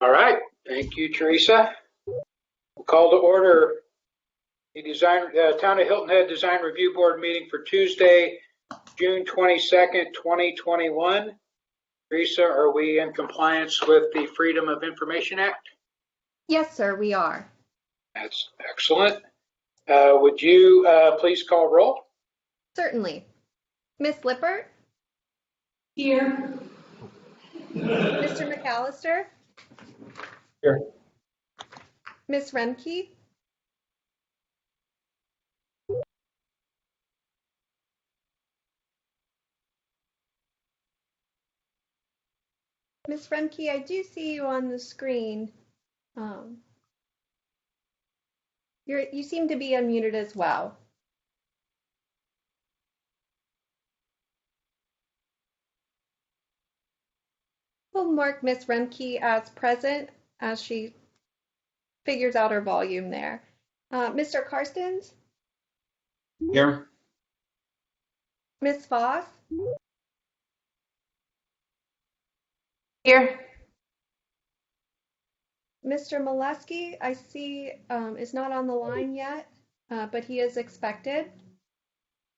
All right. Thank you, Teresa. We'll call to order the Town of Hilton Head Design Review Board meeting for Tuesday, June 22nd, 2021. Teresa, are we in compliance with the Freedom of Information Act? Yes, sir, we are. That's excellent. Would you please call roll? Certainly. Miss Lippert? Here. Mr. McAllister? Here. Miss Remke? Miss Remke, I do see you on the screen. You seem to be unmuted as well. We'll mark Miss Remke as present as she figures out her volume there. Mr. Karstens? Here. Miss Voss? Here. Mr. Molesky, I see is not on the line yet, but he is expected.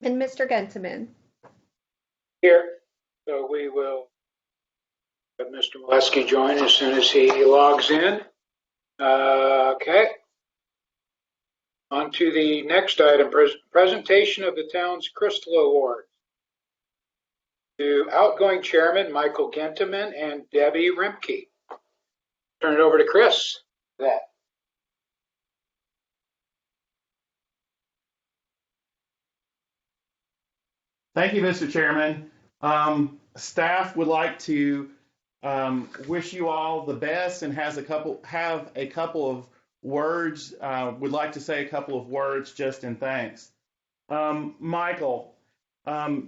And Mr. Gentleman. Here. So we will have Mr. Molesky join as soon as he logs in. Okay. On to the next item, presentation of the town's Crystal Award to outgoing chairman Michael Gentleman and Debbie Remke. Turn it over to Chris for that. Thank you, Mr. Chairman. Staff would like to wish you all the best and have a couple of words. Would like to say a couple of words just in thanks. Michael,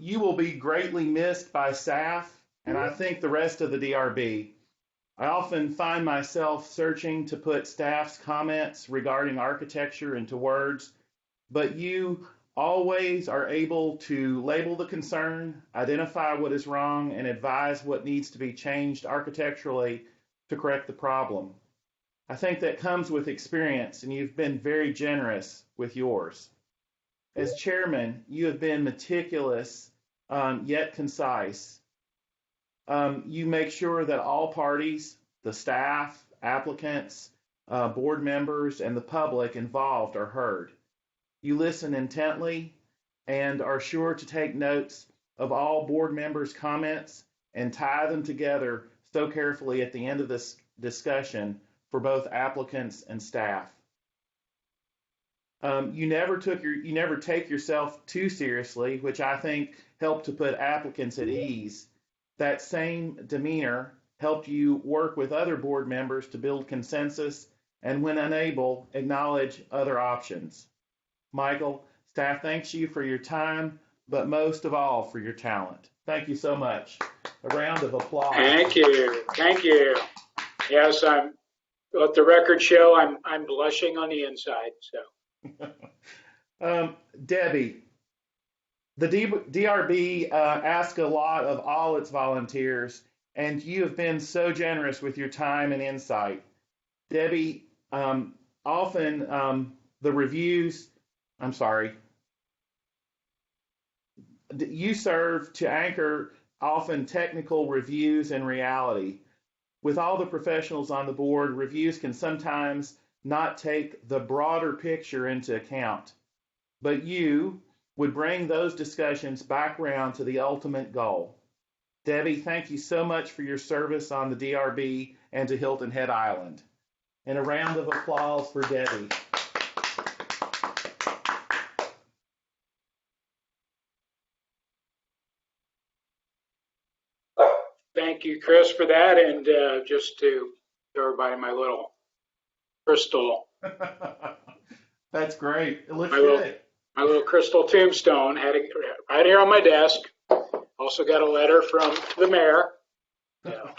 you will be greatly missed by staff and I think the rest of the DRB. I often find myself searching to put staff's comments regarding architecture into words, but you always are able to label the concern, identify what is wrong, and advise what needs to be changed architecturally to correct the problem. I think that comes with experience, and you've been very generous with yours. As chairman, you have been meticulous yet concise. You make sure that all parties, the staff, applicants, board members, and the public involved are heard. You listen intently and are sure to take notes of all board members' comments and tie them together so carefully at the end of this discussion for both applicants and staff. You never take yourself too seriously, which I think helped to put applicants at ease. That same demeanor helped you work with other board members to build consensus and, when unable, acknowledge other options. Michael, staff thanks you for your time, but most of all for your talent. Thank you so much. A round of applause. Thank you. Thank you. Yes, let the record show I'm blushing on the inside. So, Debbie, the DRB asks a lot of all its volunteers, and you have been so generous with your time and insight. Debbie, often the reviews. I'm sorry. You serve to anchor often technical reviews and reality. With all the professionals on the board, reviews can sometimes not take the broader picture into account. But you would bring those discussions back around to the ultimate goal. Debbie, thank you so much for your service on the DRB and to Hilton Head Island. And a round of applause for Debbie. thank you, Chris, for that. And just to show everybody my little crystal. That's great. It looks good. My little crystal tombstone had it right here on my desk. Also got a letter from the mayor. Yeah.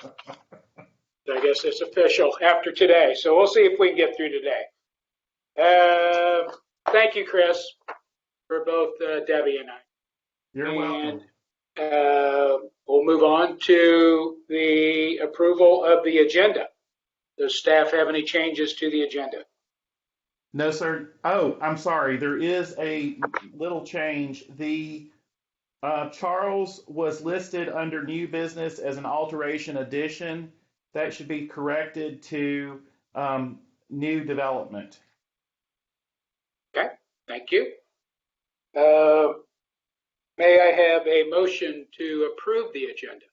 I guess it's official after today. So we'll see if we can get through today. Thank you, Chris, for both Debbie and I. You're welcome. We'll move on to the approval of the agenda. Does staff have any changes to the agenda? No, sir. Oh, I'm sorry. There is a little change. The Charles was listed under new business as an alteration addition. That should be corrected to new development. Okay, thank you. Uh, May I have a motion to approve the agenda?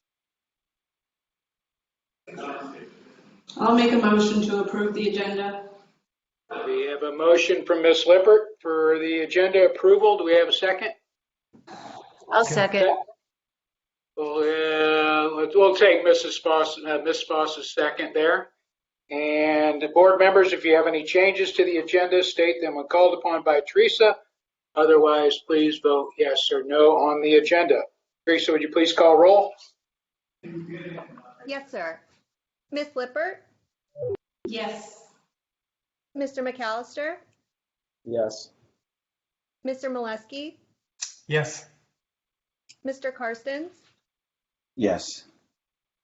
I'll make a motion to approve the agenda. We have a motion from Ms. Lippert for the agenda approval. Do we have a second? I'll second. Well, we'll take Ms. Foss's second there. And the board members, if you have any changes to the agenda, state them when called upon by Teresa. Otherwise, please vote yes or no on the agenda. Teresa, would you please call roll? Yes, sir. Ms. Lippert, Yes. Mr. McAllister, Yes. Mr. Molesky, Yes. Mr. Karstens, Yes.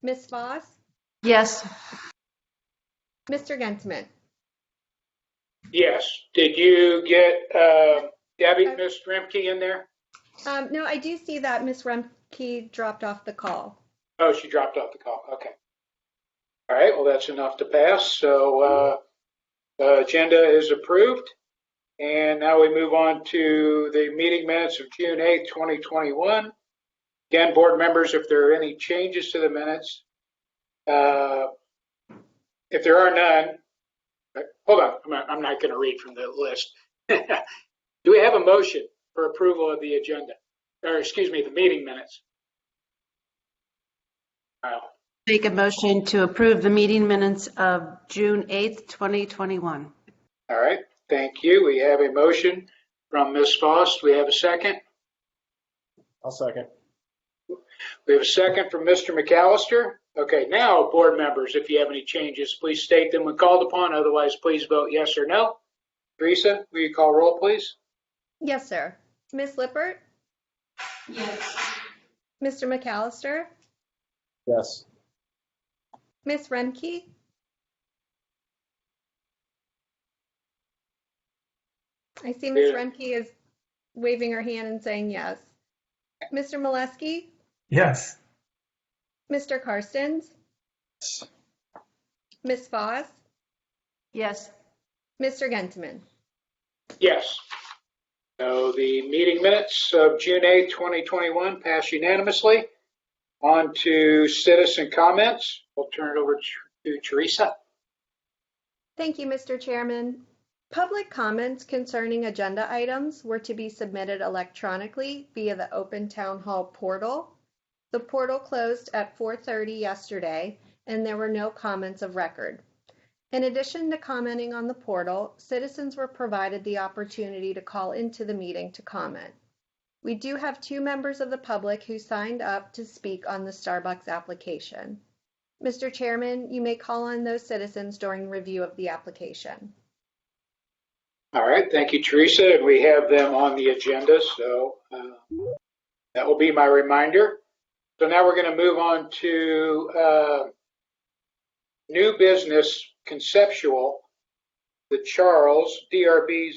Ms. Foss, Yes. Mr. Gensman. Yes. Did you get Debbie, Ms. Remke in there? No, I do see that Ms. Remke dropped off the call. Oh, she dropped off the call. Okay. All right. Well, that's enough to pass. So the agenda is approved. And now we move on to the meeting minutes of June 8th, 2021. Again, board members, if there are any changes to the minutes, if there are none, hold on, I'm not going to read from the list. Do we have a motion for approval of the agenda? Or excuse me, the meeting minutes? Make a motion to approve the meeting minutes of June 8th, 2021. All right, thank you. We have a motion from Ms. Foss. Do we have a second? I'll second. We have a second from Mr. McAllister. Okay, now, board members, if you have any changes, please state them when called upon. Otherwise, please vote yes or no. Teresa, will you call roll, please? Yes, sir. Ms. Lippert, Yes. Mr. McAllister, Yes. Ms. Remke, I see Ms. Yeah. Remke is waving her hand and saying yes. Mr. Molesky, Yes. Mr. Karstens, Ms. Foss, Yes. Mr. Gensman. Yes. So the meeting minutes of June 8, 2021 pass unanimously. On to citizen comments. We'll turn it over to Teresa. Thank you, Mr. Chairman. Public comments concerning agenda items were to be submitted electronically via the Open Town Hall portal. The portal closed at 4:30 yesterday, and there were no comments of record. In addition to commenting on the portal, citizens were provided the opportunity to call into the meeting to comment. We do have 2 members of the public who signed up to speak on the Starbucks application. Mr. Chairman, you may call on those citizens during review of the application. All right, thank you, Teresa. And we have them on the agenda, so that will be my reminder. So now we're going to move on to new business conceptual, the Charles DRB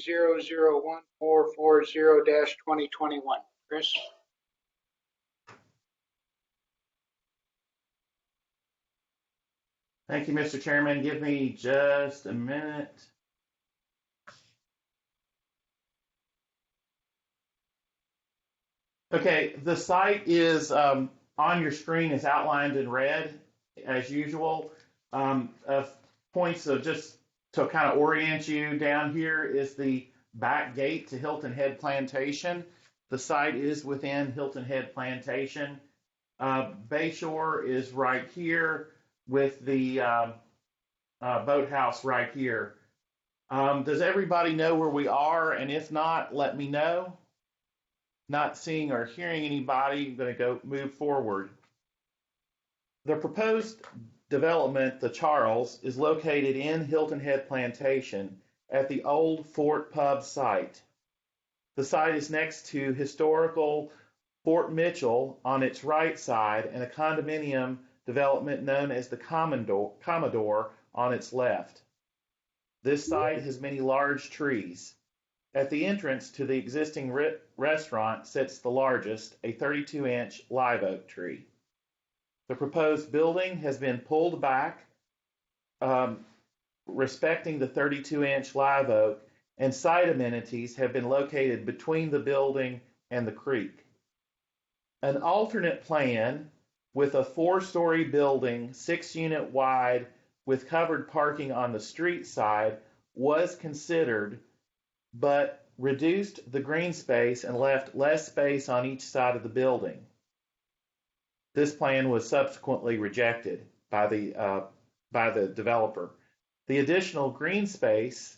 001440-2021. Chris? Thank you, Mr. Chairman. Give me just a minute. Okay, the site is on your screen is outlined in red as usual. Points of just to kind of orient you down here is the back gate to Hilton Head Plantation. The site is within Hilton Head Plantation. Bayshore is right here with the boathouse right here. Does everybody know where we are? And if not, let me know. Not seeing or hearing anybody, I'm going to move forward. The proposed development, the Charles, is located in Hilton Head Plantation at the old Fort Pub site. The site is next to historical Fort Mitchell on its right side and a condominium development known as the Commodore on its left. This site has many large trees. At the entrance to the existing restaurant sits the largest, a 32-inch live oak tree. The proposed building has been pulled back, respecting the 32-inch live oak, and site amenities have been located between the building and the creek. An alternate plan with a 4-story building, 6-unit wide, with covered parking on the street side was considered, but reduced the green space and left less space on each side of the building. This plan was subsequently rejected by the developer. The additional green space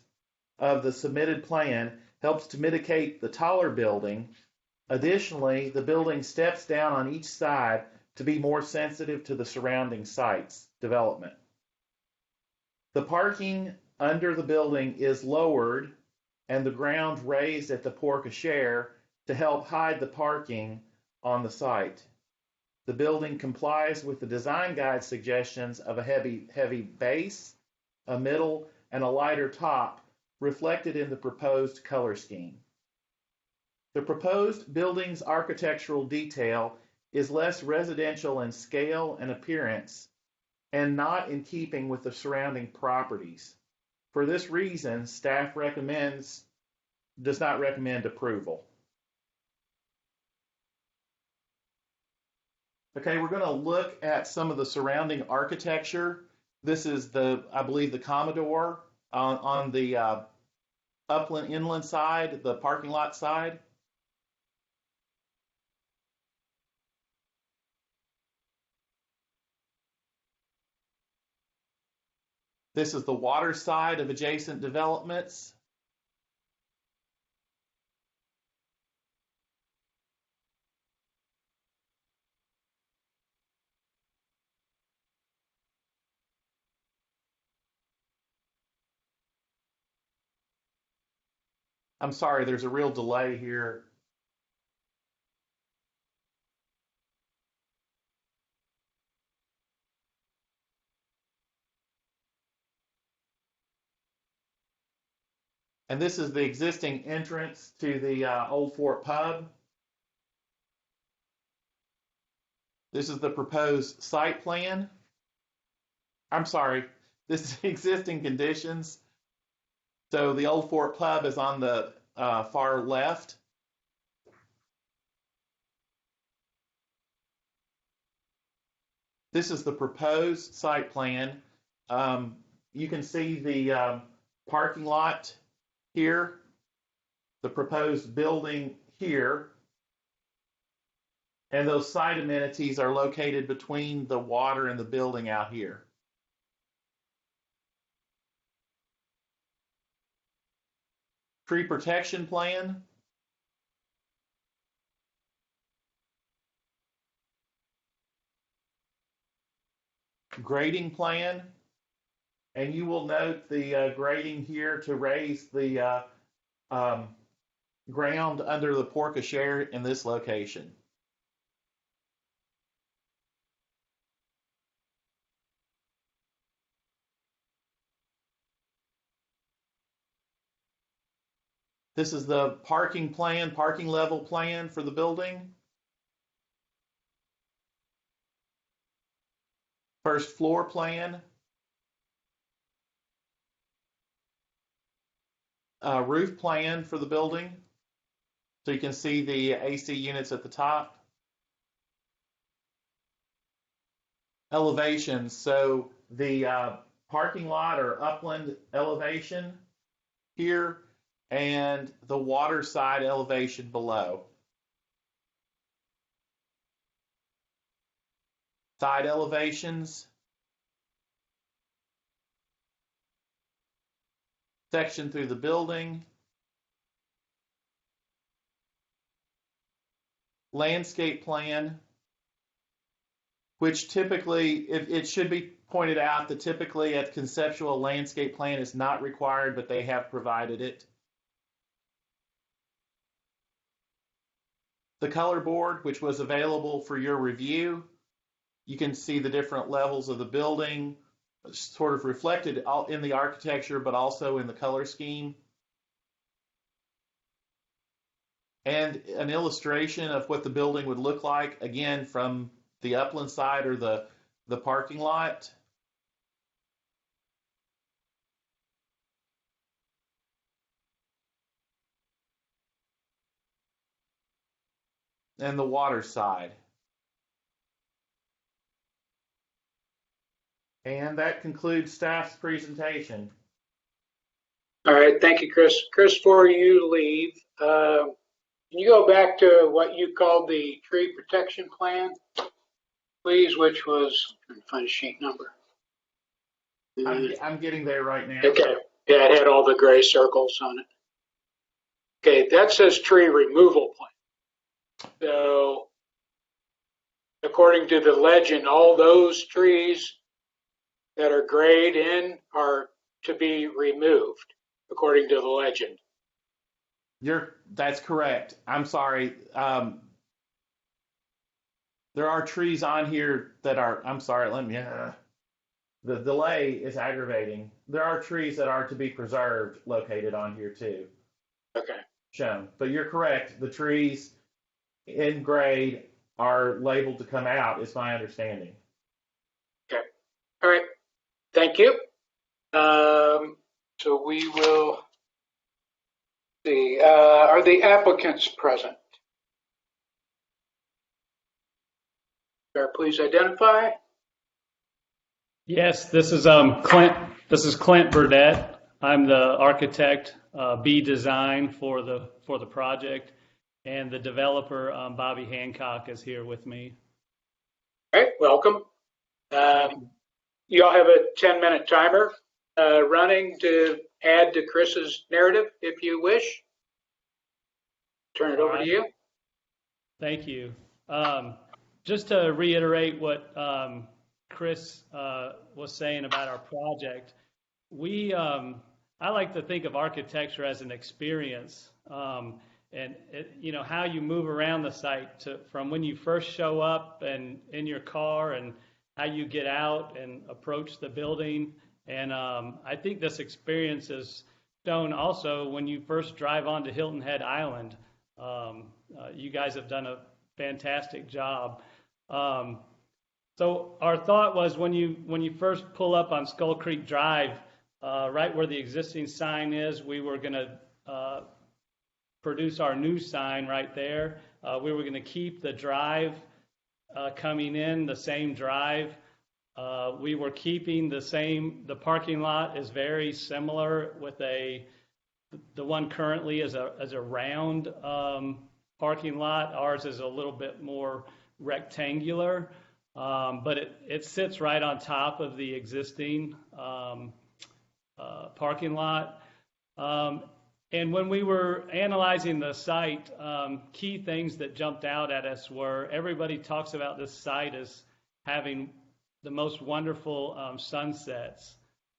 of the submitted plan helps to mitigate the taller building. Additionally, the building steps down on each side to be more sensitive to the surrounding sites development. The parking under the building is lowered and the ground raised at the porte-cochere to help hide the parking on the site. The building complies with the design guide suggestions of a heavy base, a middle, and a lighter top reflected in the proposed color scheme. The proposed building's architectural detail is less residential in scale and appearance and not in keeping with the surrounding properties. For this reason, staff does not recommend approval. Okay, we're going to look at some of the surrounding architecture. This is I believe the Commodore on the upland inland side, the parking lot side. This is the water side of adjacent developments. I'm sorry, there's a real delay here. And this is the existing entrance to the Old Fort Pub. This is the proposed site plan. I'm sorry, this is existing conditions. So the Old Fort Pub is on the far left. This is the proposed site plan. You can see the parking lot here, the proposed building here, and those site amenities are located between the water and the building out here. Tree protection plan. Grading plan. And you will note the grading here to raise the ground under the porte-cochere in this location. This is the parking level plan for the building. First floor plan. Roof plan for the building. So you can see the AC units at the top. Elevations. So the parking lot or upland elevation here and the water side elevation below. Side elevations. Section through the building. Landscape plan, which typically, it should be pointed out that typically a conceptual landscape plan is not required, but they have provided it. The color board, which was available for your review. You can see the different levels of the building, sort of reflected all in the architecture, but also in the color scheme. And an illustration of what the building would look like, again, from the upland side or the parking lot. And the water side. And that concludes staff's presentation. All right, thank you, Chris. Chris, before you leave, can you go back to what you called the tree protection plan, please, which was, I'm trying to find a sheet number. I'm getting there right now. Okay, yeah, it had all the gray circles on it. Okay, that says tree removal plan. So, according to the legend, all those trees that are grayed in are to be removed, according to the legend. That's correct. I'm sorry. There are trees on here that are, I'm sorry, the delay is aggravating. There are trees that are to be preserved located on here too, Okay. shown. But you're correct. The trees in grade are labeled to come out, is my understanding. Okay. All right. Thank you. So we will see. Are the applicants present? Please identify. Yes, this is Clint. This is Clint Burdett. I'm the architect, B Design for the project, and the developer, Bobby Hancock, is here with me. All right, welcome. You all have a 10-minute timer running to add to Chris's narrative, if you wish. Turn it over to you. Thank you. Just to reiterate what Chris was saying about our project, I like to think of architecture as an experience, and how you move around the site from when you first show up and in your car, and how you get out and approach the building. And I think this experience is shown also when you first drive onto Hilton Head Island. You guys have done a fantastic job. So our thought was when you first pull up on Skull Creek Drive, right where the existing sign is, we were going to produce our new sign right there. We were going to keep the drive coming in, the same drive. We were keeping the parking lot is very similar with the one currently is a round parking lot. Ours is a little bit more rectangular, but it sits right on top of the existing parking lot. And when we were analyzing the site, key things that jumped out at us were everybody talks about this site as having the most wonderful sunsets.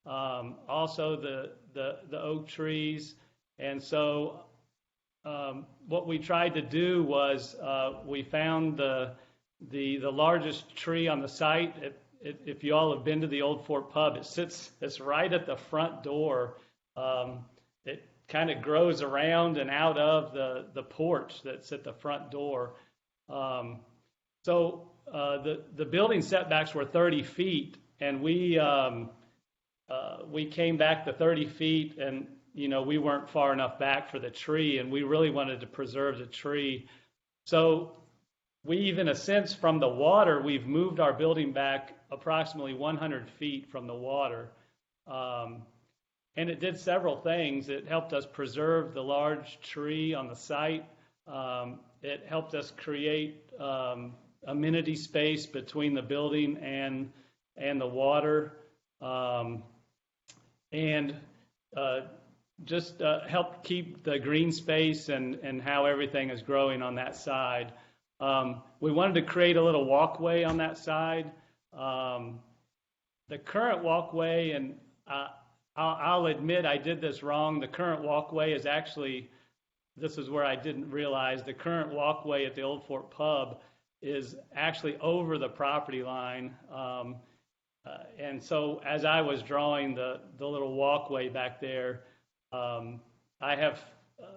Also the oak trees. And so what we tried to do was we found the largest tree on the site. If you all have been to the Old Fort Pub, it's right at the front door. It kind of grows around and out of the porch that's at the front door. So the building setbacks were 30 feet, and we came back to 30 feet, and we weren't far enough back for the tree, and we really wanted to preserve the tree. So we even, in a sense, from the water, we've moved our building back approximately 100 feet from the water. And it did several things. It helped us preserve the large tree on the site. It helped us create amenity space between the building and the water. Just help keep the green space and how everything is growing on that side. We wanted to create a little walkway on that side. The current walkway, and I'll admit I did this wrong. The current walkway is actually, this is where I didn't realize, the current walkway at the Old Fort Pub is actually over the property line. And so as I was drawing the little walkway back there, I have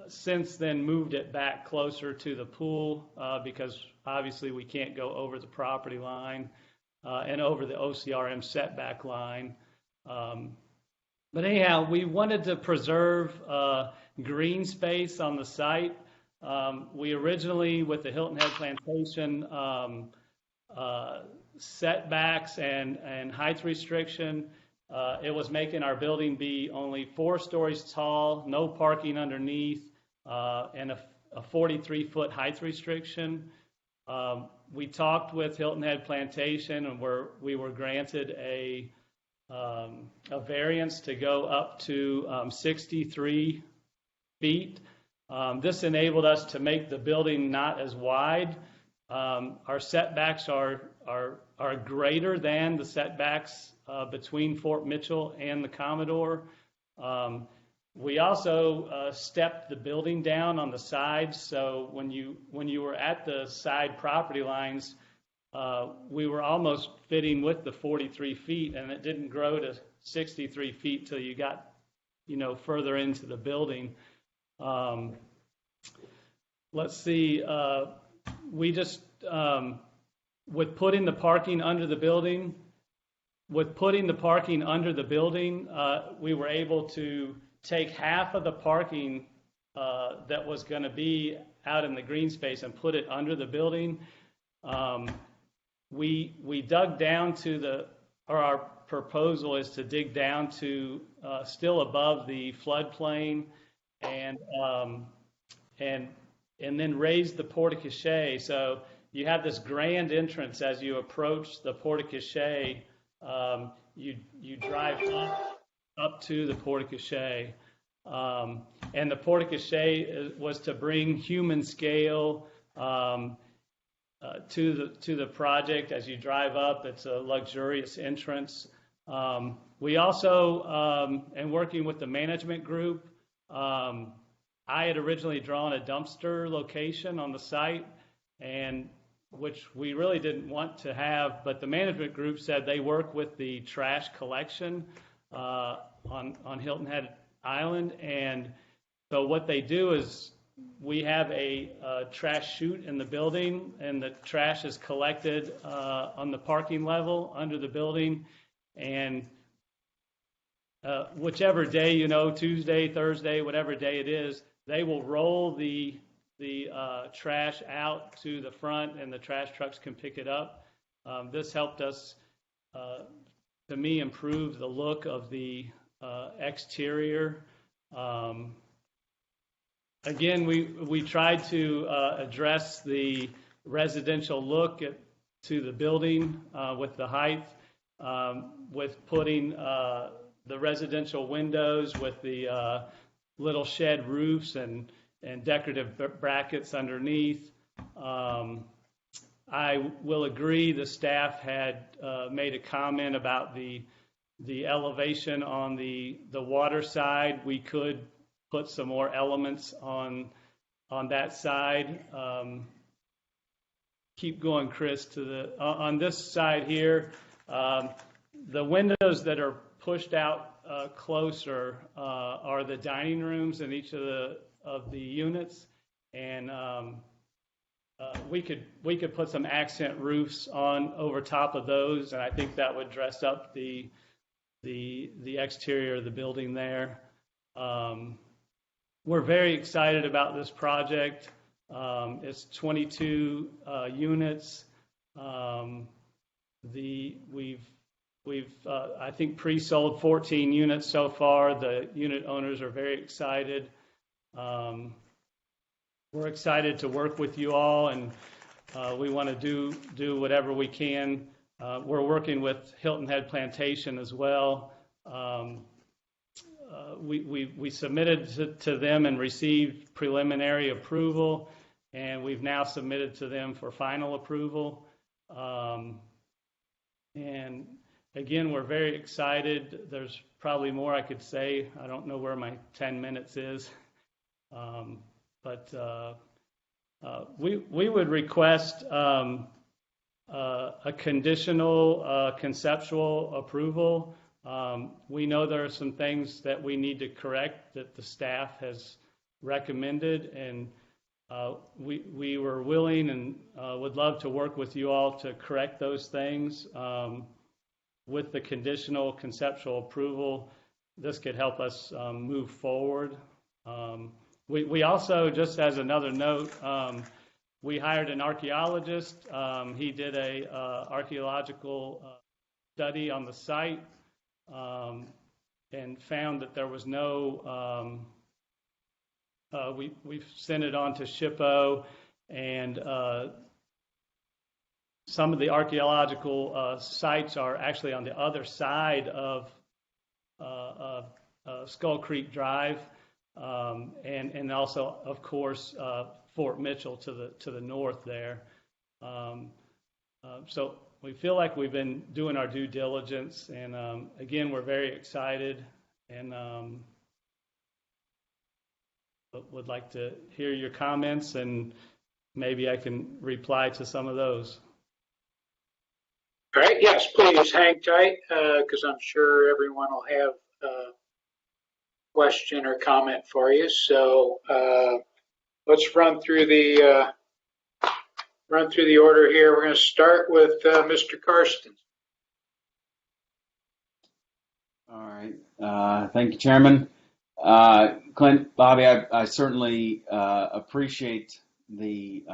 since then moved it back closer to the pool because obviously we can't go over the property line and over the OCRM setback line. But anyhow, we wanted to preserve green space on the site. We originally, with the Hilton Head Plantation, setbacks and height restriction, it was making our building be only 4 stories tall, no parking underneath, and a 43-foot height restriction. We talked with Hilton Head Plantation, and we were granted a variance to go up to 63 feet. This enabled us to make the building not as wide. Our setbacks are greater than the setbacks between Fort Mitchell and the Commodore. We also stepped the building down on the sides, so when you were at the side property lines, we were almost fitting with the 43 feet, and it didn't grow to 63 feet till you got, further into the building. Let's see. We just with putting the parking under the building, we were able to take half of the parking that was going to be out in the green space and put it under the building. We dug down to our proposal is to dig down to still above the floodplain and then raise the porte-cochere. So you have this grand entrance as you approach the porte-cochere. You drive up to the porte-cochere. And the porte-cochere was to bring human scale to the project. As you drive up, it's a luxurious entrance. We also, and working with the management group, I had originally drawn a dumpster location on the site, and which we really didn't want to have, but the management group said they work with the trash collection on Hilton Head Island, and so what they do is we have a trash chute in the building, and the trash is collected on the parking level under the building, and whichever day, Tuesday, Thursday, whatever day it is, they will roll the trash out to the front, and the trash trucks can pick it up. This helped us, to me, improve the look of the exterior. Again, we tried to address the residential look to the building with the height, with putting the residential windows with the little shed roofs and decorative brackets underneath. I will agree the staff had made a comment about the elevation on the water side. We could put some more elements on that side. Keep going, Chris, on this side here. The windows that are pushed out closer are the dining rooms in each of the units, and we could put some accent roofs on over top of those, and I think that would dress up the exterior of the building there. We're very excited about this project. It's 22 units. We've I think pre-sold 14 units so far. The unit owners are very excited. We're excited to work with you all, and we want to do whatever we can. We're working with Hilton Head Plantation as well. We submitted to them and received preliminary approval, and we've now submitted to them for final approval. And again, we're very excited. There's probably more I could say. I don't know where my 10 minutes is. But we would request a conditional conceptual approval. We know there are some things that we need to correct that the staff has recommended, and we were willing and would love to work with you all to correct those things. With the conditional conceptual approval, this could help us move forward. We also, just as another note, we hired an archaeologist. He did a archaeological study on the site and found that there was no, we've sent it on to SHPO, and some of the archaeological sites are actually on the other side of Skull Creek Drive, and also, of course, Fort Mitchell to the north there. So we feel like we've been doing our due diligence, and again, we're very excited, and would like to hear your comments, and maybe I can reply to some of those. All right, yes, please hang tight, because I'm sure everyone will have a question or comment for you. So let's run through the order here. We're going to start with Mr. Karsten. All right. Thank you, Chairman. Clint, Bobby, I certainly appreciate the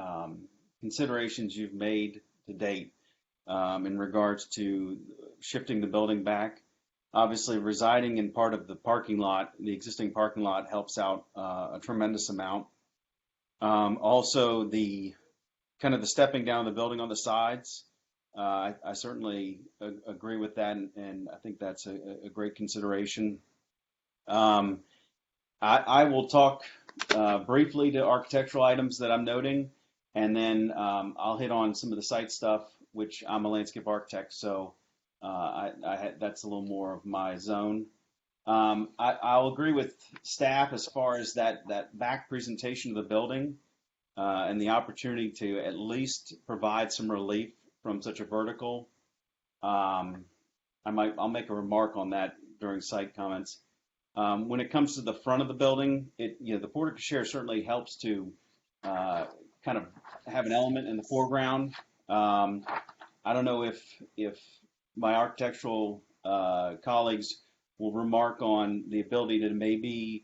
considerations you've made to date in regards to shifting the building back. Obviously, residing in part of the parking lot, the existing parking lot, helps out a tremendous amount. Also, the kind of the stepping down of the building on the sides, I certainly agree with that, and I think that's a great consideration. I will talk briefly to architectural items that I'm noting, and then I'll hit on some of the site stuff, which I'm a landscape architect, so that's a little more of my zone. I'll agree with staff as far as that back presentation of the building and the opportunity to at least provide some relief from such a vertical. I'll make a remark on that during site comments. When it comes to the front of the building, the porte cochere certainly helps to kind of have an element in the foreground. I don't know if my architectural colleagues will remark on the ability to maybe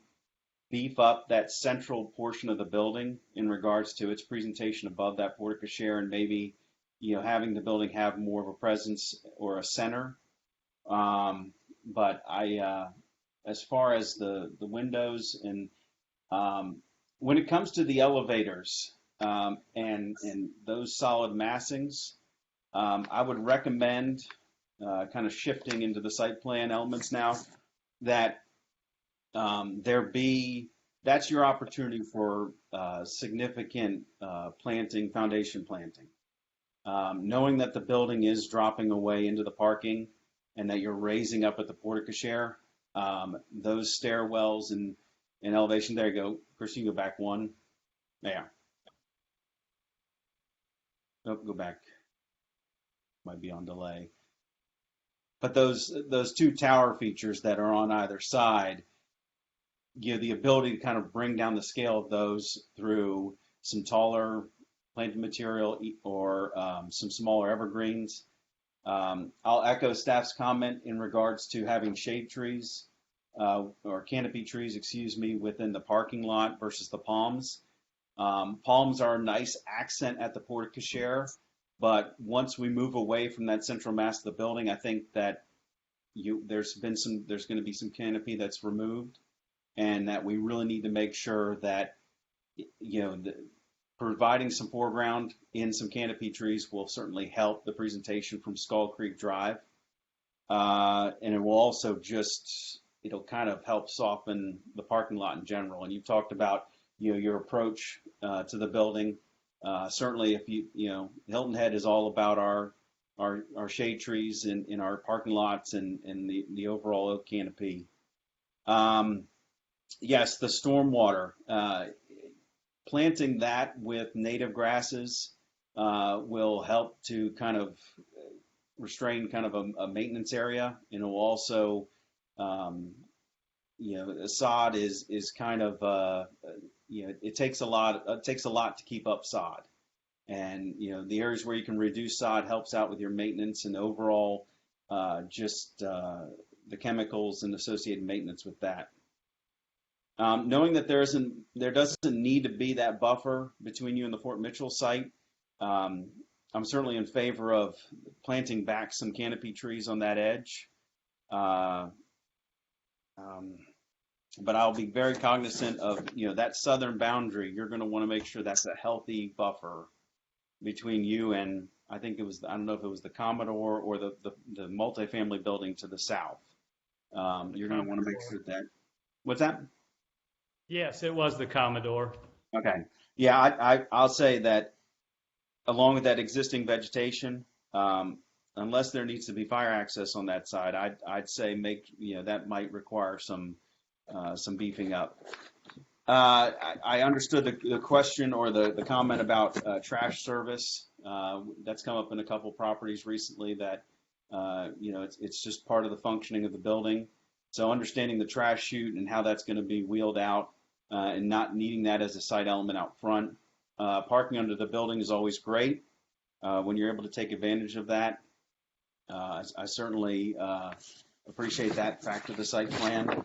beef up that central portion of the building in regards to its presentation above that porte cochere, and maybe having the building have more of a presence or a center. But as far as the windows, and when it comes to the elevators and those solid massings, I would recommend kind of shifting into the site plan elements now, that that's your opportunity for significant foundation planting. Knowing that the building is dropping away into the parking and that you're raising up at the porte cochere, those stairwells and elevation, there you go. Chris, you can go back one. There. Nope, go back. Might be on delay. But those two tower features that are on either side give the ability to kind of bring down the scale of those through some taller planted material or some smaller evergreens. I'll echo staff's comment in regards to having shade trees or canopy trees, within the parking lot versus the palms. Palms are a nice accent at the porte cochere, but once we move away from that central mass of the building, I think that there's going to be some canopy that's removed, and that we really need to make sure that providing some foreground in some canopy trees will certainly help the presentation from Skull Creek Drive, and it will also it'll kind of help soften the parking lot in general. And you've talked about your approach to the building. Certainly, if Hilton Head is all about our shade trees in our parking lots and the overall oak canopy. Yes, the stormwater, planting that with native grasses will help to kind of restrain kind of a maintenance area, and it will also, sod is kind of, it takes a lot. It takes a lot to keep up sod, and the areas where you can reduce sod helps out with your maintenance and overall, just the chemicals and associated maintenance with that. Knowing that there doesn't need to be that buffer between you and the Fort Mitchell site, I'm certainly in favor of planting back some canopy trees on that edge. But I'll be very cognizant of, that southern boundary. You're going to want to make sure that's a healthy buffer between you and, I don't know if it was the Commodore or the multifamily building to the south. You're going to want to make sure that, what's that? Yes, it was the Commodore. Okay. Yeah, I'll say that along with that existing vegetation, unless there needs to be fire access on that side, I'd say that might require some beefing up. I understood the question or the comment about trash service. That's come up in a couple properties recently that, it's just part of the functioning of the building. So understanding the trash chute and how that's going to be wheeled out and not needing that as a site element out front. Parking under the building is always great when you're able to take advantage of that. I certainly appreciate that fact of the site plan.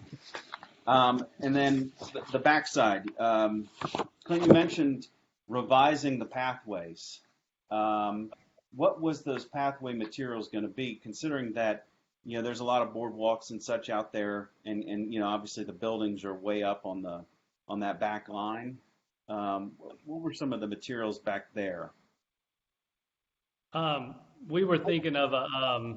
And then the backside. Clint, you mentioned revising the pathways. What was those pathway materials going to be, considering that there's a lot of boardwalks and such out there, and obviously the buildings are way up on that back line. What were some of the materials back there? We were thinking of a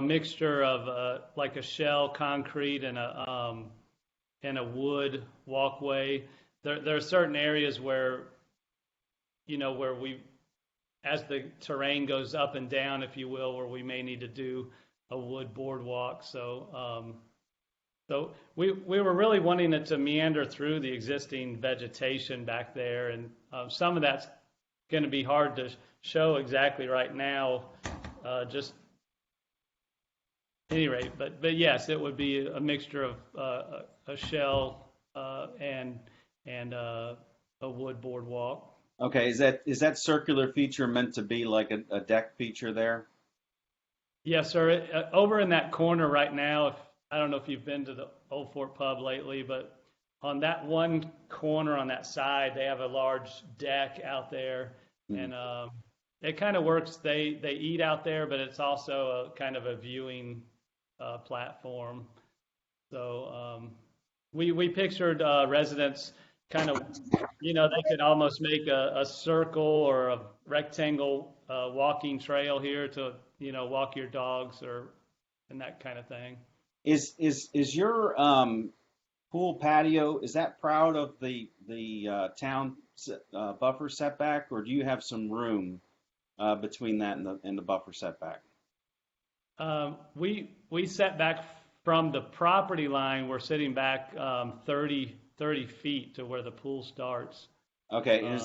mixture of like a shell concrete and a wood walkway. There are certain areas where where we, as the terrain goes up and down, if you will, where we may need to do a wood boardwalk. So we were really wanting it to meander through the existing vegetation back there, and some of that's going to be hard to show exactly right now, just at any rate. But yes, it would be a mixture of a shell and a wood boardwalk. Okay, is that circular feature meant to be like a deck feature there? Yes, sir. Over in that corner right now, I don't know if you've been to the Old Fort Pub lately, but on that one corner on that side, they have a large deck out there, and it kind of works. They eat out there, but it's also a kind of a viewing platform. So we pictured residents kind of, they could almost make a circle or a rectangle walking trail here to, walk your dogs and that kind of thing. Is your pool patio, is that proud of the town buffer setback, or do you have some room between that and the buffer setback? We set back from the property line. We're sitting back 30 feet to where the pool starts. Okay, and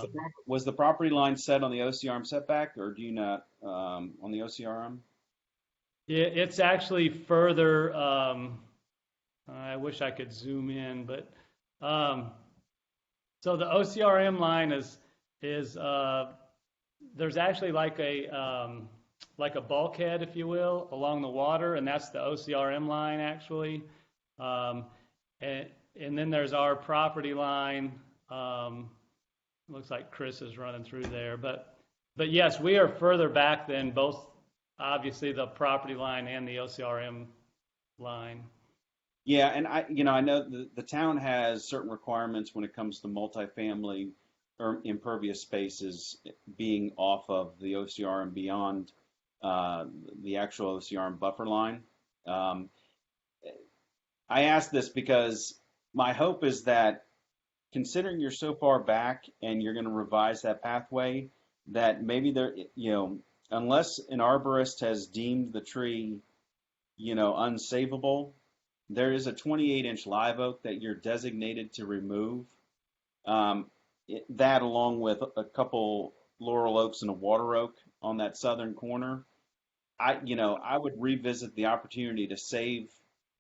was the property line set on the OCRM setback, or do you not on the OCRM? Yeah, it's actually further. I wish I could zoom in, but so the OCRM line is there's actually like a bulkhead, if you will, along the water, and that's the OCRM line actually. And then there's our property line. Looks like Chris is running through there, but yes, we are further back than both, obviously, the property line and the OCRM line. Yeah, and I know the town has certain requirements when it comes to multifamily or impervious spaces being off of the OCRM beyond the actual OCRM buffer line. I ask this because my hope is that, considering you're so far back and you're going to revise that pathway, that maybe there, unless an arborist has deemed the tree, unsavable, there is a 28-inch live oak that you're designated to remove. That, along with a couple laurel oaks and a water oak on that southern corner. I would revisit the opportunity to save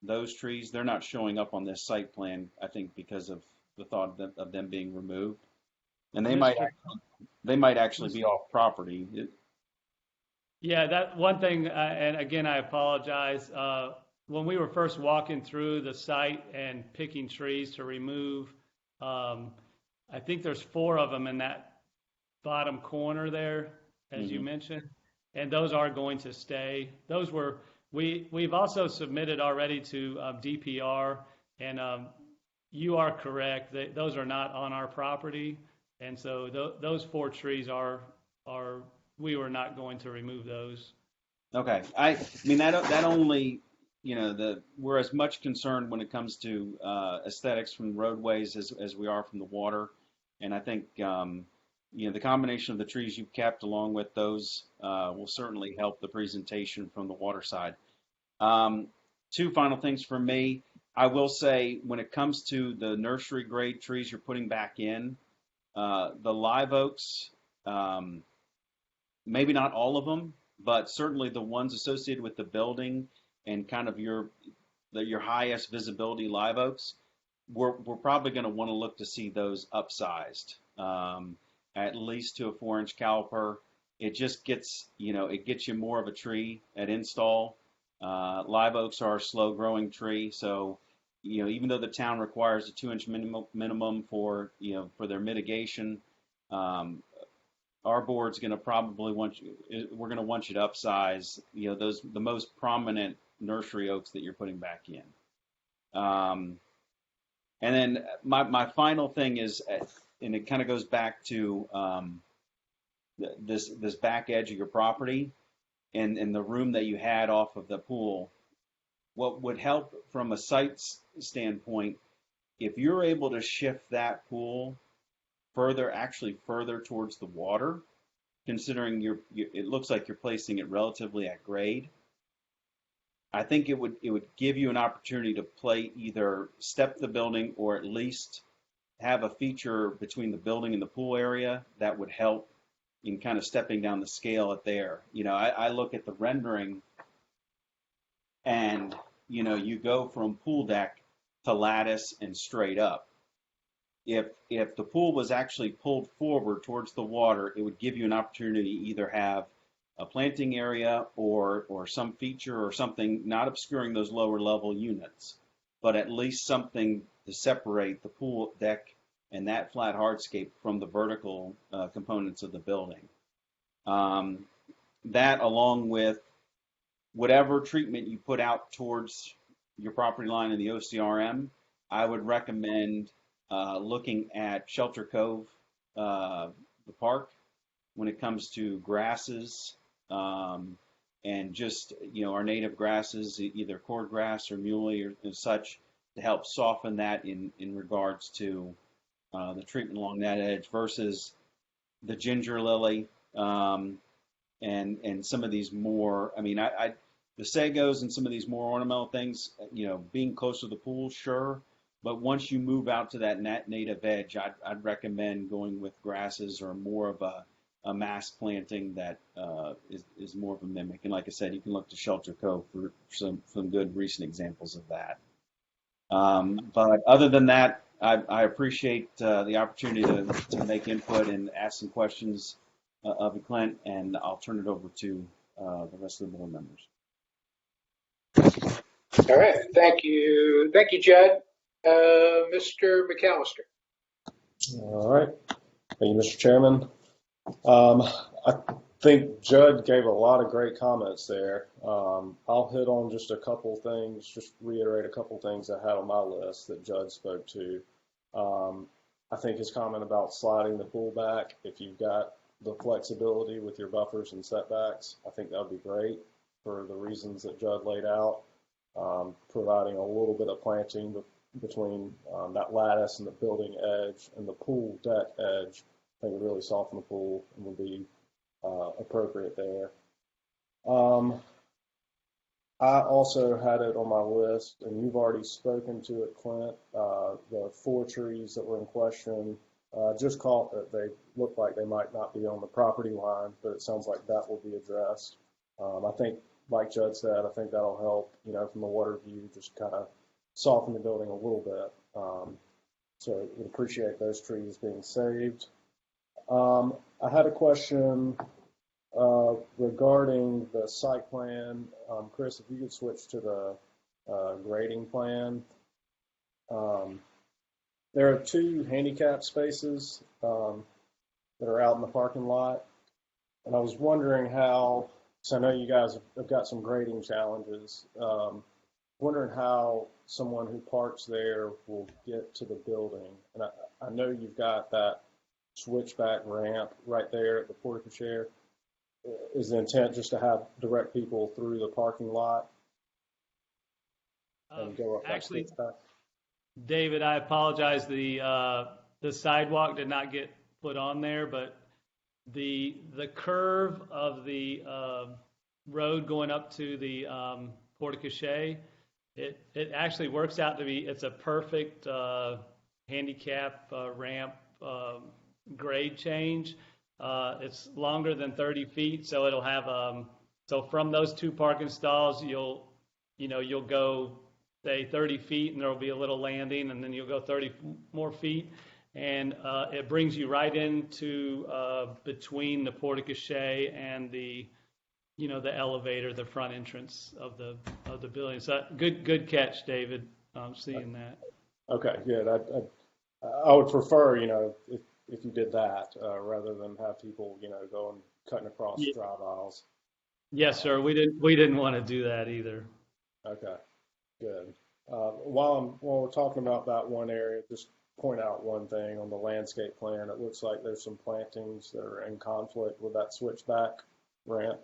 those trees. They're not showing up on this site plan, I think, because of the thought of them being removed. And Mr. they might actually be off property. Yeah, that one thing, and again, I apologize. When we were first walking through the site and picking trees to remove, I think there's 4 of them in that bottom corner there, as you mentioned, and those are going to stay. We've also submitted already to DPR, and you are correct. Those are not on our property, and so those 4 trees are we were not going to remove those. Okay. I mean, that only, we're as much concerned when it comes to aesthetics from roadways as we are from the water. And I think, the combination of the trees you've kept along with those will certainly help the presentation from the water side. 2 final things for me. I will say, when it comes to the nursery grade trees you're putting back in, the live oaks, maybe not all of them, but certainly the ones associated with the building and kind of your highest visibility live oaks, we're probably going to want to look to see those upsized, at least to a 4-inch caliper. It just gets, it gets you more of a tree at install. Live oaks are a slow growing tree, so even though the town requires a 2-inch minimum for their mitigation, our board's going to probably we're going to want you to upsize, the most prominent nursery oaks that you're putting back in. And then my final thing is, and it kind of goes back to this back edge of your property and the room that you had off of the pool. What would help from a site standpoint, if you're able to shift that pool further towards the water, considering it looks like you're placing it relatively at grade. I think it would give you an opportunity to either step the building or at least have a feature between the building and the pool area that would help in kind of stepping down the scale at there. I look at the rendering and, you go from pool deck to lattice and straight up. If the pool was actually pulled forward towards the water, it would give you an opportunity to either have a planting area or some feature or something not obscuring those lower level units, but at least something to separate the pool deck and that flat hardscape from the vertical components of the building. That, along with whatever treatment you put out towards your property line in the OCRM, I would recommend looking at Shelter Cove, the park, when it comes to grasses, and just, our native grasses, either cordgrass or muley or such, to help soften that in regards to the treatment along that edge versus the ginger lily, and some of these more, the sagos and some of these more ornamental things, being close to the pool, sure. But once you move out to that native edge, I'd recommend going with grasses or more of a mass planting that is more of a mimic. And like I said, you can look to Shelter Cove for some good recent examples of that. But other than that, I appreciate the opportunity to make input and ask some questions of Clint, and I'll turn it over to the rest of the board members. All right. Thank you. Thank you, Judd. Mr. McAllister. All right. Thank you, Mr. Chairman. I think Judd gave a lot of great comments there. I'll hit on just a couple things, just reiterate a couple things I had on my list that Judd spoke to. I think his comment about sliding the pool back, if you've got the flexibility with your buffers and setbacks, I think that would be great for the reasons that Judd laid out, providing a little bit of planting between that lattice and the building edge and the pool deck edge. I think it would really soften the pool and would be appropriate there. I also had it on my list, and you've already spoken to it, Clint, the 4 trees that were in question Just caught that they look like they might not be on the property line, but it sounds like that will be addressed. I think, like Judd said, I think that'll help, from the water view, just kind of soften the building a little bit. So we appreciate those trees being saved. I had a question regarding the site plan. Chris, if you could switch to the grading plan. There are 2 handicap spaces that are out in the parking lot, and I was wondering how, so I know you guys have got some grading challenges, wondering how someone who parks there will get to the building. And I know you've got that switchback ramp right there at the porte-cochere. Is the intent just to have direct people through the parking lot and go up that Actually, switchback? David, I apologize. The sidewalk did not get put on there, but the curve of the road going up to the porte-cochere, it actually works out to be, it's a perfect handicap ramp grade change. It's longer than 30 feet, so it'll have so from those 2 parking stalls, you'll go say 30 feet, and there will be a little landing, and then you'll go 30 more feet, and it brings you right into between the porte-cochere and the elevator, the front entrance of the building. So good catch, David. Seeing that. Okay, good. I would prefer, if you did that rather than have people, going cutting across drive aisles. Yes, sir. We didn't want to do that either. Okay, good. While we're talking about that one area, just point out one thing on the landscape plan. It looks like there's some plantings that are in conflict with that switchback ramp.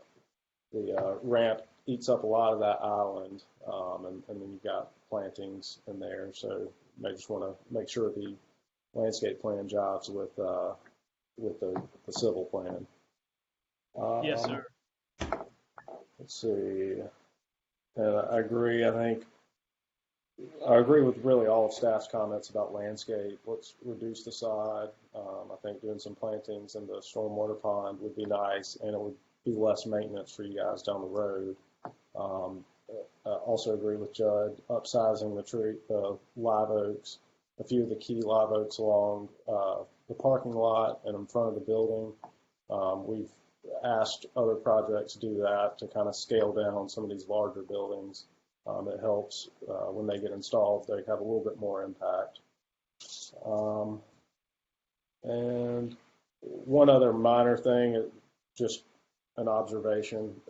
The ramp eats up a lot of that island, and then you've got plantings in there. So I just want to make sure the landscape plan jives with the civil plan. Yes, sir. Let's see. I agree. I agree with really all of staff's comments about landscape. Let's reduce the side. I think doing some plantings in the stormwater pond would be nice, and it would be less maintenance for you guys down the road. I also agree with Judd, upsizing the live oaks, a few of the key live oaks along the parking lot and in front of the building. We've asked other projects to do that to kind of scale down some of these larger buildings. It helps when they get installed, they have a little bit more impact. And one other minor thing, just an observation,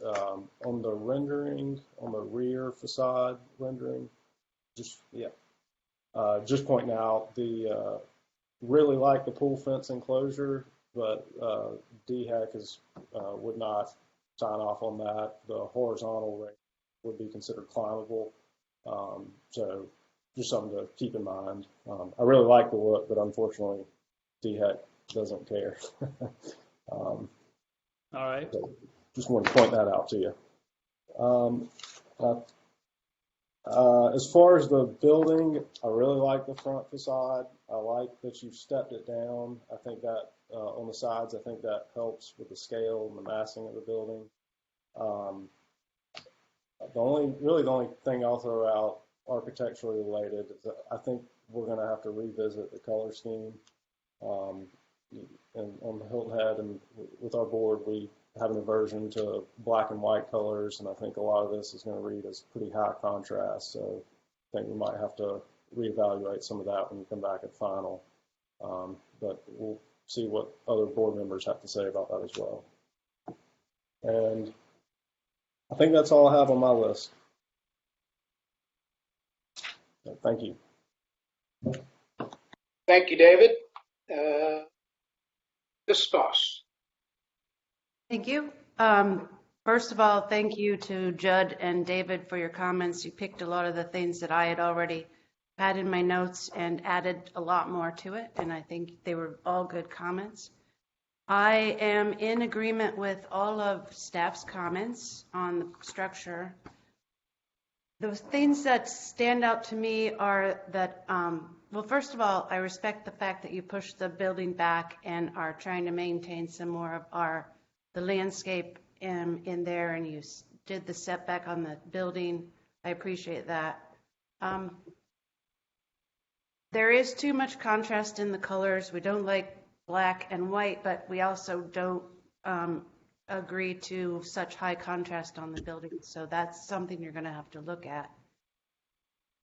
on the rendering, on the rear facade rendering, just pointing out really like the pool fence enclosure, but DHEC would not sign off on that. The horizontal ring would be considered climbable. So just something to keep in mind. I really like the look, but unfortunately, DHEC doesn't care. All right. So just wanted to point that out to you. As far as the building, I really like the front facade. I like that you've stepped it down. I think that on the sides, I think that helps with the scale and the massing of the building. The only thing I'll throw out architecturally related is that I think we're going to have to revisit the color scheme. And on the Hilton Head and with our board, we have an aversion to black and white colors, and I think a lot of this is going to read as pretty high contrast. So I think we might have to reevaluate some of that when we come back at final. But we'll see what other board members have to say about that as well. And I think that's all I have on my list. So, thank you. Thank you, David. Ms. Stoss. Thank you. First of all, thank you to Judd and David for your comments. You picked a lot of the things that I had already had in my notes and added a lot more to it, and I think they were all good comments. I am in agreement with all of staff's comments on the structure. The things that stand out to me are that, well, first of all, I respect the fact that you pushed the building back and are trying to maintain some more of the landscape in there, and you did the setback on the building. I appreciate that. There is too much contrast in the colors. We don't like black and white, but we also don't agree to such high contrast on the building. So that's something you're going to have to look at.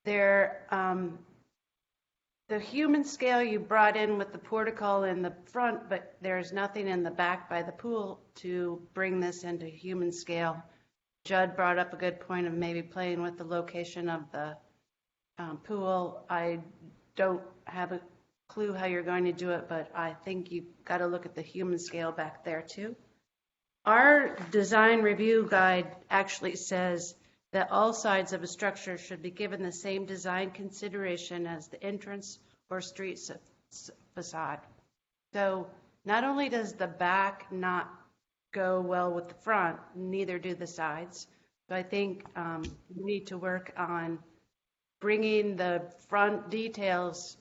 There, the human scale you brought in with the portico in the front, but there's nothing in the back by the pool to bring this into human scale. Judd brought up a good point of maybe playing with the location of the pool. I don't have a clue how you're going to do it, but I think you've got to look at the human scale back there too. Our design review guide actually says that all sides of a structure should be given the same design consideration as the entrance or street facade. So not only does the back not go well with the front, neither do the sides. So I think we need to work on bringing the front details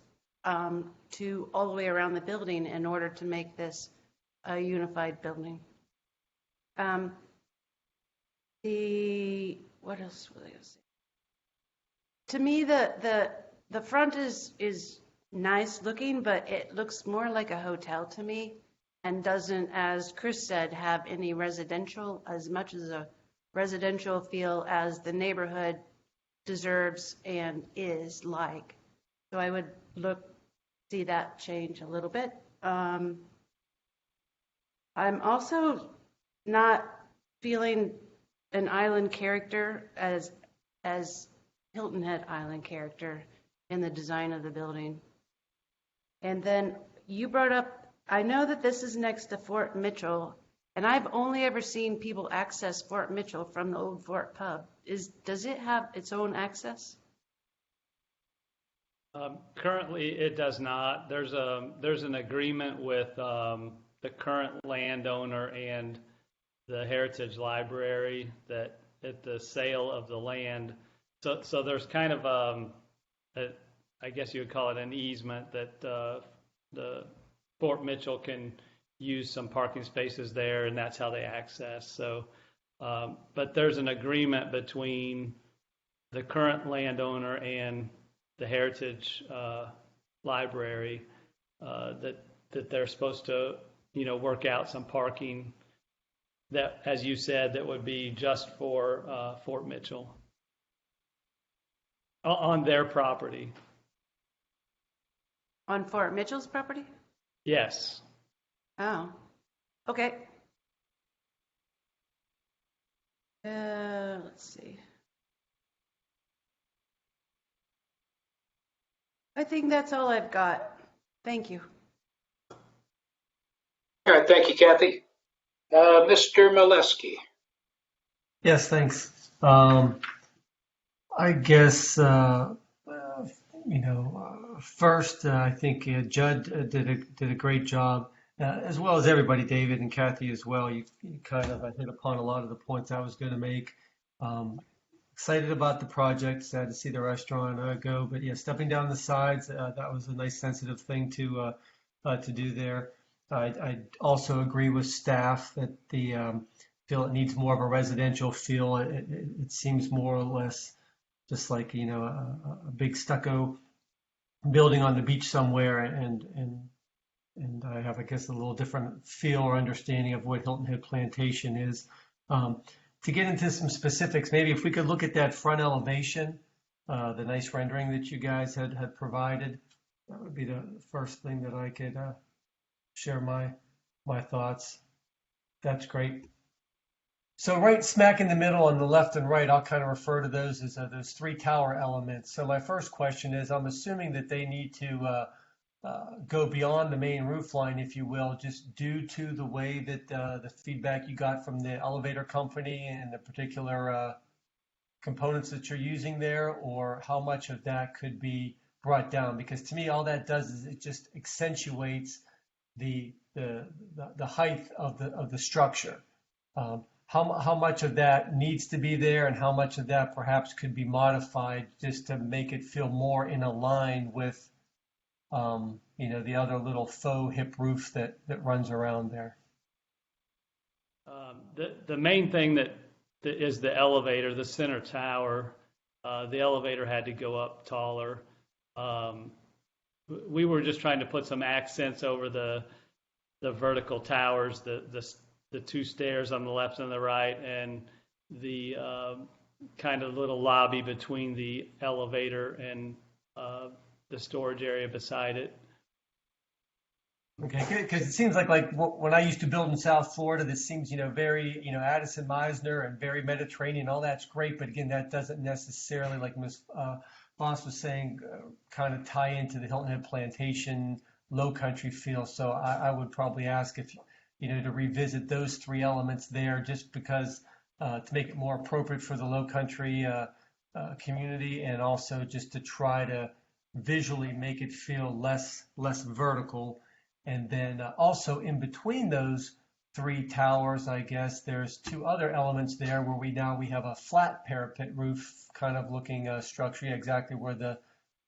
to all the way around the building in order to make this a unified building. What else was I going to say? To me, the front is nice looking, but it looks more like a hotel to me, and doesn't, as Chris said, have any residential, as much as a residential feel as the neighborhood deserves and is like. So I would see that change a little bit. I'm also not feeling an island character as Hilton had island character in the design of the building. And then you brought up, I know that this is next to Fort Mitchell, and I've only ever seen people access Fort Mitchell from the old Fort Pub. Does it have its own access? Currently, it does not. There's an agreement with the current landowner and the Heritage Library that at the sale of the land, so there's kind of I guess you would call it an easement that the Fort Mitchell can use some parking spaces there, and that's how they access. So, but there's an agreement between the current landowner and the Heritage Library that they're supposed to, work out some parking that, as you said, that would be just for Fort Mitchell on their property. On Fort Mitchell's property? Yes. Oh, okay. Let's see. I think that's all I've got. Thank you. All right, thank you, Kathy. Mr. Molesky. Yes, thanks. I guess, first, I think Judd did a great job, as well as everybody, David and Kathy as well. You kind of, I hit upon a lot of the points I was going to make. Excited about the project, sad to see the restaurant go, but yeah, stepping down the sides, that was a nice sensitive thing to do there. I also agree with staff that feel it needs more of a residential feel. It seems more or less just like a big stucco building on the beach somewhere, and I have, I guess, a little different feel or understanding of what Hilton Head Plantation is. To get into some specifics, maybe if we could look at that front elevation, the nice rendering that you guys had provided, that would be the first thing that I could share my thoughts. That's great. So right smack in the middle on the left and right, I'll kind of refer to those as those three tower elements. So my first question is, I'm assuming that they need to go beyond the main roof line, if you will, just due to the way that the feedback you got from the elevator company and the particular components that you're using there, or how much of that could be brought down? Because to me, all that does is it just accentuates the height of the structure. how much of that needs to be there and how much of that perhaps could be modified just to make it feel more in a line with, the other little faux hip roof that runs around there. The main thing that is the elevator, the center tower. The elevator had to go up taller. We were just trying to put some accents over the vertical towers, the two stairs on the left and the right, and the kind of little lobby between the elevator and the storage area beside it. Okay, because it seems like when I used to build in South Florida, this seems, very, Addison Meisner and very Mediterranean, all that's great, but again, that doesn't necessarily, like Ms. Boss was saying, kind of tie into the Hilton Head Plantation low country feel. So I would probably ask if, to revisit those three elements there, just because to make it more appropriate for the low country community, and also just to try to visually make it feel less vertical. And then also in between those three towers, I guess there's two other elements there where we have a flat parapet roof kind of looking structure, exactly where the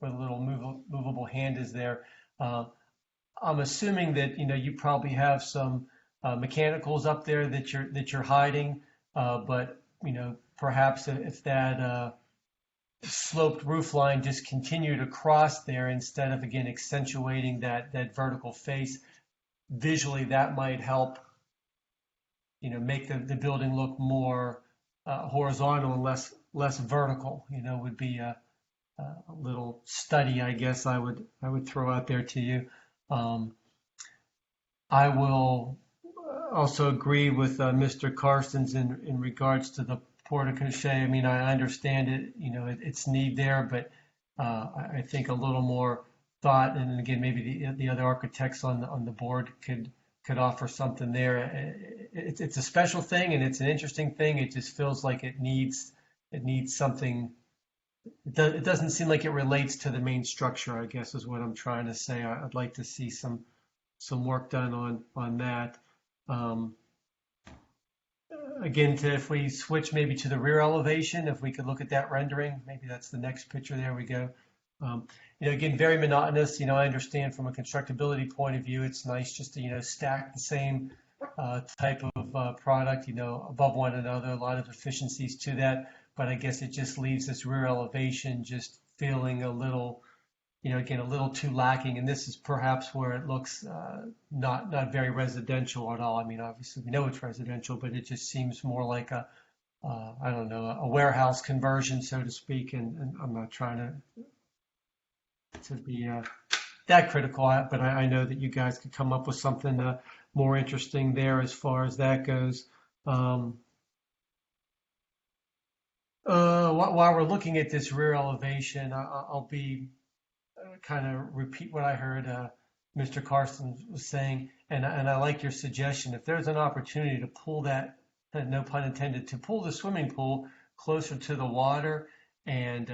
little movable hand is there. I'm assuming that you probably have some mechanicals up there that you're hiding, but perhaps if that sloped roof line just continued across there instead of again accentuating that vertical face, visually that might help make the building look more horizontal and less vertical. Would be a little study, I guess I would throw out there to you. I will also agree with Mr. Carstens in regards to the porte-cochere. I mean, I understand it, its need there, but I think a little more thought, and again, maybe the other architects on the board could offer something there. It's a special thing and it's an interesting thing. It just feels like it needs something. It doesn't seem like it relates to the main structure, I guess is what I'm trying to say. I'd like to see some work done on that. Again, if we switch maybe to the rear elevation, if we could look at that rendering, maybe that's the next picture. There we go. Again, very monotonous. I understand from a constructability point of view, it's nice just to, stack the same type of product, above one another, a lot of efficiencies to that. But I guess it just leaves this rear elevation just feeling a little, again, a little too lacking. And this is perhaps where it looks not very residential at all. I mean, obviously we know it's residential, but it just seems more like I don't know, a warehouse conversion, so to speak. And I'm not trying to be that critical, but I know that you guys could come up with something more interesting there as far as that goes. While we're looking at this rear elevation, I'll be kind of repeat what I heard Mr. Carson was saying, and I like your suggestion. If there's an opportunity to pull that, no pun intended, to pull the swimming pool closer to the water and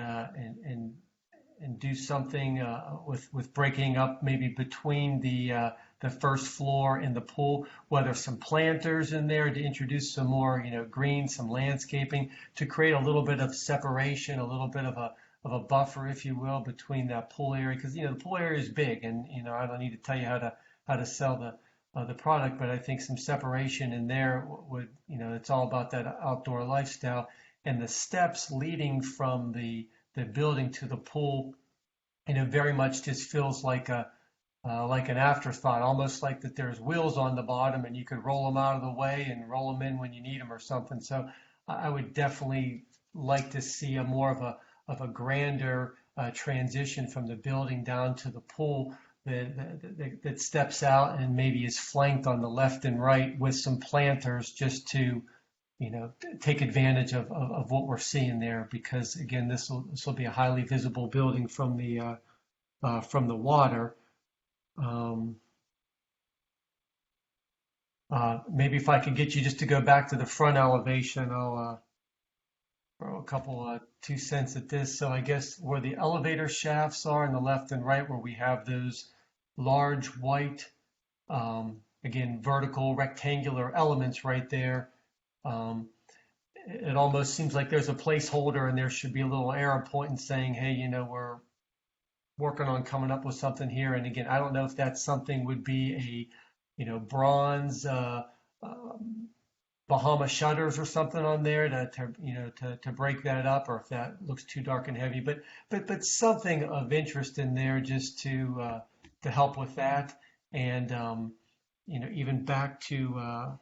do something with breaking up maybe between the first floor and the pool, whether some planters in there to introduce some more green, some landscaping to create a little bit of separation, a little bit of a buffer, if you will, between that pool area, because the pool area is big, and I don't need to tell you how to sell the product, but I think some separation in there would it's all about that outdoor lifestyle, and the steps leading from the building to the pool, very much just feels like an afterthought, almost like that there's wheels on the bottom and you could roll them out of the way and roll them in when you need them or something. So I would definitely like to see a more of a grander transition from the building down to the pool that steps out and maybe is flanked on the left and right with some planters just to take advantage of what we're seeing there, because again, this will be a highly visible building from the water. Maybe if I could get you just to go back to the front elevation, I'll throw a couple 2 cents at this. So I guess where the elevator shafts are on the left and right, where we have those large white, again, vertical rectangular elements right there. It almost seems like there's a placeholder and there should be a little arrow pointing saying, hey, we're working on coming up with something here. And again, I don't know if that's something would be a bronze Bahama shutters or something on there to break that up, or if that looks too dark and heavy. But something of interest in there just to help with that. And even back to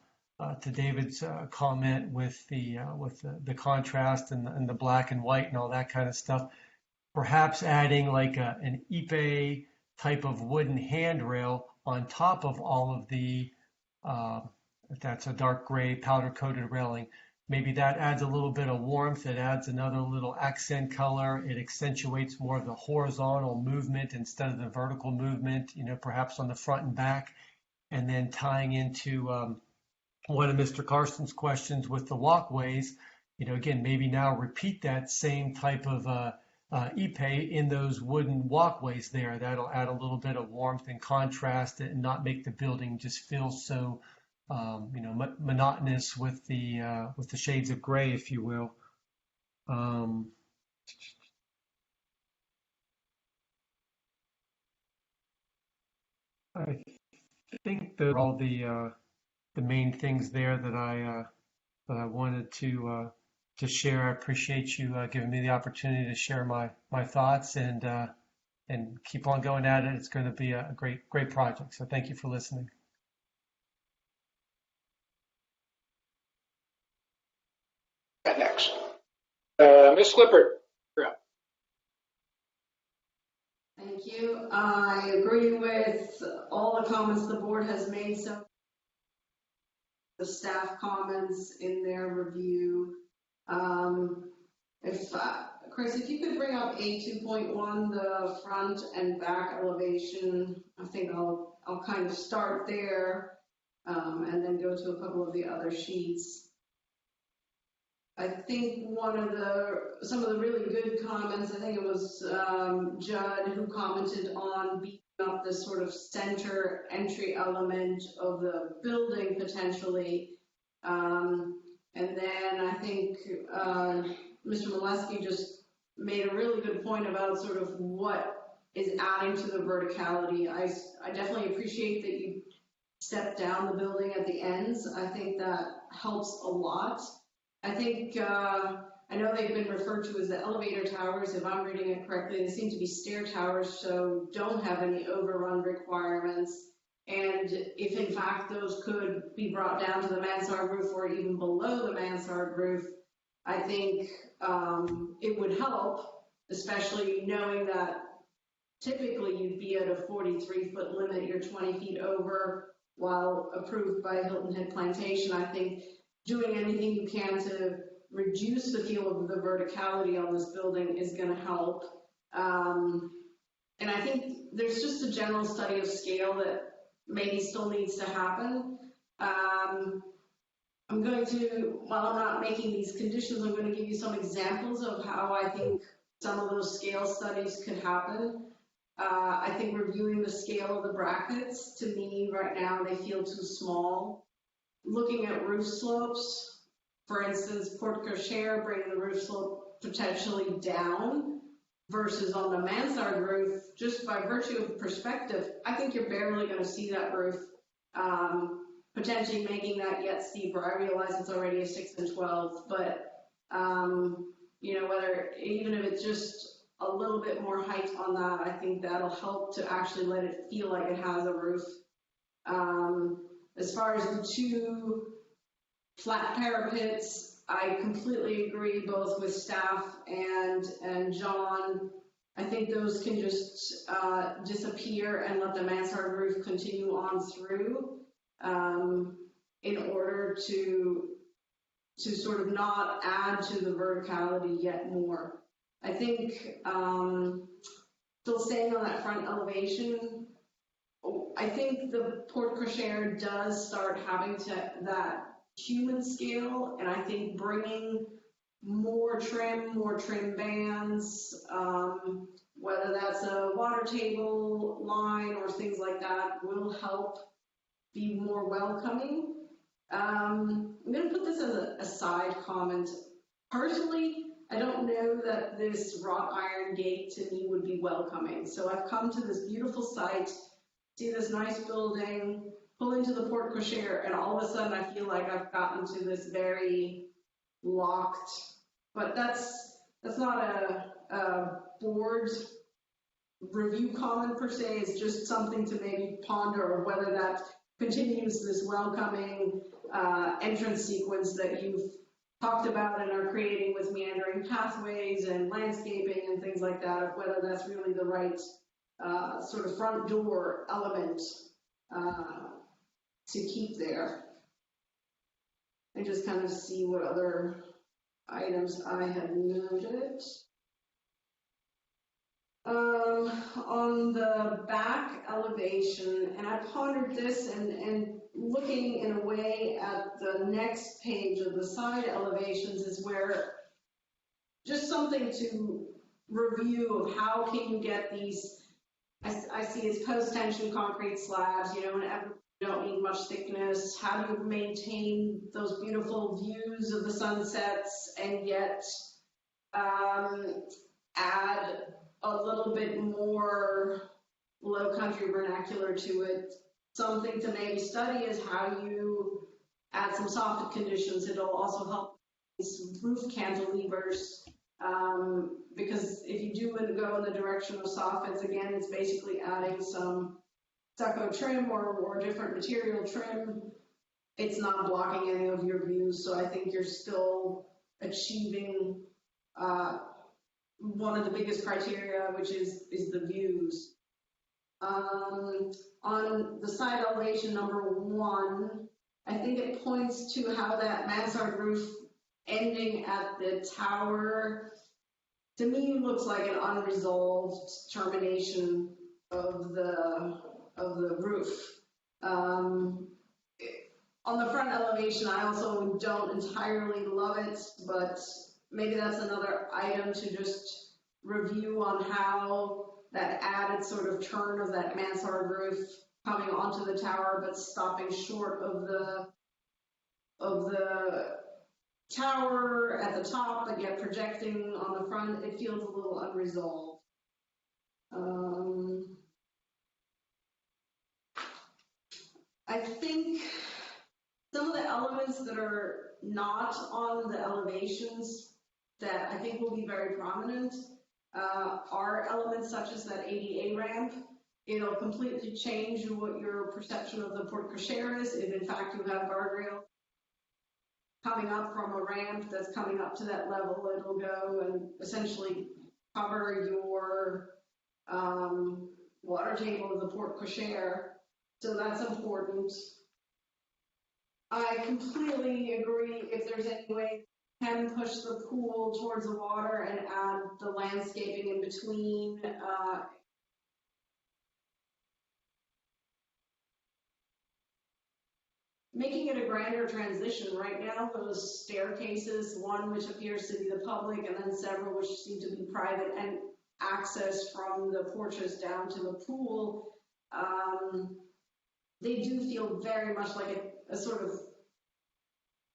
David's comment with the contrast and the black and white and all that kind of stuff. Perhaps adding like an Ipe type of wooden handrail on top of all of the, if that's a dark gray powder coated railing, maybe that adds a little bit of warmth. It adds another little accent color. It accentuates more of the horizontal movement instead of the vertical movement, perhaps on the front and back. And then tying into one of Mr. Carson's questions with the walkways, again, maybe now repeat that same type of Ipe in those wooden walkways there. That'll add a little bit of warmth and contrast and not make the building just feel so, monotonous with the shades of gray, if you will. I think those are all the main things there that I wanted to share. I appreciate you giving me the opportunity to share my thoughts and keep on going at it. It's going to be a great project. So thank you for listening. Next, Ms. Lippert, you're up. Thank you. I agree with all the comments the board has made, so the staff comments in their review. If Chris, if you could bring up A2.1, the front and back elevation, I think I'll kind of start there and then go to a couple of the other sheets. I think some of the really good comments, I think it was Judd who commented on beefing up this sort of center entry element of the building potentially. And then I think Mr. Molesky just made a really good point about sort of what is adding to the verticality. I definitely appreciate that you step down the building at the ends. I think that helps a lot. I think, I know they've been referred to as the elevator towers. If I'm reading it correctly, they seem to be stair towers, so don't have any overrun requirements. And if in fact those could be brought down to the mansard roof or even below the mansard roof, I think it would help, especially knowing that typically you'd be at a 43-foot limit, you're 20 feet over, while approved by Hilton Head Plantation. I think doing anything you can to reduce the feel of the verticality on this building is going to help. And I think there's just a general study of scale that maybe still needs to happen. I'm going to, while I'm not making these conditions, I'm going to give you some examples of how I think some of those scale studies could happen. I think reviewing the scale of the brackets, to me right now, they feel too small. Looking at roof slopes, for instance, porte cochere, bringing the roof slope potentially down versus on the mansard roof, just by virtue of perspective, I think you're barely going to see that roof, potentially making that yet steeper. I realize it's already a 6 and 12, but whether, even if it's just a little bit more height on that, I think that'll help to actually let it feel like it has a roof. As far as the two flat parapets, I completely agree both with staff and John. I think those can just disappear and let the mansard roof continue on through in order to sort of not add to the verticality yet more. I think, still staying on that front elevation, I think the porte cochere does start having that human scale, and I think bringing more trim bands, whether that's a water table line or things like that, will help be more welcoming. I'm going to put this as a side comment. Personally, I don't know that this wrought iron gate to me would be welcoming. So I've come to this beautiful site, see this nice building, pull into the porte cochere, and all of a sudden I feel like I've gotten to this very locked, but that's not a board review comment per se. It's just something to maybe ponder, or whether that continues this welcoming entrance sequence that you've talked about and are creating with meandering pathways and landscaping and things like that, of whether that's really the right sort of front door element to keep there. And just kind of see what other items I had noted. On the back elevation, and I pondered this and looking in a way at the next page of the side elevations is where just something to review of how can you get these, I see it's post-tension concrete slabs, you know, and you don't need much thickness. How do you maintain those beautiful views of the sunsets and yet add a little bit more low country vernacular to it? Something to maybe study is how you add some soffit conditions. It'll also help these roof cantilevers, because if you do go in the direction of soffits, again, it's basically adding some stucco trim or different material trim. It's not blocking any of your views, so I think you're still achieving one of the biggest criteria, which is the views. On the side elevation number 1, I think it points to how that mansard roof ending at the tower, to me, looks like an unresolved termination of the roof. On the front elevation, I also don't entirely love it, but maybe that's another item to just review on how that added sort of turn of that mansard roof coming onto the tower, but stopping short of the tower at the top, but yet projecting on the front. It feels a little unresolved. I think some of the elements that are not on the elevations that I think will be very prominent are elements such as that ADA ramp. It'll completely change what your perception of the porte cochere is. If in fact you have guardrails coming up from a ramp that's coming up to that level, it'll go and essentially cover your water table of the porte cochere. So that's important. I completely agree. If there's any way you can push the pool towards the water and add the landscaping in between, making it a grander transition. Right now, those staircases, one which appears to be the public and then several which seem to be private and access from the porches down to the pool, they do feel very much like a sort of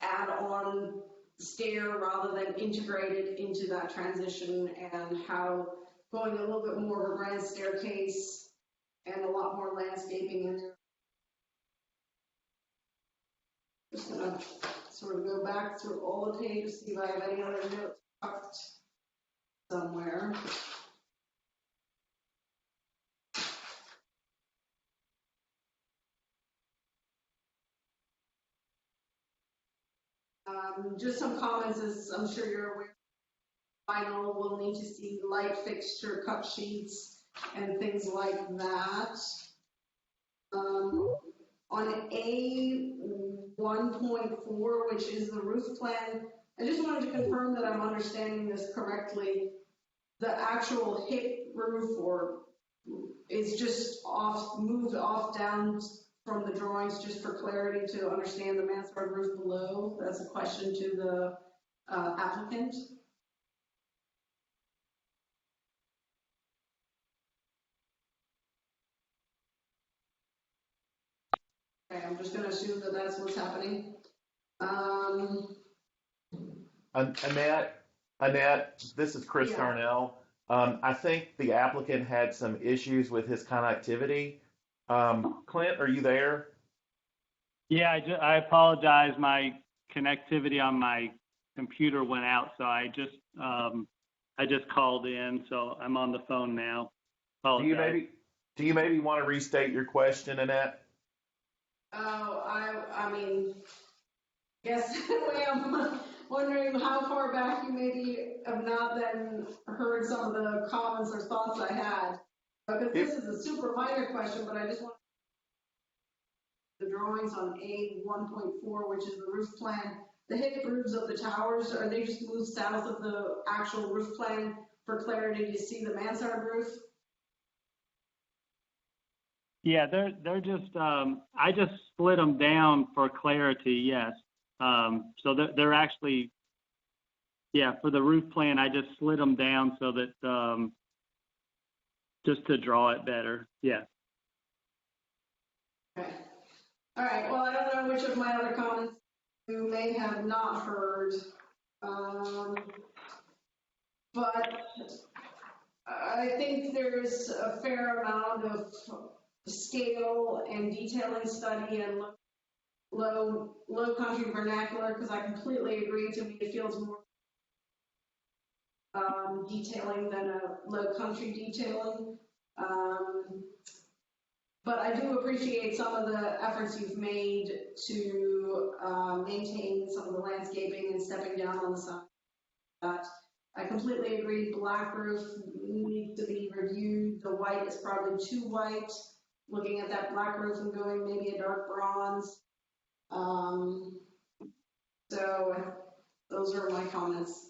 add-on stair rather than integrated into that transition, and how going a little bit more of a grand staircase and a lot more landscaping in there. Just gonna sort of go back through all the pages, see if I have any other notes tucked somewhere. Just some comments, as I'm sure you're aware, final we'll need to see light fixture cut sheets and things like that. On A 1.4, which is the roof plan, I just wanted to confirm that I'm understanding this correctly. The actual hip roof or is just moved off down from the drawings, just for clarity to understand the mansard roof below. That's a question to the applicant. Okay, I'm just going to assume that that's what's happening. Um, Annette, this is Chris yeah. Darnell. I think the applicant had some issues with his connectivity. Clint, are you there? Yeah, I apologize. My connectivity on my computer went out, so I just called in, so I'm on the phone now. Do you Apologize. maybe want to restate your question, Annette? Oh, I mean, yes, I'm wondering how far back you maybe have not then heard some of the comments or thoughts I had. Because this It, is a super minor question, but I just want the drawings on A1.4, which is the roof plan. The hip roofs of the towers, are they just moved south of the actual roof plan for clarity to see the mansard roof? Yeah, they're just I just split them down for clarity. Yes. So they're actually, yeah, for the roof plan I just slid them down so that just to draw it better. Yeah. Okay. All right, well, I don't know which of my other comments you may have not heard. But I think there's a fair amount of scale and detailing study and low country vernacular, because I completely agree. To me, it feels more detailing than a low country detailing. But I do appreciate some of the efforts you've made to maintain some of the landscaping and stepping down on the side. I completely agree, black roof needs to be reviewed. The white is probably too white. Looking at that black roof and going maybe a dark bronze. So those are my comments.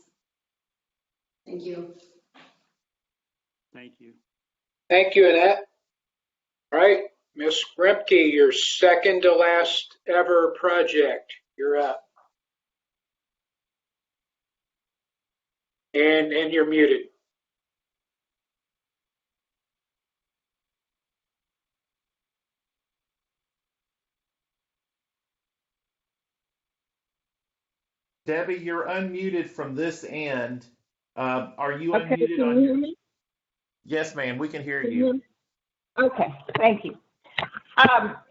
Thank you. Thank you. Thank you, Annette. All right, Miss Remke, your second to last ever project. You're up. And you're muted. Debbie, you're unmuted from this end. Are you Okay, unmuted can on you your? hear me? Yes, ma'am, we can hear Can you you. hear me? Okay, thank you.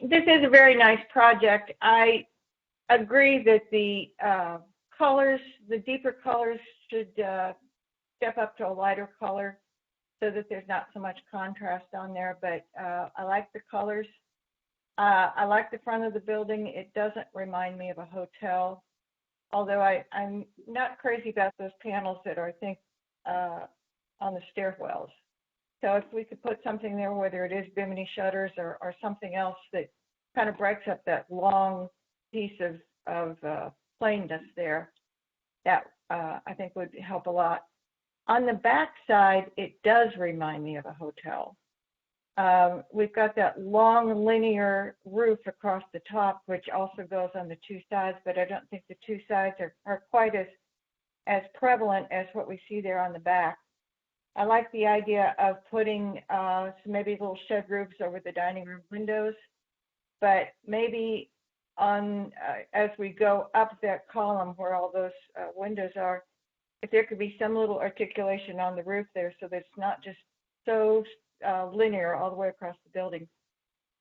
This is a very nice project. I agree that the colors, the deeper colors should step up to a lighter color so that there's not so much contrast on there, but I like the colors. I like the front of the building. It doesn't remind me of a hotel, although I'm not crazy about those panels that are, I think, on the stairwells. So if we could put something there, whether it is bimini shutters or something else that kind of breaks up that long piece of plainness there, that I think would help a lot. On the back side, it does remind me of a hotel. We've got that long linear roof across the top, which also goes on the two sides, but I don't think the two sides are quite as prevalent as what we see there on the back. I like the idea of putting some maybe little shed roofs over the dining room windows, but maybe on as we go up that column where all those windows are, if there could be some little articulation on the roof there so that it's not just so linear all the way across the building,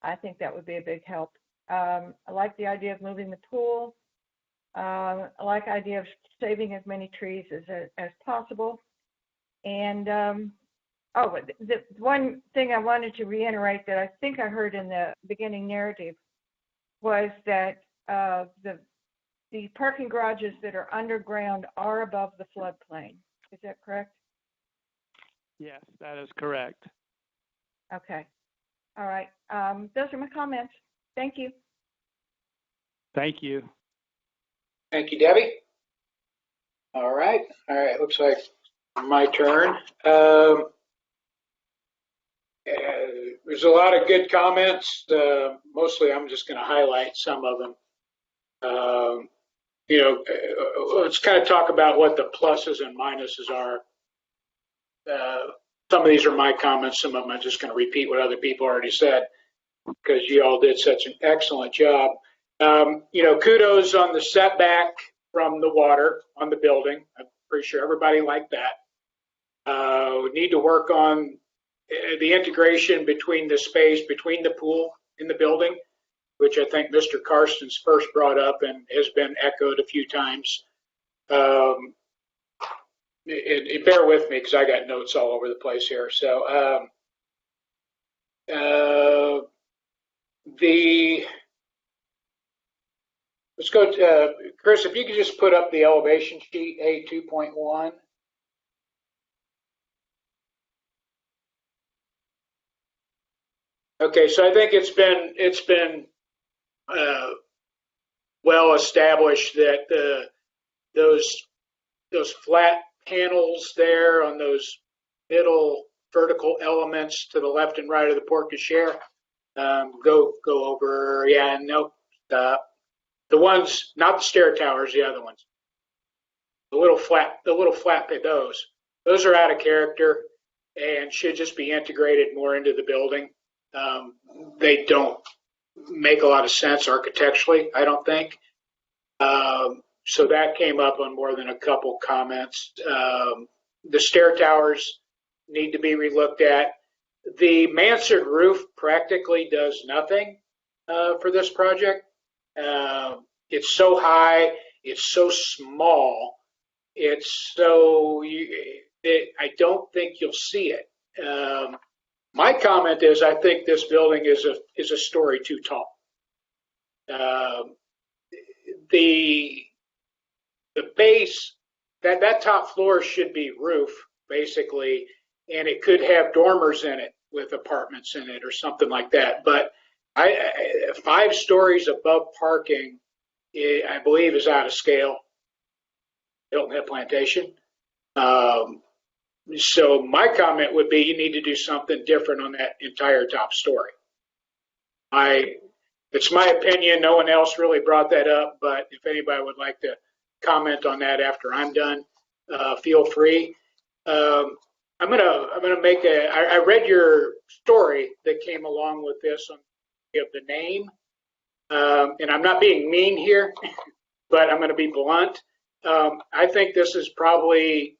I think that would be a big help. I like the idea of moving the pool. I like the idea of saving as many trees as possible. And the one thing I wanted to reiterate that I think I heard in the beginning narrative was that the parking garages that are underground are above the floodplain. Is that correct? Yes, that is correct. Okay. All right. Those are my comments. Thank you. Thank you. Thank you, Debbie. All right. Looks like my turn. There's a lot of good comments. Mostly I'm just going to highlight some of them. Let's kind of talk about what the pluses and minuses are. Some of these are my comments. Some of them I'm just going to repeat what other people already said because you all did such an excellent job. Kudos on the setback from the water on the building. I'm pretty sure everybody liked that. We need to work on the integration between the space between the pool and the building, which I think Mr. Karstens first brought up and has been echoed a few times. Bear with me because I got notes all over the place here. So let's go to, Chris, if you could just put up the elevation sheet A2.1. Okay, so I think it's been well established that those flat panels there on those middle vertical elements to the left and right of the porte cochere, go over. Yeah, no, stop. The ones, not the stair towers, the other ones. The little flat those are out of character and should just be integrated more into the building. They don't make a lot of sense architecturally, I don't think. So that came up on more than a couple comments. The stair towers need to be relooked at. The mansard roof practically does nothing for this project. It's so high, it's so small, I don't think you'll see it. My comment is I think this building is a story too tall. The base, that top floor should be roof, basically, and it could have dormers in it with apartments in it or something like that. But 5 stories above parking, I believe, is out of scale. Hilton Head Plantation. So my comment would be you need to do something different on that entire top story. It's my opinion. No one else really brought that up, but if anybody would like to comment on that after I'm done, feel free. I'm gonna make I read your story that came along with this on the name, and I'm not being mean here, but I'm going to be blunt. I think this is probably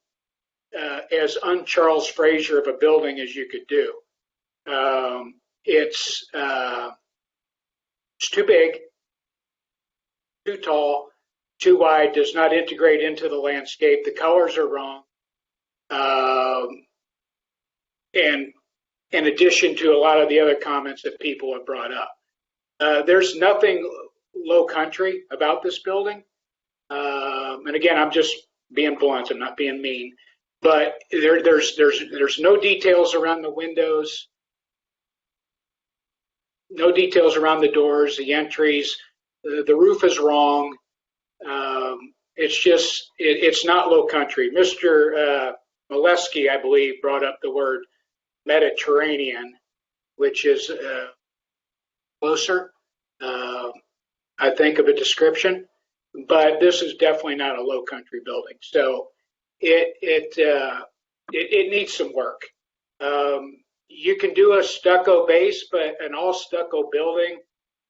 as un-Charles Frazier of a building as you could do. It's too big, too tall, too wide, does not integrate into the landscape. The colors are wrong. And in addition to a lot of the other comments that people have brought up. There's nothing low country about this building. And again, I'm just being blunt, I'm not being mean. But there's no details around the windows, no details around the doors, the entries. The roof is wrong. It's not low country. Mr. Molesky, I believe, brought up the word Mediterranean, which is closer, I think, of a description. But this is definitely not a low country building. So it needs some work. You can do a stucco base, but an all stucco building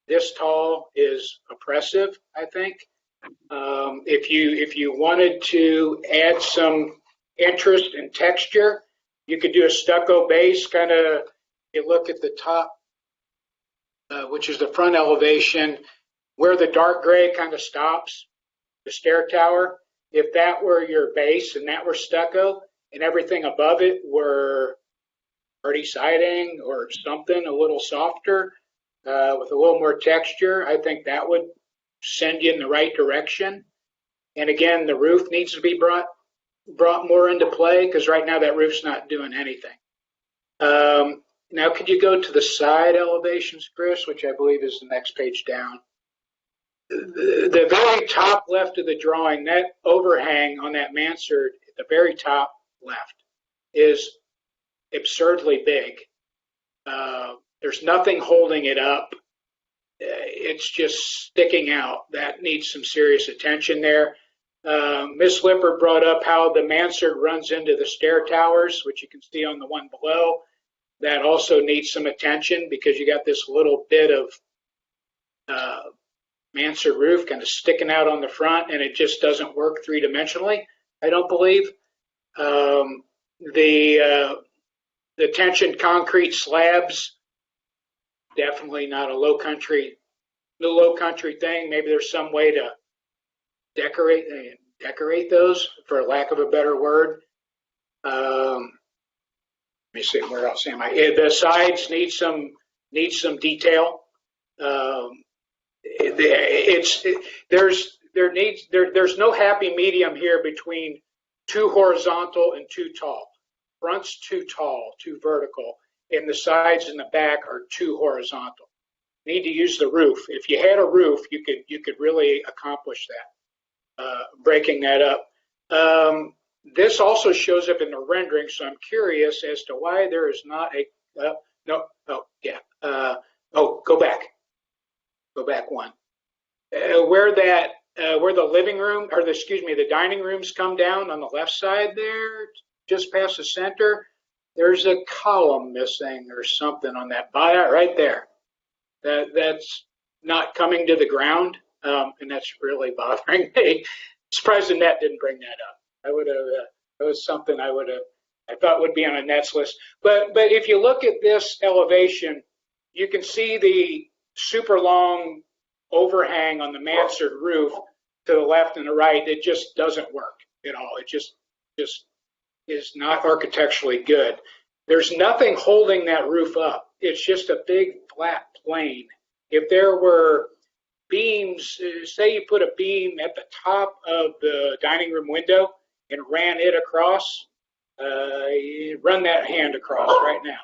this tall is oppressive, I think. If you wanted to add some interest and texture, you could do a stucco base, kind of, you look at the top, which is the front elevation, where the dark gray kind of stops, the stair tower. If that were your base and that were stucco and everything above it were hardy siding or something a little softer with a little more texture, I think that would send you in the right direction. And again, the roof needs to be brought more into play because right now that roof's not doing anything. Now, could you go to the side elevations, Chris, which I believe is the next page down? The very top left of the drawing, that overhang on that mansard at the very top left is absurdly big. There's nothing holding it up. It's just sticking out. That needs some serious attention there. Ms. Lippert brought up how the mansard runs into the stair towers, which you can see on the one below. That also needs some attention because you got this little bit of mansard roof kind of sticking out on the front, and it just doesn't work three-dimensionally, I don't believe. Um, the tension concrete slabs, definitely not a low country thing. Maybe there's some way to decorate those, for lack of a better word. Let me see, where else am I? The sides need some detail. There's no happy medium here between too horizontal and too tall. Front's too tall, too vertical, and the sides and the back are too horizontal. Need to use the roof. If you had a roof, you could really accomplish that, breaking that up. This also shows up in the rendering, so I'm curious as to why there is not a no. Oh yeah. Go back one. Where the living room, or the dining rooms come down on the left side there, just past the center, there's a column missing or something on that right there. That's not coming to the ground, and that's really bothering me. Surprised the net didn't bring that up. That was something I thought would be on a Nets list. But if you look at this elevation, you can see the super long overhang on the mansard roof to the left and the right. It just doesn't work at all. It just is not architecturally good. There's nothing holding that roof up. It's just a big flat plane. If there were beams, say you put a beam at the top of the dining room window and ran it across, you run that hand across right now.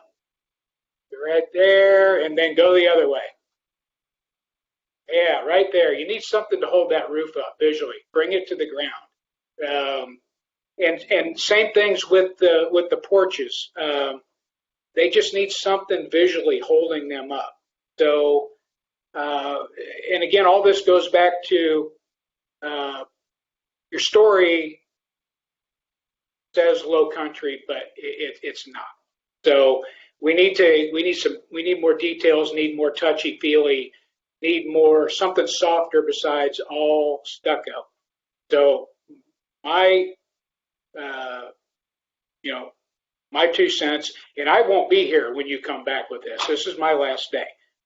Right there, and then go the other way. Yeah, right there. You need something to hold that roof up visually. Bring it to the ground. And same things with the porches. They just need something visually holding them up. So, and again, all this goes back to your story says low country, but it's not. So we need more details, need more touchy feely, need more something softer besides all stucco. So my my 2 cents, and I won't be here when you come back with this. This is my last day.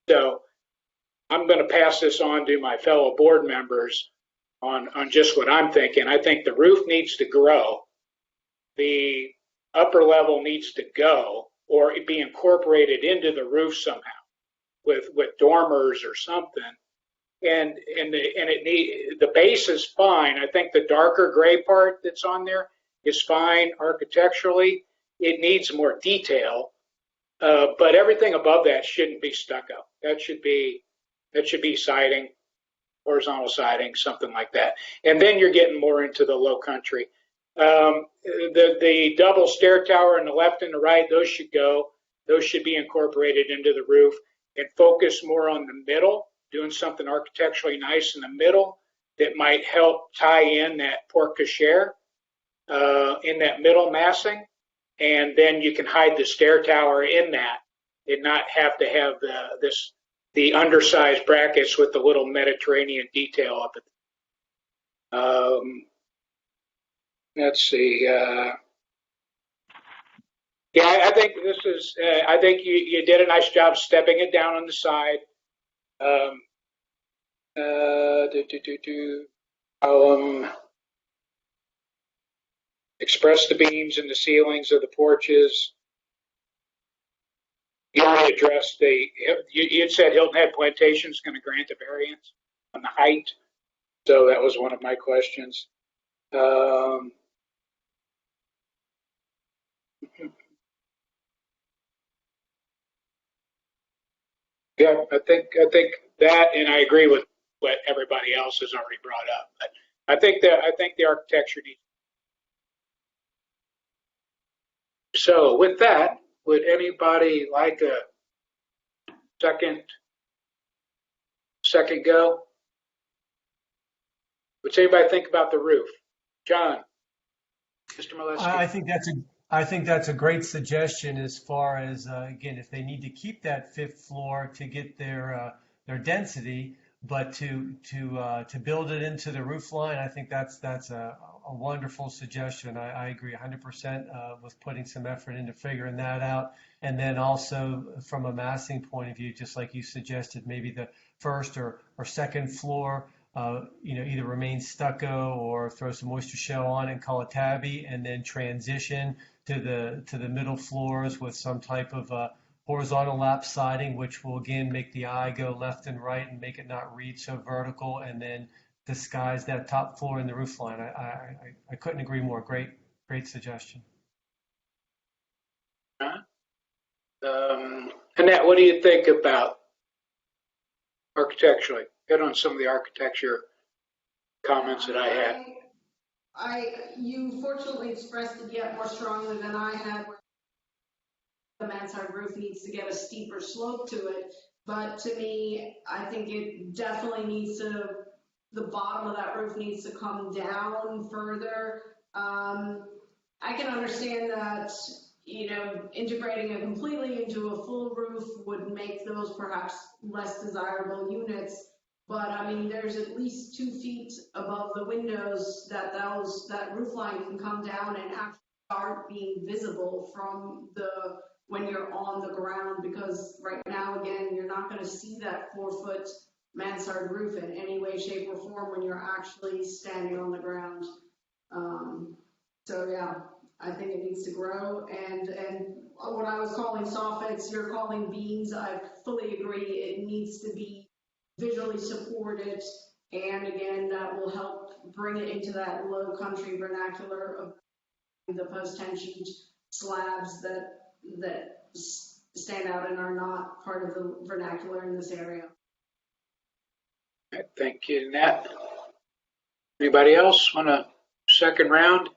So I'm going to pass this on to my fellow board members on just what I'm thinking. I think the roof needs to grow. The upper level needs to go, or it be incorporated into the roof somehow with dormers or something. And the base is fine. I think the darker gray part that's on there is fine architecturally. It needs more detail, but everything above that shouldn't be stucco. That should be siding, horizontal siding, something like that. And then you're getting more into the low country. The double stair tower on the left and the right, those should go. Those should be incorporated into the roof, and focus more on the middle, doing something architecturally nice in the middle that might help tie in that porte cochere in that middle massing. And then you can hide the stair tower in that and not have to have the undersized brackets with the little Mediterranean detail up at let's see. Yeah, I think this is. I think you did a nice job stepping it down on the side. Express the beams and the ceilings of the porches. You already addressed you had said Hilton Head Plantation is going to grant a variance on the height, so that was one of my questions. Yeah, I think that, and I agree with what everybody else has already brought up. But I think the architecture needs. So with that, would anybody like a second go? What's anybody think about the roof? John, Mr. Molesky. I think that's a great suggestion as far as again, if they need to keep that fifth floor to get their density, but to build it into the roof line, I think that's a wonderful suggestion. I agree 100% with putting some effort into figuring that out. And then also from a massing point of view, just like you suggested, maybe the first or second floor, either remain stucco or throw some oyster shell on and call it tabby, and then transition to the middle floors with some type of horizontal lap siding, which will again make the eye go left and right and make it not read so vertical, and then disguise that top floor in the roof line. I couldn't agree more. Great suggestion. Annette, what do you think about architecturally? Hit on some of the architecture comments that I had. You fortunately expressed it yet more strongly than I had. The mansard roof needs to get a steeper slope to it, but to me, I think it definitely needs to, the bottom of that roof needs to come down further. I can understand that, integrating it completely into a full roof would make those perhaps less desirable units. But I mean, there's at least 2 feet above the windows that roof line can come down and actually start being visible from when you're on the ground, because right now, again, you're not going to see that 4-foot mansard roof in any way, shape, or form when you're actually standing on the ground. So yeah, I think it needs to grow. And what I was calling soffits, you're calling beams. I fully agree. It needs to be visually supported, and again, that will help bring it into that low country vernacular of the post-tensioned slabs that stand out and are not part of the vernacular in this area. Thank you, Nat. Anybody else want a second round?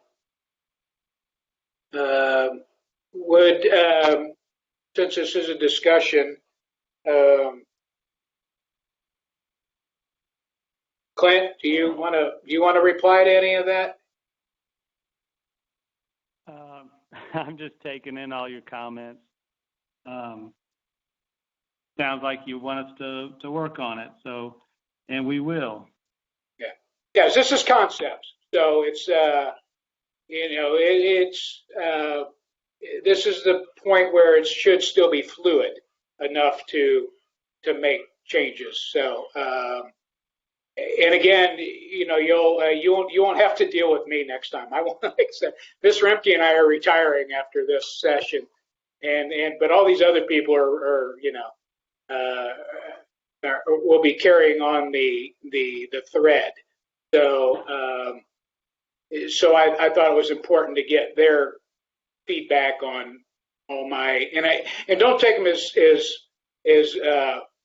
Since this is a discussion, Clint, do you want to reply to any of that? I'm just taking in all your comments. Sounds like you want us to work on it, and we will. Yeah. Yes, this is concepts. So it's this is the point where it should still be fluid enough to make changes. So and again, you won't have to deal with me next time. I won't. Like Miss Remke and I are retiring after this session, but all these other people will be carrying on the thread. So I thought it was important to get their feedback on all my and don't take them as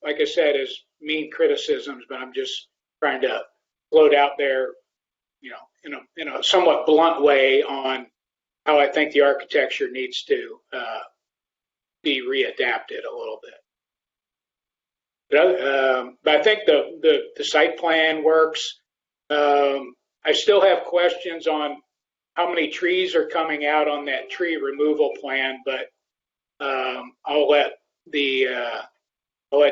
like I said, as mean criticisms, but I'm just trying to float out there, in a somewhat blunt way on how I think the architecture needs to be readapted a little bit. But I think the site plan works. I still have questions on how many trees are coming out on that tree removal plan, but I'll let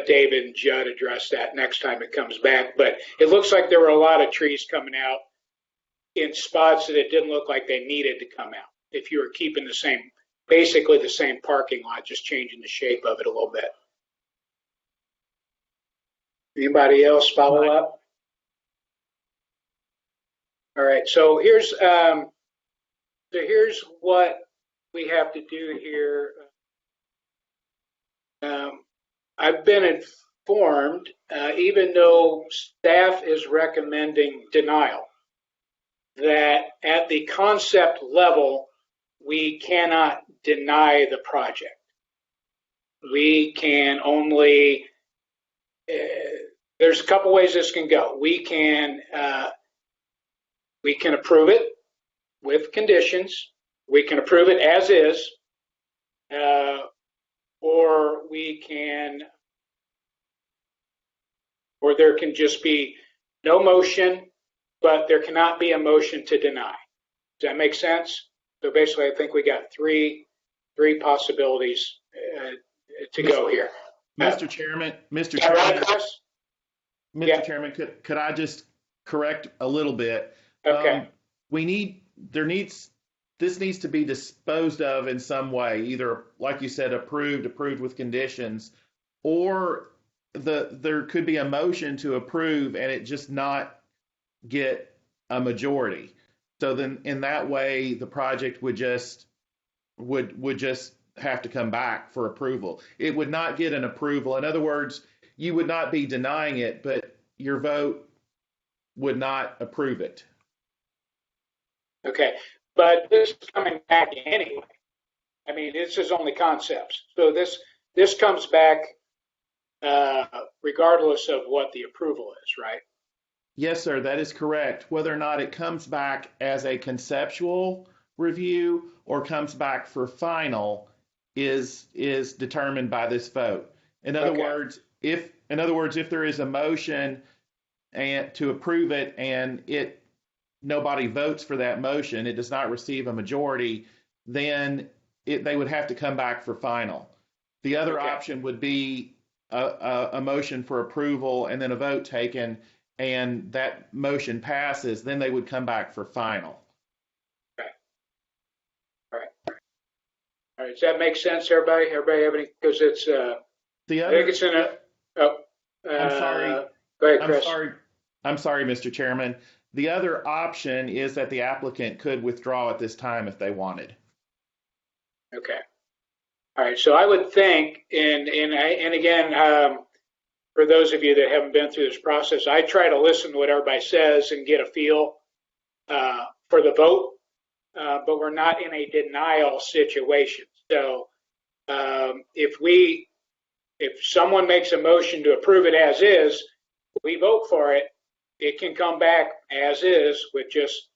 David and Judd address that next time it comes back. But it looks like there were a lot of trees coming out in spots that it didn't look like they needed to come out. If you were keeping basically the same parking lot, just changing the shape of it a little bit. Anybody else follow up? All right. So here's what we have to do here. I've been informed, even though staff is recommending denial, that at the concept level, we cannot deny the project. We can only, there's a couple ways this can go. We can approve it with conditions. We can approve it as is, or there can just be no motion, but there cannot be a motion to deny. Does that make sense? So basically, I think we got three possibilities to go here. Mr. Chairman, Chris? Mr. Yeah. Chairman, could I just correct a little bit? Okay. This needs to be disposed of in some way, either, like you said, approved with conditions, or there could be a motion to approve and it just not get a majority. So then in that way, the project would just have to come back for approval. It would not get an approval. In other words, you would not be denying it, but your vote would not approve it. Okay. But this is coming back anyway. I mean, this is only concepts. So this comes back regardless of what the approval is, right? Yes, sir, that is correct. Whether or not it comes back as a conceptual review or comes back for final is determined by this vote. In other words, if there is a motion and to approve it and nobody votes for that motion, it does not receive a majority, then they would have to come back for final. The other option would be a motion for approval and then a vote taken, and that motion passes, then they would come back for final. Okay. All right. All right. Does that make sense, everybody? Everybody have any? Because it's I think it's in a. Oh. I'm sorry. Go ahead, Chris. I'm sorry, Mr. Chairman. The other option is that the applicant could withdraw at this time if they wanted. Okay. All right. So I would think, and again, for those of you that haven't been through this process, I try to listen to what everybody says and get a feel for the vote, but we're not in a denial situation. So if someone makes a motion to approve it as is, we vote for it, it can come back as is with just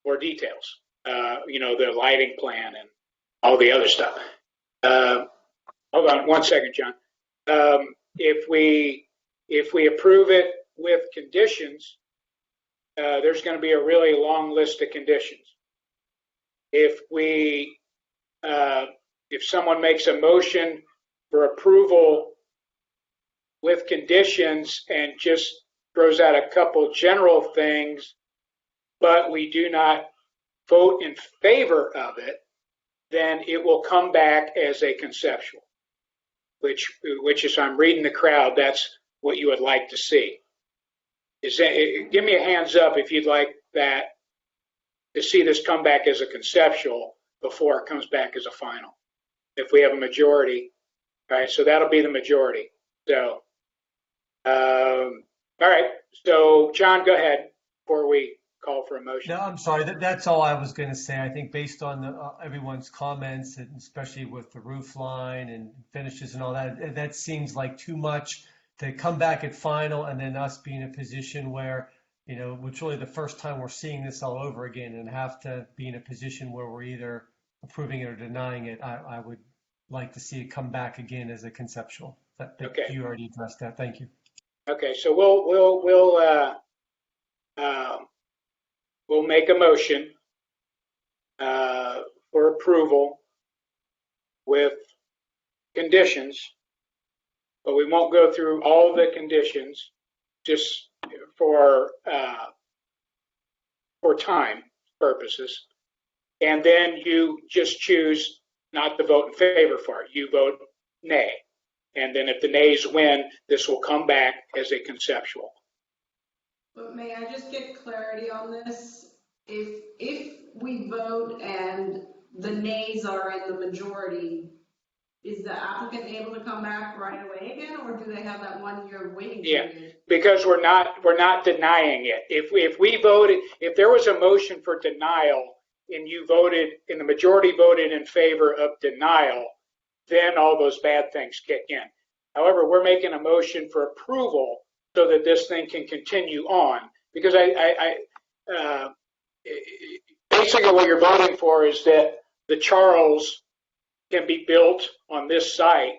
more details, the lighting plan and all the other stuff. Hold on one second, John. If we approve it with conditions, there's going to be a really long list of conditions. If someone makes a motion for approval with conditions and just throws out a couple general things, but we do not vote in favor of it, then it will come back as a conceptual, which is, I'm reading the crowd, that's what you would like to see. Give me a hands up if you'd like that, to see this come back as a conceptual before it comes back as a final. If we have a majority, all right, so that'll be the majority. So, all right, so John, go ahead before we call for a motion. No, I'm sorry. That's all I was going to say. I think based on everyone's comments, and especially with the roof line and finishes and all that, that seems like too much to come back at final and then us be in a position where, it's really the first time we're seeing this all over again and have to be in a position where we're either approving it or denying it. I would like to see it come back again as a conceptual. But okay. You already addressed that. Thank you. Okay, so we'll make a motion for approval with conditions, but we won't go through all the conditions just for time purposes. And then you just choose not to vote in favor for it. You vote nay. And then if the nays win, this will come back as a conceptual. But may I just get clarity on this? If we vote and the nays are in the majority, is the applicant able to come back right away again, or do they have that 1 year waiting period? Yeah, because we're not denying it. If we voted, if there was a motion for denial and you voted, and the majority voted in favor of denial, then all those bad things kick in. However, we're making a motion for approval so that this thing can continue on. Because basically what you're voting for is that the Charles can be built on this site.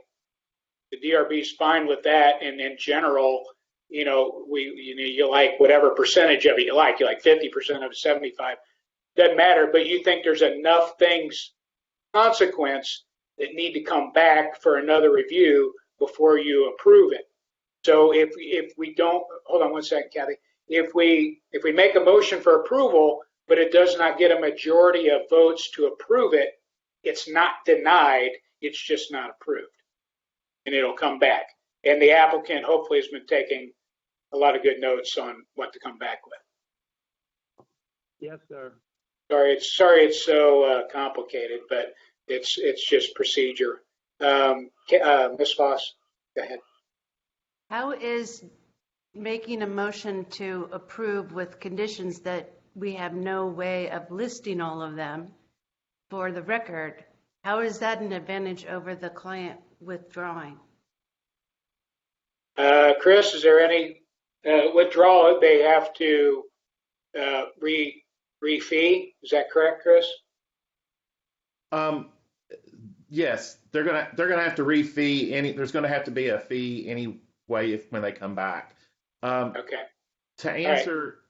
The DRB is fine with that, and in general, you like whatever percentage of it you like 50% of it, 75, doesn't matter, but you think there's enough things, consequence, that need to come back for another review before you approve it. So if we don't, hold on one second, Kathy. If we make a motion for approval, but it does not get a majority of votes to approve it, it's not denied, it's just not approved. And it'll come back. And the applicant hopefully has been taking a lot of good notes on what to come back with. Yes, sir. Sorry it's so complicated, but it's just procedure. Ms. Voss, go ahead. How is making a motion to approve with conditions that we have no way of listing all of them for the record, how is that an advantage over the client withdrawing? Chris, is there any withdrawal? They have to re-fee. Is that correct, Chris? Yes, they're gonna have to re-fee any. There's gonna have to be a fee anyway when they come back. Okay. To answer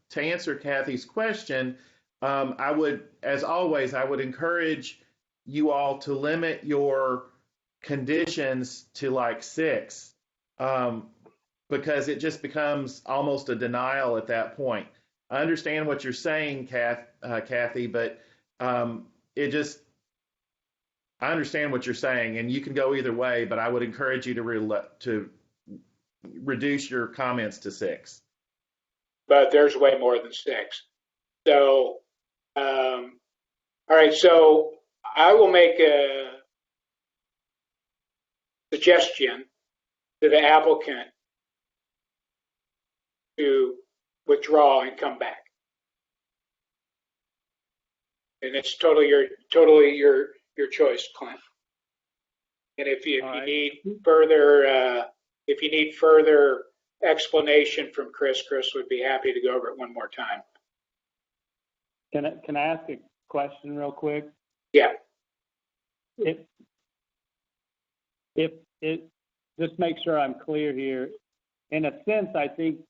Kathy's question, I would, as always, I would encourage you all to limit your conditions to like 6, because it just becomes almost a denial at that point. I understand what you're saying, Kathy, but I understand what you're saying, and you can go either way. But I would encourage you to reduce your comments to 6. But there's way more than 6. So, all right. So I will make a suggestion to the applicant to withdraw and come back. And it's totally your choice, Clint. And if you need further explanation from Chris would be happy to go over it one more time. Can I ask a question real quick? Yeah. If just make sure I'm clear here. In a sense, I think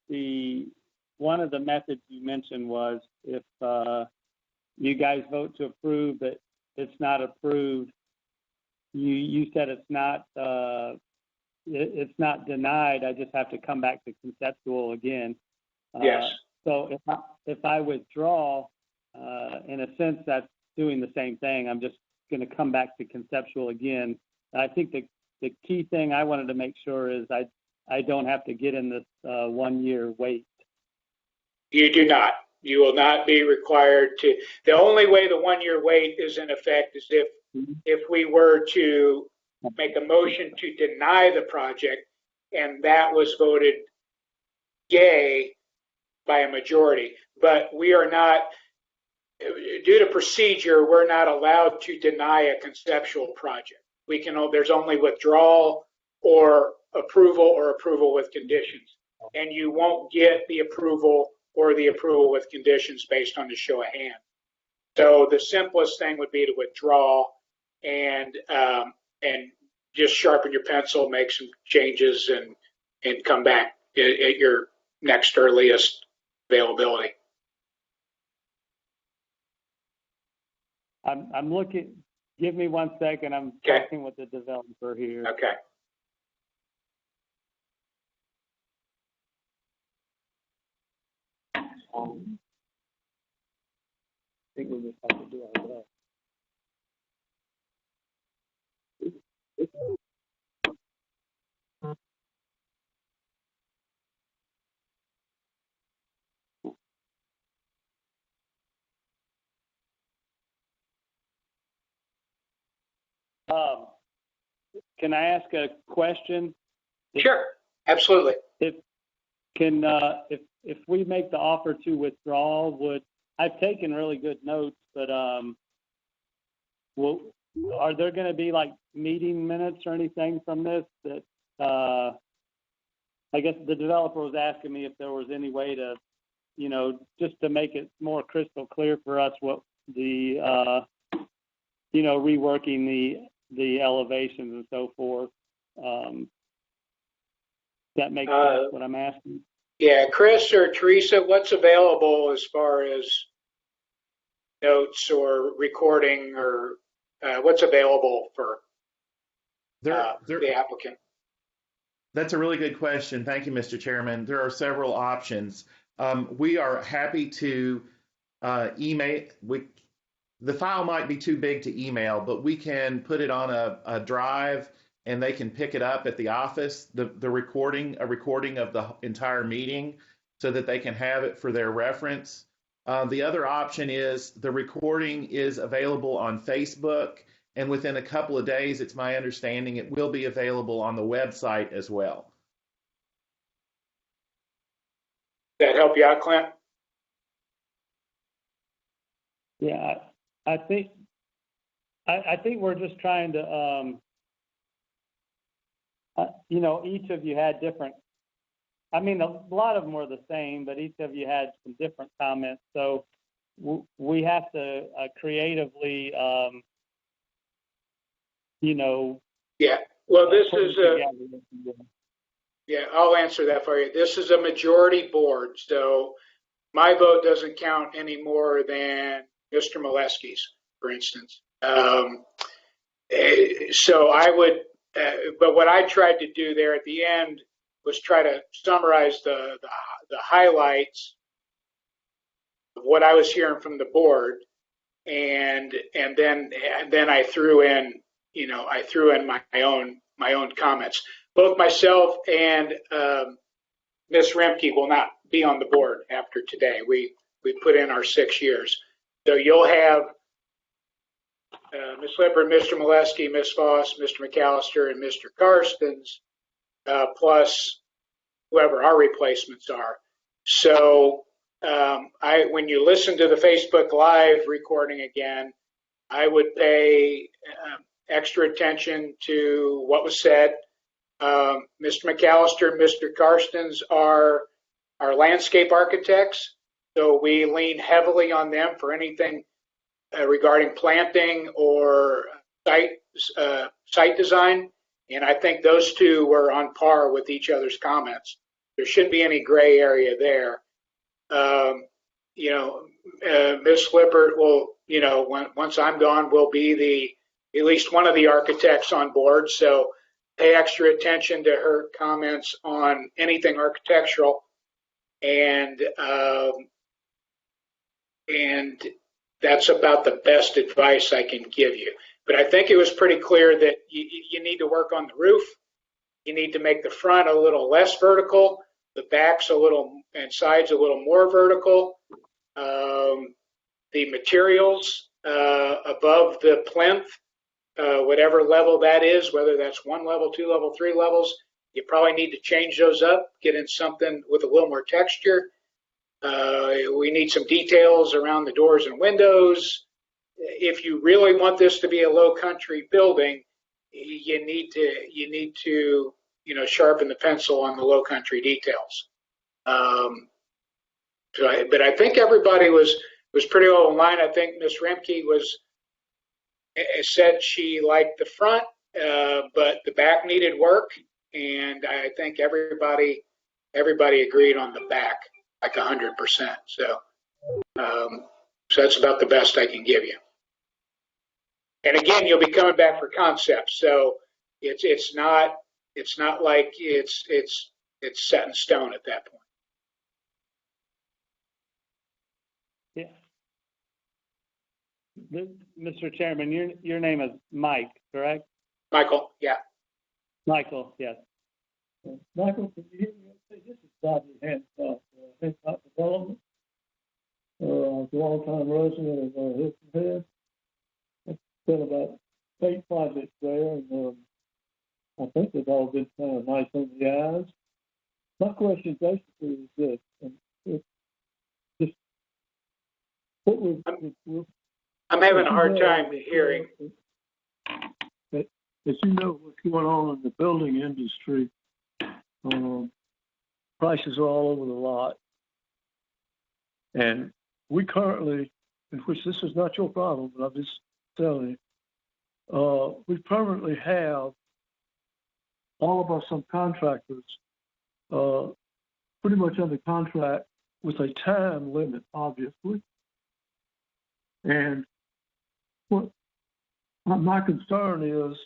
one of the methods you mentioned was if you guys vote to approve, but it's not approved, you said it's not denied. I just have to come back to conceptual again. Yes. So if I withdraw, in a sense, that's doing the same thing. I'm just going to come back to conceptual again. I think the key thing I wanted to make sure is I don't have to get in this 1 year wait. You do not. You will not be required to. The only way the 1 year wait is in effect is if we were to make a motion to deny the project and that was voted yay by a majority. But we are not, due to procedure, we're not allowed to deny a conceptual project. There's only withdrawal or approval with conditions. And you won't get the approval or the approval with conditions based on the show of hands. So the simplest thing would be to withdraw and just sharpen your pencil, make some changes, and come back at your next earliest availability. I'm looking. Give me 1 second. I'm talking with the developer here. Okay. I think we just have to do our best. Can I ask a question? Sure, absolutely. If we make the offer to withdraw, I've taken really good notes, but are there going to be like meeting minutes or anything from this that I guess the developer was asking me if there was any way to, just to make it more crystal clear for us what the reworking the elevations and so forth. That makes sense what I'm asking. Yeah, Chris or Teresa, what's available as far as notes or recording or what's available for the applicant? That's a really good question. Thank you, Mr. Chairman. There are several options. We are happy to email. The file might be too big to email, but we can put it on a drive and they can pick it up at the office, a recording of the entire meeting so that they can have it for their reference. The other option is the recording is available on Facebook, and within a couple of days, it's my understanding it will be available on the website as well. That help you out, Clint? Yeah, I think we're just trying to, each of you had different. I mean, a lot of them were the same, but each of you had some different comments. So we have to creatively, Yeah. Well, this is I'll answer that for you. This is a majority board, so my vote doesn't count any more than Mr. Molesky's, for instance. So I would, but what I tried to do there at the end was try to summarize the highlights of what I was hearing from the board, and then I threw in my own comments. Both myself and Ms. Remke will not be on the board after today. We put in our 6 years, so you'll have Ms. Lippert, Mr. Molesky, Ms. Foss, Mr. McAllister, and Mr. Karstens, plus whoever our replacements are. So when you listen to the Facebook Live recording again, I would pay extra attention to what was said. Mr. McAllister, Mr. Karstens are our landscape architects, so we lean heavily on them for anything regarding planting or site design, and I think those two were on par with each other's comments. There shouldn't be any gray area there. Ms. Lippert will, once I'm gone, will be at least one of the architects on board, so pay extra attention to her comments on anything architectural, and that's about the best advice I can give you. But I think it was pretty clear that you need to work on the roof. You need to make the front a little less vertical, the backs and sides a little more vertical. The materials above the plinth, whatever level that is, whether that's 1 level, 2 level, 3 levels, you probably need to change those up, get in something with a little more texture. We need some details around the doors and windows. If you really want this to be a low country building, you need to sharpen the pencil on the low country details. But I think everybody was pretty well in line. I think Ms. Remke said she liked the front, but the back needed work, and I think everybody agreed on the back, like 100%. So that's about the best I can give you. And again, you'll be coming back for concepts, so it's not like it's set in stone at that point. Yeah. Mr. Chairman, your name is Mike, correct? Michael, yeah. Michael, yes. Michael, can you hear me? This is Bobby Hancock, Hancock Development. I'm a long-time resident of Hilton Head. I've been about 8 projects there, and I think they've all been kind of nice on the eyes. My question basically is this: just what I'm having a hard time hearing. As you know, what's going on in the building industry, prices are all over the lot. And we currently, in which this is not your problem, but I'm just telling you, we permanently have all of our subcontractors pretty much under contract with a time limit, obviously. And what my concern is,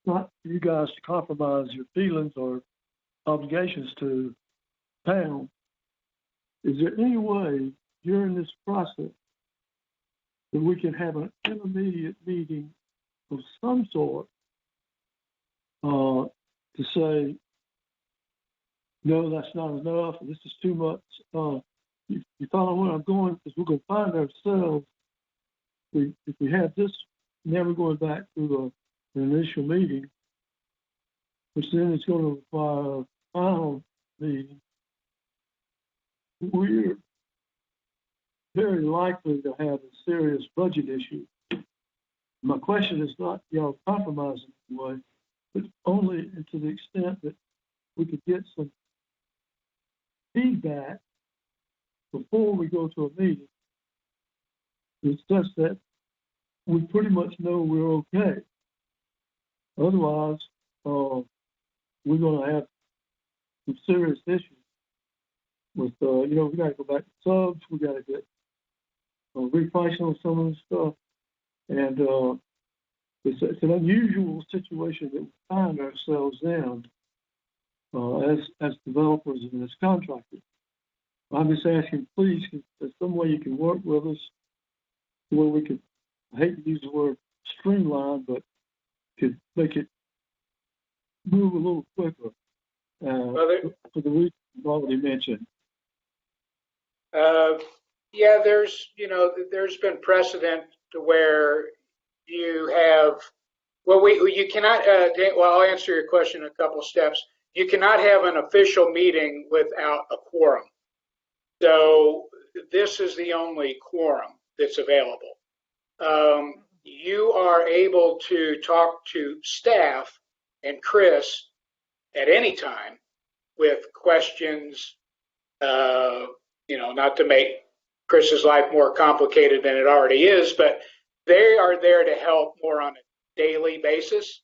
not for you guys to compromise your feelings or obligations to town. Is there any way during this process that we can have an intermediate meeting of some sort to say, no, that's not enough, this is too much? You follow where I'm going? Because we're going to find ourselves, if we have this, never going back to an initial meeting, which then is going to require a final meeting. We're very likely to have a serious budget issue. My question is not y'all compromising in a way, but only to the extent that we could get some feedback before we go to a meeting. It's just that we pretty much know we're okay. Otherwise, we're going to have some serious issues with, we got to go back to subs, we got to get repricing on some of this stuff. And it's an unusual situation that we find ourselves in as developers and as contractors. I'm just asking, please, is there some way you can work with us where we could, I hate to use the word streamline, but could make it move a little quicker for the reasons you've already mentioned. Yeah, there's been precedent to where you have, you cannot, I'll answer your question in a couple steps. You cannot have an official meeting without a quorum. So this is the only quorum that's available. You are able to talk to staff and Chris at any time with questions, not to make Chris's life more complicated than it already is, but they are there to help more on a daily basis.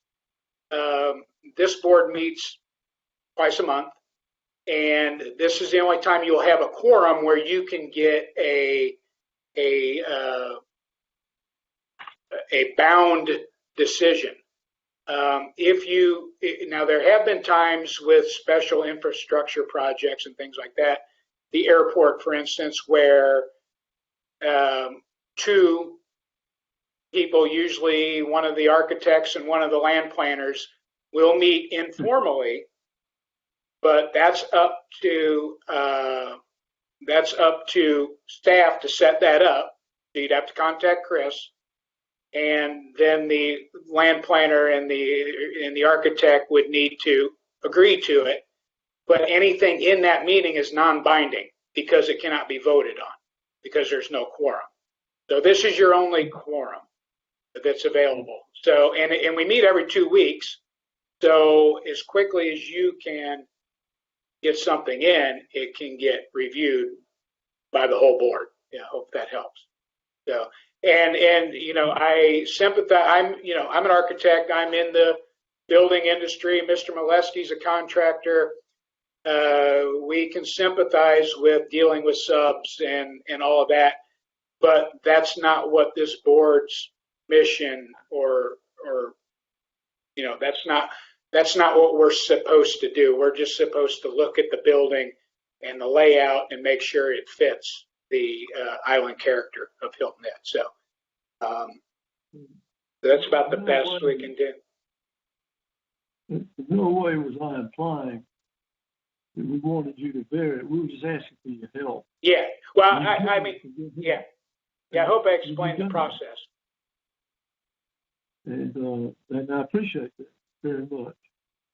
This board meets twice a month, and this is the only time you'll have a quorum where you can get a bound decision. Now there have been times with special infrastructure projects and things like that, the airport, for instance, where two people, usually one of the architects and one of the land planners, will meet informally, but that's up to staff to set that up. So you'd have to contact Chris, and then the land planner and the architect would need to agree to it. But anything in that meeting is non-binding because it cannot be voted on because there's no quorum. So this is your only quorum that's available. So, and we meet every 2 weeks. So as quickly as you can get something in, it can get reviewed by the whole board. Yeah, I hope that helps. So, and I sympathize. I'm an architect. I'm in the building industry. Mr. Molesky's a contractor. We can sympathize with dealing with subs and all of that, but that's not what this board's mission or that's not what we're supposed to do. We're just supposed to look at the building and the layout and make sure it fits the island character of Hilton Head. So that's about the best we can do. In no way was I implying that we wanted you to vary it. We were just asking for your help. Yeah. Well, I mean, yeah. Yeah, I hope I explained the process. And I appreciate that very much.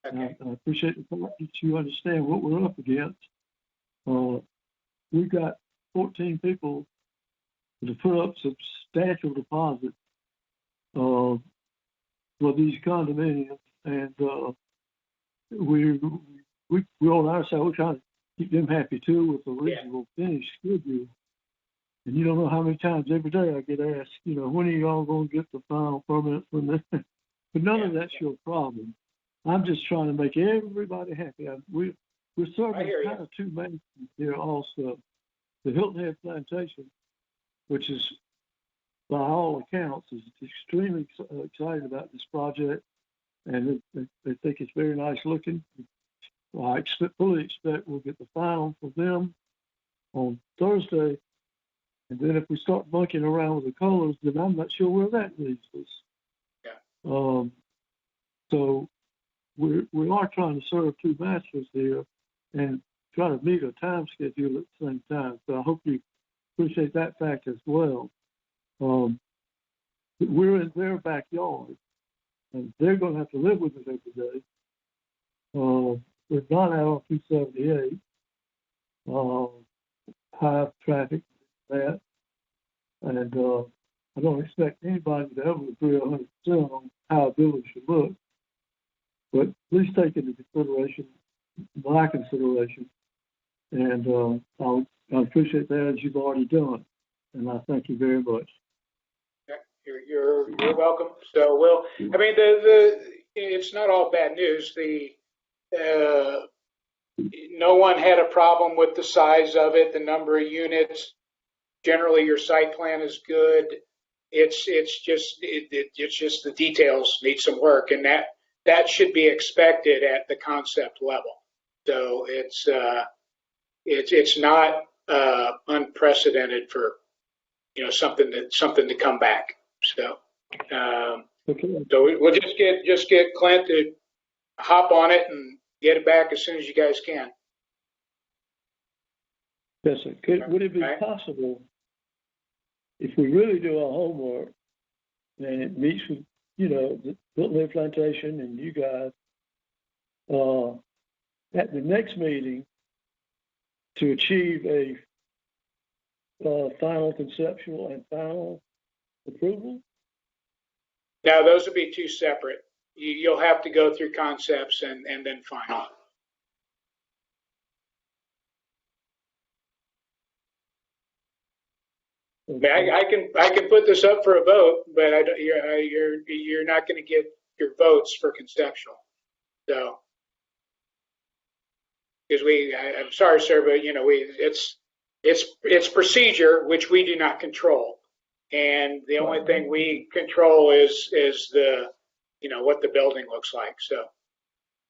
Okay. I appreciate the fact that you understand what we're up against. We've got 14 people to put up substantial deposits for these condominiums, and we're on our side. We're trying to keep them happy too with the reasonable finish schedule. And you don't know how many times every day I get asked, when are you all going to get the final permit from this? But none of that's your problem. I'm just trying to make everybody happy. We're serving kind of two main things here also. The Hilton Head Plantation, which is, by all accounts, is extremely excited about this project. and they think it's very nice looking. I fully expect we'll get the final from them on Thursday. And then if we start monkeying around with the colors, then I'm not sure where that leads us. Yeah. So we are trying to serve two masters here and try to meet a time schedule at the same time. So I hope you appreciate that fact as well. We're in their backyard, and they're going to have to live with it every day. We're not out on 278. High traffic, that. And I don't expect anybody to ever agree 100% on how a building should look. But please take into consideration my consideration. And I appreciate that, as you've already done. And I thank you very much. You're welcome. So it's not all bad news. No one had a problem with the size of it, the number of units. Generally, your site plan is good. It's just the details need some work, and that should be expected at the concept level. So it's not unprecedented for something to come back. So Okay. so we'll just get Clint to hop on it and get it back as soon as you guys can. Yes, sir. Would it be possible, if we really do our homework and it meets with, the Hilton Plantation and you guys, at the next meeting, to achieve a final conceptual and final approval? Now, those would be two separate. You'll have to go through concepts and then final. I can put this up for a vote, but you're not going to get your votes for conceptual. So, because I'm sorry, sir, but it's procedure which we do not control, and the only thing we control is the what the building looks like. So,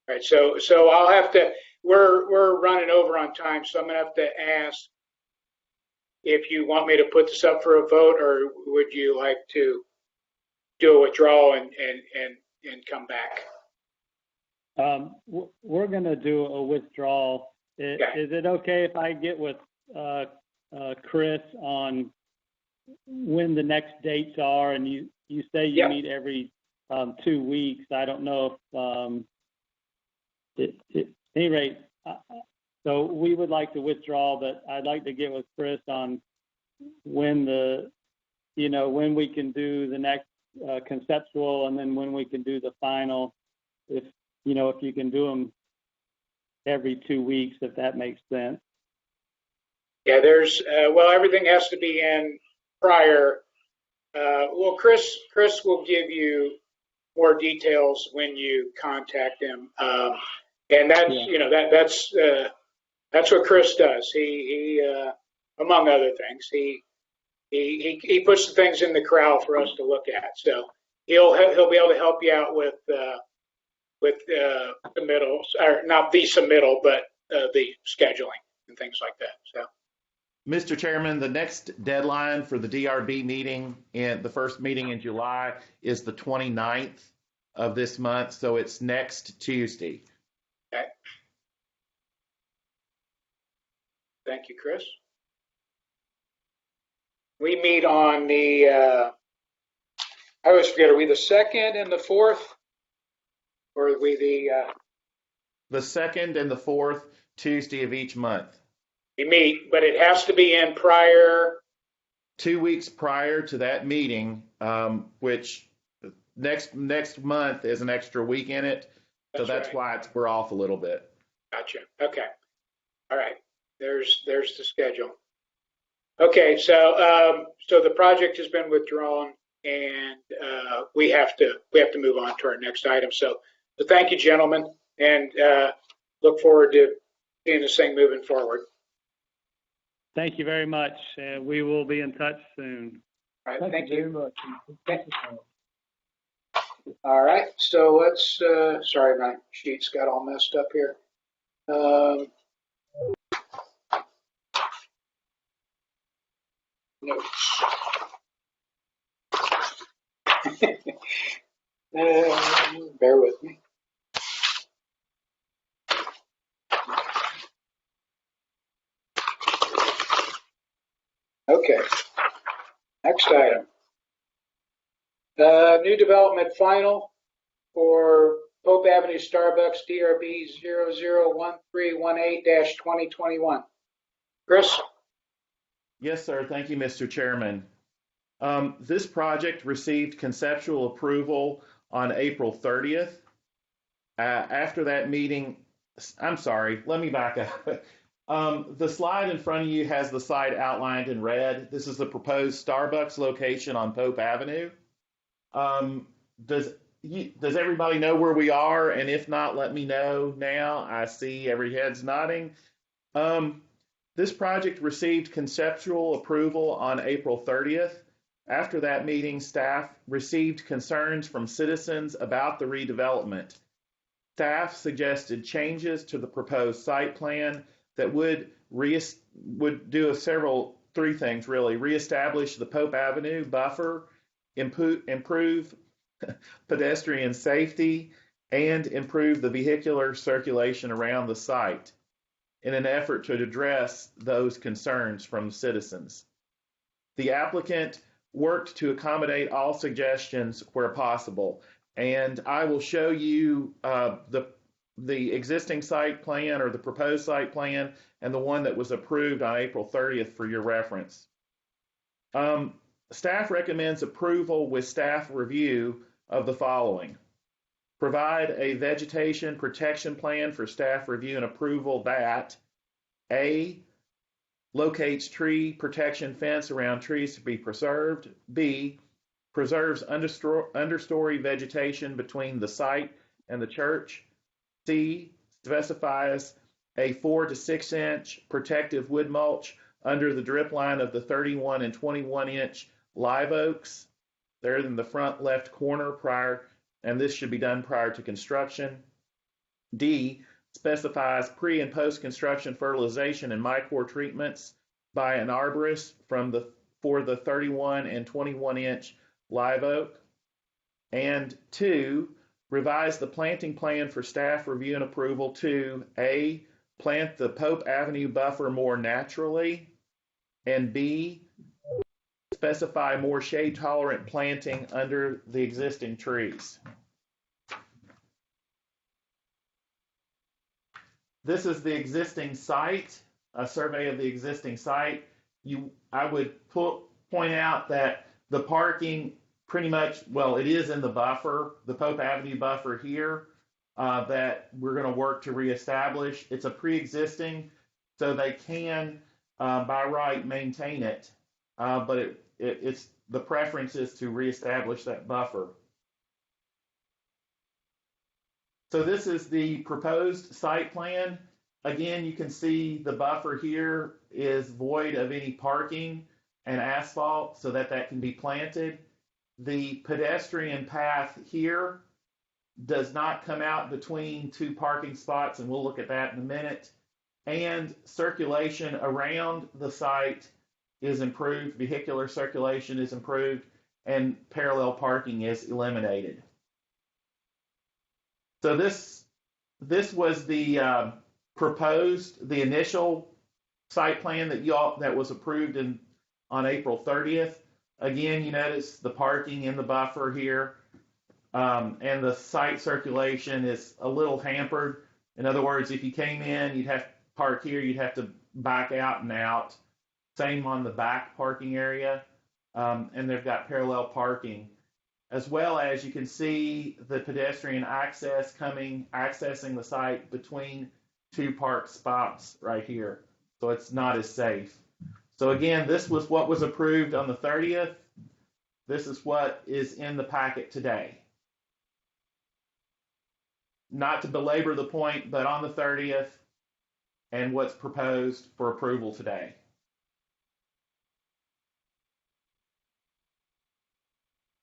right. So I'll have to. We're running over on time, so I'm going to have to ask if you want me to put this up for a vote, or would you like to do a withdrawal and come back? We're going to do a withdrawal. Is it okay if I get with Chris on when the next dates are? And you say you meet every 2 weeks. I don't know if, at any rate, so we would like to withdraw, but I'd like to get with Chris on when when we can do the next conceptual, and then when we can do the final. If you can do them every 2 weeks, if that makes sense. Yeah, there's everything has to be in prior. Chris will give you more details when you contact him, and that's that's what Chris does. He among other things, he puts the things in the corral for us to look at. So he'll be able to help you out with submittals, or not the submittal, but the scheduling and things like that. So, Mr. Chairman, the next deadline for the DRB meeting, and the first meeting in July, is the 29th of this month. So it's next Tuesday. Okay. Thank you, Chris. We meet on the, I always forget, are we the 2nd and the 4th? Or are we the 2nd and the 4th Tuesday of each month? We meet, but it has to be in prior. 2 weeks prior to that meeting, which next month is an extra week in it. So that's right. why we're off a little bit. Gotcha. Okay. All right. There's the schedule. Okay. So the project has been withdrawn, and we have to move on to our next item. So thank you, gentlemen, and look forward to seeing this thing moving forward. Thank you very much. We will be in touch soon. All right. Thank you. Very much. All right, so let's, sorry, my sheets got all messed up here. Notes. Bear with me. Okay, next item. New development final for Pope Avenue Starbucks DRB 001318-2021. Chris? Yes, sir. Thank you, Mr. Chairman. This project received conceptual approval on April 30th. After that meeting, I'm sorry, let me back up. The slide in front of you has the site outlined in red. This is the proposed Starbucks location on Pope Avenue. Does everybody know where we are? And if not, let me know now. I see every head's nodding. This project received conceptual approval on April 30th. After that meeting, staff received concerns from citizens about the redevelopment. Staff suggested changes to the proposed site plan that would do three things really: reestablish the Pope Avenue buffer, improve pedestrian safety, and improve the vehicular circulation around the site in an effort to address those concerns from citizens. The applicant worked to accommodate all suggestions where possible, and I will show you the existing site plan or the proposed site plan and the one that was approved on April 30th for your reference. Staff recommends approval with staff review of the following. Provide a vegetation protection plan for staff review and approval that A, locates tree protection fence around trees to be preserved. B, preserves understory vegetation between the site and the church. C, specifies a 4 to 6 inch protective wood mulch under the drip line of the 31 and 21 inch live oaks. They're in the front left corner and this should be done prior to construction. D, specifies pre and post construction fertilization and mycor treatments by an arborist for the 31 and 21 inch live oak. And 2, revise the planting plan for staff review and approval to A, plant the Pope Avenue buffer more naturally, and B, specify more shade tolerant planting under the existing trees. This is the existing site, a survey of the existing site. I would point out that the parking pretty much, well, it is in the buffer, the Pope Avenue buffer here, that we're going to work to reestablish. It's a pre-existing, so they can, by right, maintain it, but it's the preference is to reestablish that buffer. So this is the proposed site plan. Again, you can see the buffer here is void of any parking and asphalt so that can be planted. The pedestrian path here does not come out between two parking spots, and we'll look at that in a minute. And circulation around the site is improved, vehicular circulation is improved, and parallel parking is eliminated. So this was the the initial site plan that was approved on April 30th. Again, you notice the parking in the buffer here, and the site circulation is a little hampered. In other words, if you came in, you'd have to park here, you'd have to back out and out. Same on the back parking area, and they've got parallel parking. As well as you can see the pedestrian accessing the site between two park spots right here. So it's not as safe. So again, this was what was approved on the 30th. This is what is in the packet today. Not to belabor the point, but on the 30th and what's proposed for approval today.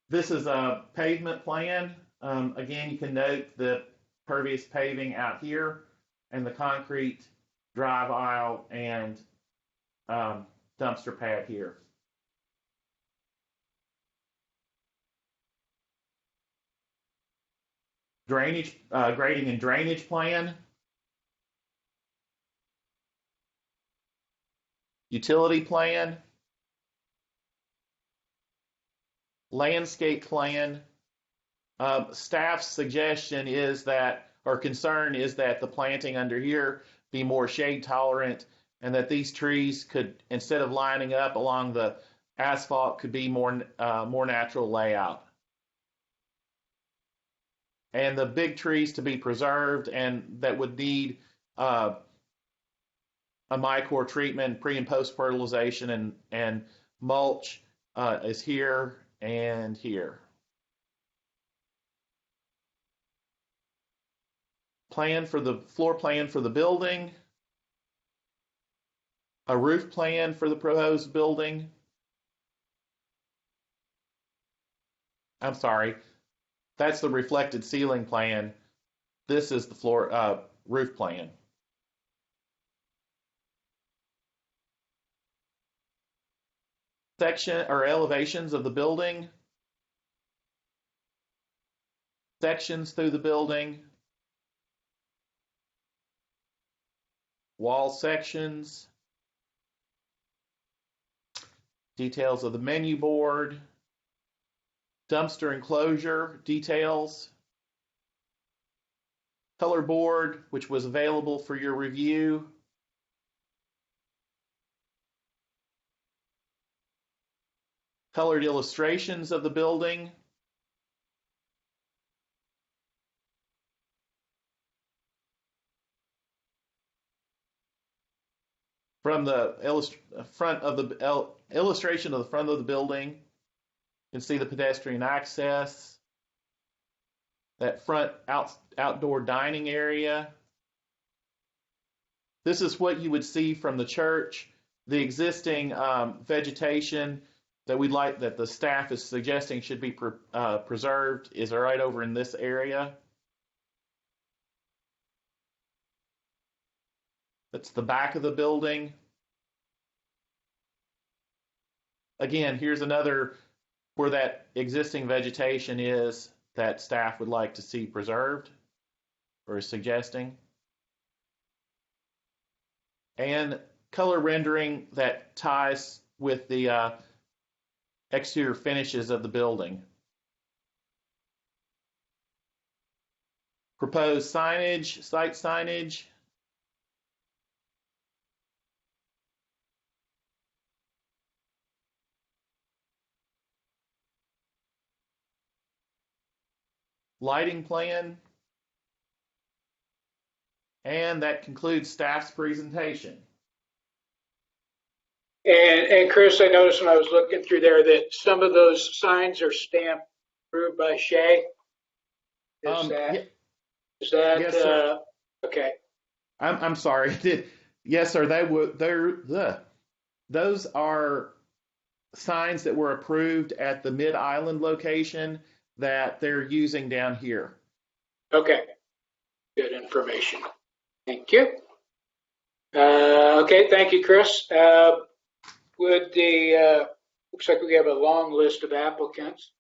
This is a pavement plan Again, you can note the pervious paving out here and the concrete drive aisle and dumpster pad here. Drainage, grading and drainage plan. Utility plan. Landscape plan. Staff's suggestion is that, or concern is that the planting under here be more shade tolerant, and that these trees could, instead of lining up along the asphalt, could be more natural layout. And the big trees to be preserved and that would need a mycor treatment, pre and post fertilization and mulch is here and here. Plan for the floor plan for the building, a roof plan for the proposed building. I'm sorry, that's the reflected ceiling plan. This is the floor roof plan. Section or elevations of the building, sections through the building, wall sections, details of the menu board, dumpster enclosure details, color board, which was available for your review, colored illustrations of the building, from the front of the illustration of the front of the building. You can see the pedestrian access, that front outdoor dining area. This is what you would see from the church. The existing vegetation that the staff is suggesting should be preserved is right over in this area. That's the back of the building. Again, here's another where that existing vegetation is that staff would like to see preserved or is suggesting. And color rendering that ties with the exterior finishes of the building. Proposed signage, site signage. Lighting plan. And that concludes staff's presentation. And Chris, I noticed when I was looking through there that some of those signs are stamped approved by Shay. Is that yes, sir. Okay? I'm sorry. Yes, sir. Those are signs that were approved at the Mid-Island location that they're using down here. Okay. Good information. Thank you. Okay, thank you, Chris. Looks like we have a long list of applicants.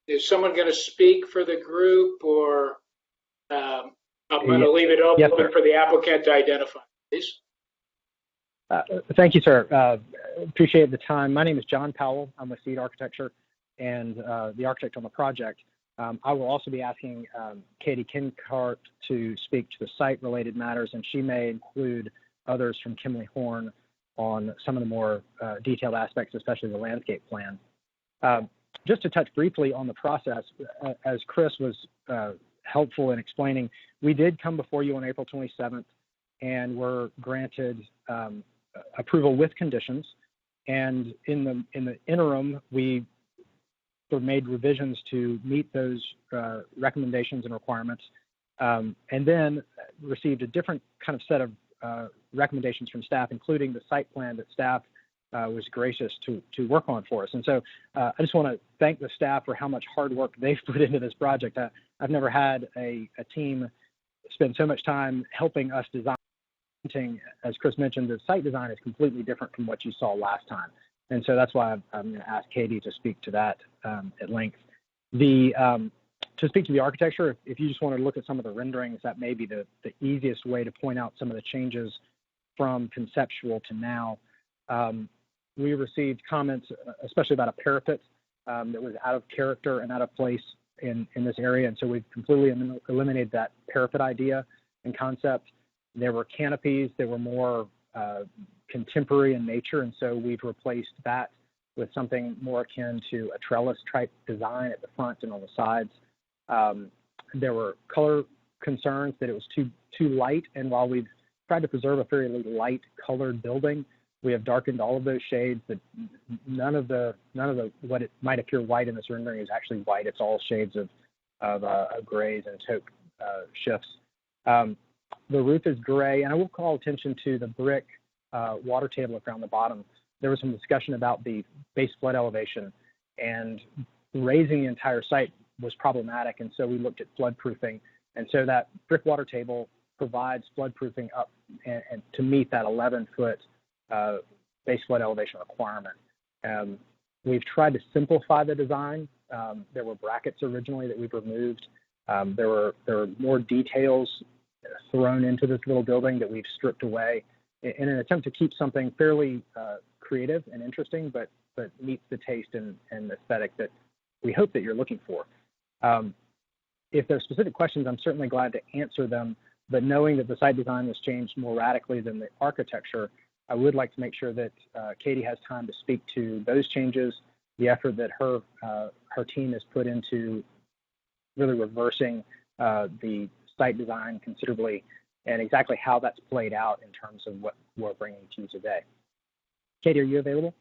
Is someone going to speak for the group, or I'm going to leave it open for the applicant to identify, please? Thank you, sir. Appreciate the time. My name is John Powell. I'm with Seed Architecture and the architect on the project. I will also be asking Katie Kincart to speak to the site-related matters, and she may include others from Kimley Horn on some of the more detailed aspects, especially the landscape plan. Just to touch briefly on the process, as Chris was helpful in explaining, we did come before you on April 27th and were granted approval with conditions. And in the interim, we made revisions to meet those recommendations and requirements, and then received a different kind of set of recommendations from staff, including the site plan that staff was gracious to work on for us. And so I just want to thank the staff for how much hard work they've put into this project. I've never had a team spend so much time helping us design. As Chris mentioned, the site design is completely different from what you saw last time. And so that's why I'm going to ask Katie to speak to that at length. To speak to the architecture, if you just want to look at some of the renderings, that may be the easiest way to point out some of the changes from conceptual to now. We received comments, especially about a parapet that was out of character and out of place in this area. And so we've completely eliminated that parapet idea and concept. There were canopies that were more contemporary in nature, and so we've replaced that with something more akin to a trellis type design at the front and on the sides. There were color concerns that it was too light, and while we've tried to preserve a fairly light colored building, we have darkened all of those shades. That none of the what it might appear white in this rendering is actually white. It's all shades of grays and taupe shifts. The roof is gray, and I will call attention to the brick water table around the bottom. There was some discussion about the base flood elevation, and raising the entire site was problematic, and so we looked at floodproofing. And so that brick water table provides floodproofing up and to meet that 11-foot base flood elevation requirement. We've tried to simplify the design. There were brackets originally that we've removed. There were more details thrown into this little building that we've stripped away in an attempt to keep something fairly creative and interesting, but meets the taste and aesthetic that we hope that you're looking for. If there are specific questions, I'm certainly glad to answer them, but knowing that the site design was changed more radically than the architecture, I would like to make sure that Katie has time to speak to those changes, the effort that her team has put into really reversing the site design considerably, and exactly how that's played out in terms of what we're bringing to you today. Katie, are you available?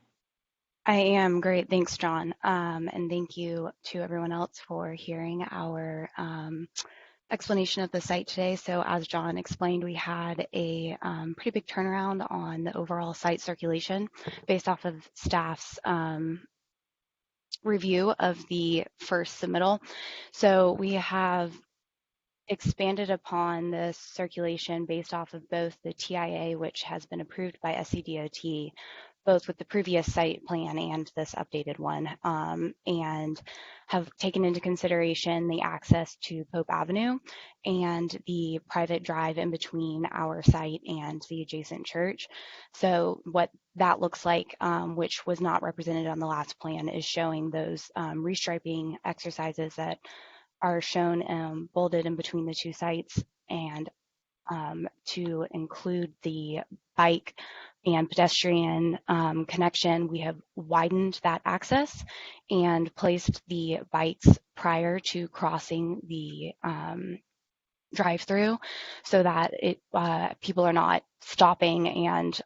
I am. Great. Thanks, John. And thank you to everyone else for hearing our explanation of the site today. So as John explained, we had a pretty big turnaround on the overall site circulation based off of staff's review of the first submittal. So we have expanded upon the circulation based off of both the TIA, which has been approved by SCDOT, both with the previous site plan and this updated one, and have taken into consideration the access to Pope Avenue and the private drive in between our site and the adjacent church. So what that looks like, which was not represented on the last plan, is showing those restriping exercises that are shown bolded in between the two sites, and to include the bike and pedestrian connection, we have widened that access and placed the bikes prior to crossing the drive-through so that people are not stopping and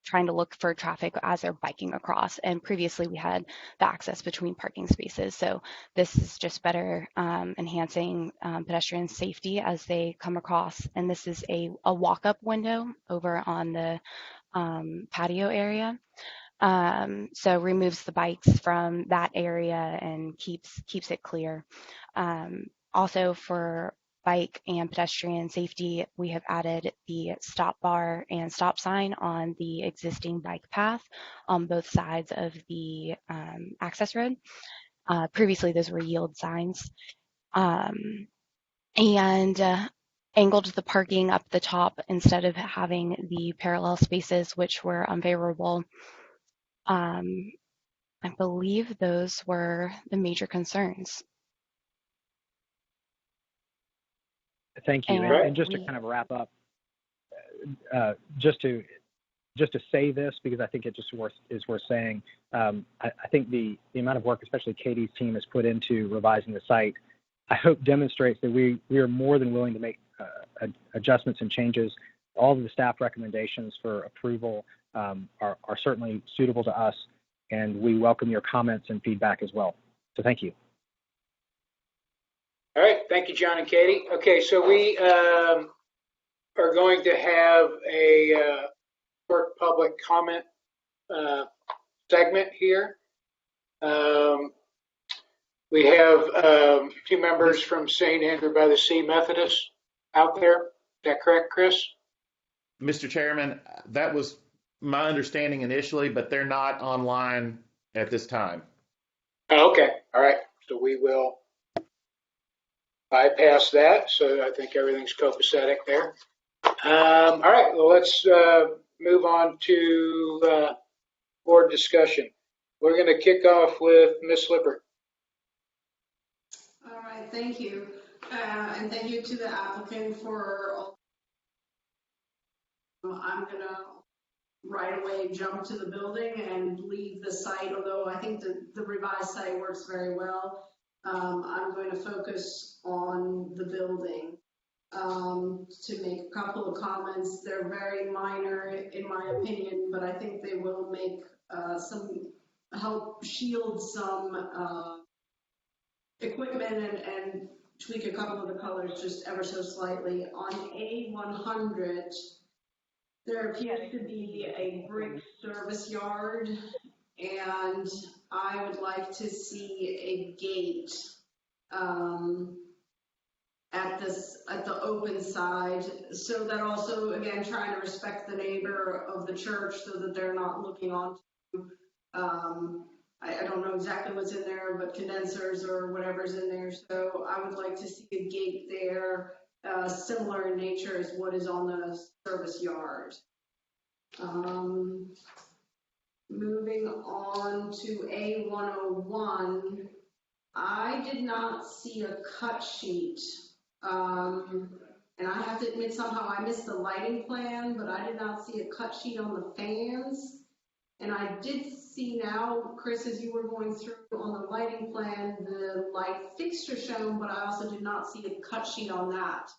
trying to look for traffic as they're biking across. And previously we had the access between parking spaces. So this is just better enhancing pedestrian safety as they come across. And this is a walk-up window over on the patio area. So removes the bikes from that area and keeps it clear. Also for bike and pedestrian safety, we have added the stop bar and stop sign on the existing bike path on both sides of the access road. Previously, those were yield signs. And angled the parking up the top instead of having the parallel spaces, which were unfavorable. I believe those were the major concerns. Thank you. And just to kind of wrap up, just to say this, because I think it just is worth saying, I think the amount of work, especially Katie's team, has put into revising the site, I hope demonstrates that we are more than willing to make adjustments and changes. All of the staff recommendations for approval are certainly suitable to us, and we welcome your comments and feedback as well. So thank you. All right, thank you, John and Katie. Okay, so we are going to have a short public comment segment here. We have two members from St. Andrew by the Sea Methodist out there. Is that correct, Chris? Mr. Chairman, that was my understanding initially, but they're not online at this time. Oh, okay, all right. So we will bypass that. So I think everything's copacetic there. All right, well, let's move on to board discussion. We're going to kick off with Ms. Lippert. All right, thank you. And thank you to the applicant for, I'm gonna right away jump to the building and leave the site, although I think the revised site works very well. I'm going to focus on the building to make a couple of comments. They're very minor in my opinion, but I think they will make help shield some equipment and tweak a couple of the colors just ever so slightly. On A100, there appears to be a brick service yard, and I would like to see a gate at the open side, so that also, again, trying to respect the neighbor of the church so that they're not looking onto I don't know exactly what's in there, but condensers or whatever's in there. So I would like to see a gate there, similar in nature as what is on the service yard. Moving on to A101, I did not see a cut sheet. And I have to admit, somehow I missed the lighting plan, but I did not see a cut sheet on the fans. And I did see now, Chris, as you were going through on the lighting plan, the light fixture shown, but I also did not see a cut sheet on that.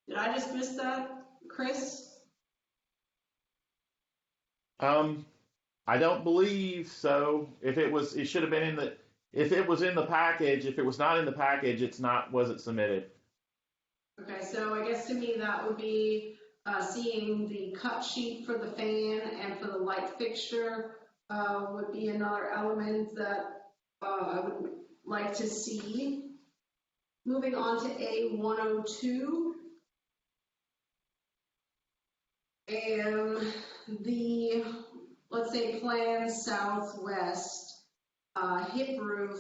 Did I just miss that, Chris? I don't believe so. If it was, it should have been in the, if it was in the package, if it was not in the package, wasn't submitted. Okay, so I guess to me that would be seeing the cut sheet for the fan and for the light fixture would be another element that I would like to see. Moving on to A102. And the, let's say, plan southwest hip roof,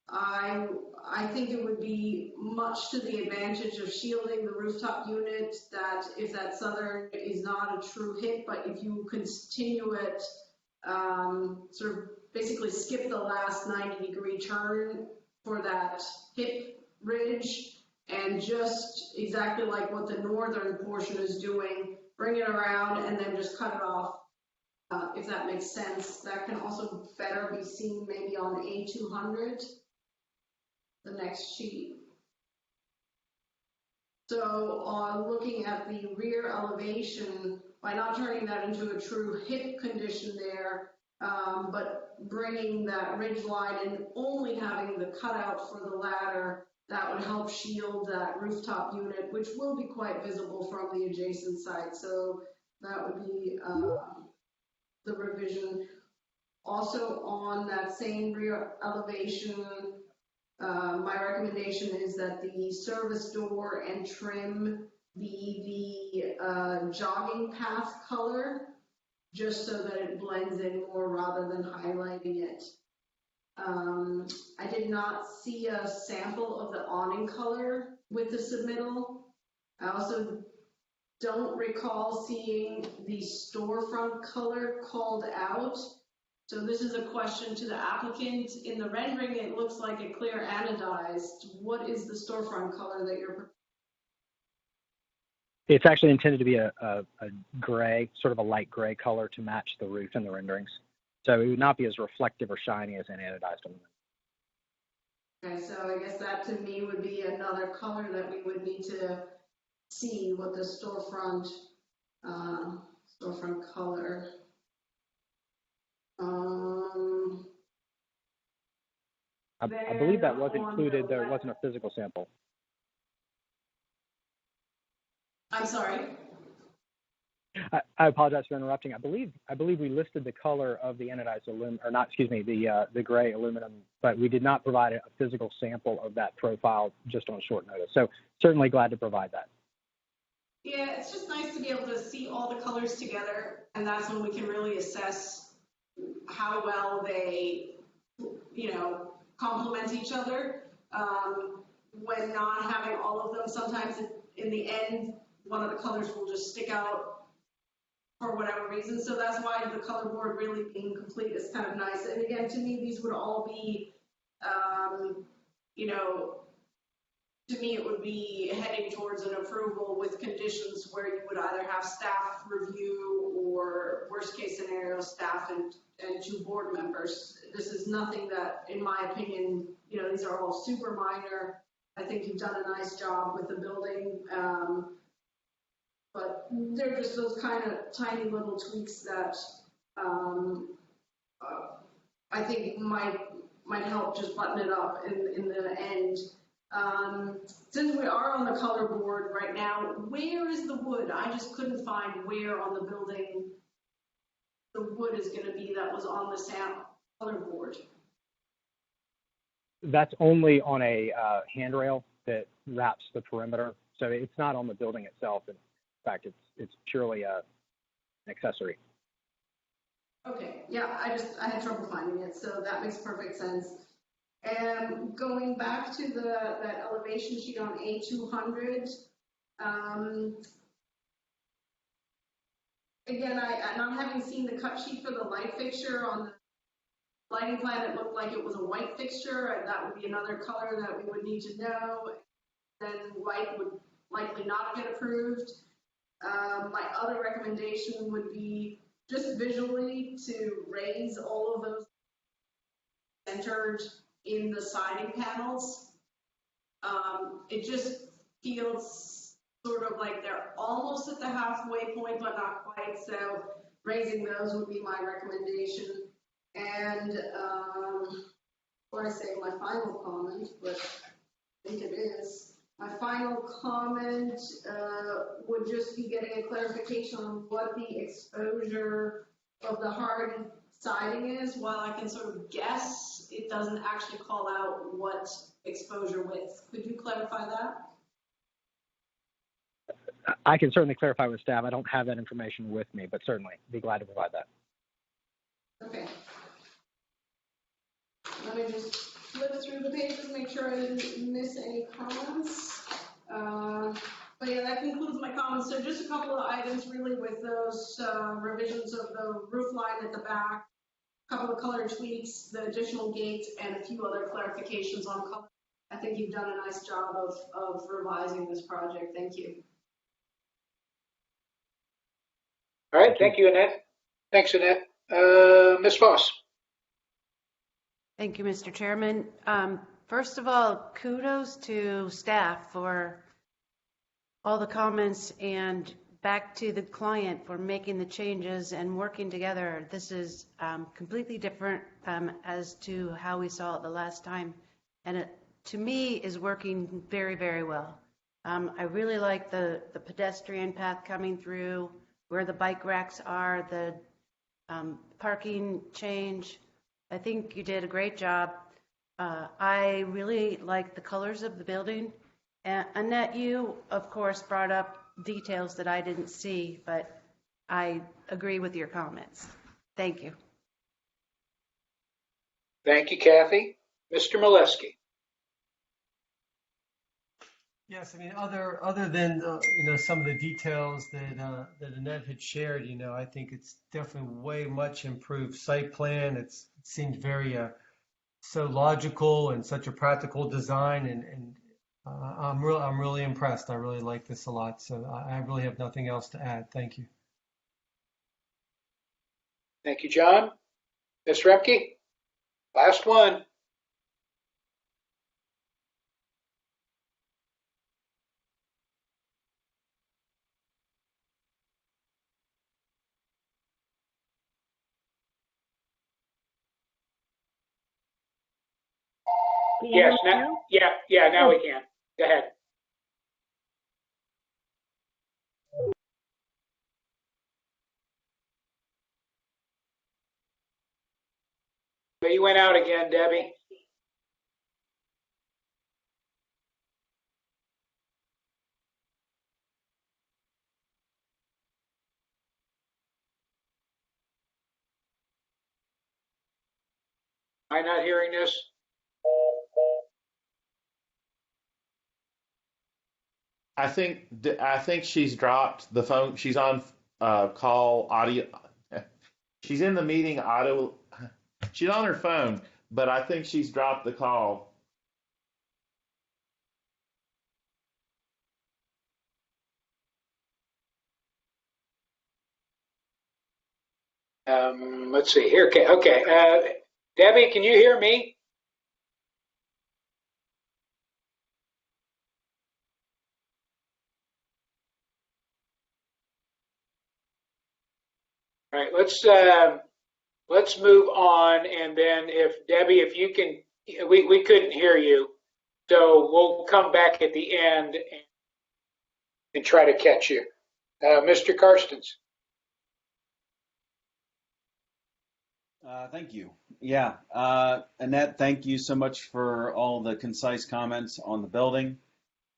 I think it would be much to the advantage of shielding the rooftop unit, that if that southern is not a true hip, but if you continue it, sort of basically skip the last 90-degree turn for that hip ridge, and just exactly like what the northern portion is doing, bring it around and then just cut it off, if that makes sense. That can also better be seen maybe on A200. The next sheet. So looking at the rear elevation, by not turning that into a true hip condition there, but bringing that ridge line and only having the cutout for the ladder, that would help shield that rooftop unit, which will be quite visible from the adjacent site. So that would be the revision. Also on that same rear elevation, my recommendation is that the service door and trim be the jogging path color, just so that it blends in more rather than highlighting it. I did not see a sample of the awning color with the submittal. I also don't recall seeing the storefront color called out. So this is a question to the applicant. In the rendering, it looks like a clear anodized. What is the storefront color that you're? It's actually intended to be a gray, sort of a light gray color to match the roof in the renderings. So it would not be as reflective or shiny as an anodized aluminum. Okay, so I guess that to me would be another color that we would need to see what the storefront color. I believe that was included. There wasn't a physical sample. I'm sorry? I apologize for interrupting. I believe we listed the color of the anodized aluminum, or not, excuse me, the gray aluminum, but we did not provide a physical sample of that profile just on short notice. So certainly glad to provide that. Yeah, it's just nice to be able to see all the colors together, and that's when we can really assess how well they, complement each other. When not having all of them, sometimes in the end, one of the colors will just stick out for whatever reason. So that's why the color board really being complete is kind of nice. And again, to me, these would all be, to me, it would be heading towards an approval with conditions where you would either have staff review or worst case scenario, staff and two board members. This is nothing that, in my opinion, these are all super minor. I think you've done a nice job with the building. But they're just those kind of tiny little tweaks that I think might help just button it up in the end. Since we are on the color board right now, where is the wood? I just couldn't find where on the building the wood is going to be that was on the color board. That's only on a handrail that wraps the perimeter. So it's not on the building itself. In fact, it's purely an accessory. Okay, yeah, I had trouble finding it, so that makes perfect sense. And going back to that elevation sheet on A200, again, not having seen the cut sheet for the light fixture on the lighting plan, it looked like it was a white fixture, and that would be another color that we would need to know. Then white would likely not get approved. My other recommendation would be just visually to raise all of those centered in the siding panels. It just feels sort of like they're almost at the halfway point, but not quite. So raising those would be my recommendation. And before I say my final comment, but I think it is, my final comment would just be getting a clarification on what the exposure of the hard siding is. While I can sort of guess, it doesn't actually call out what exposure width. Could you clarify that? I can certainly clarify with staff. I don't have that information with me, but certainly be glad to provide that. Okay. Let me just flip through the pages, make sure I didn't miss any comments. But yeah, that concludes my comments. So just a couple of items really with those revisions of the roof line at the back, a couple of color tweaks, the additional gates, and a few other clarifications on color. I think you've done a nice job of revising this project. Thank you. All right, thank you, Annette. Thanks, Annette. Ms. Foss. Thank you, Mr. Chairman. First of all, kudos to staff for all the comments and back to the client for making the changes and working together. This is completely different as to how we saw it the last time. And it, to me, is working very, very well. I really like the pedestrian path coming through, where the bike racks are, the parking change. I think you did a great job. I really like the colors of the building. Annette, you, of course, brought up details that I didn't see, but I agree with your comments. Thank you. Thank you, Kathy. Mr. Molesky. Yes, I mean, other than some of the details that Annette had shared, I think it's definitely way much improved site plan. It seems very so logical and such a practical design, and I'm really impressed. I really like this a lot. So I really have nothing else to add. Thank you. Thank you, John. Ms. Remke, last one. Yes, now, now we can. Go ahead. you went out again, Debbie. Am I not hearing this? I think she's dropped the phone. She's on call audio. She's in the meeting audio. She's on her phone, but I think she's dropped the call. Let's see here. Okay, okay. Debbie, can you hear me? All right, let's move on, and then if Debbie, if you can, we couldn't hear you, so we'll come back at the end and try to catch you. Mr. Karstens. Thank you. Yeah, Annette, thank you so much for all the concise comments on the building.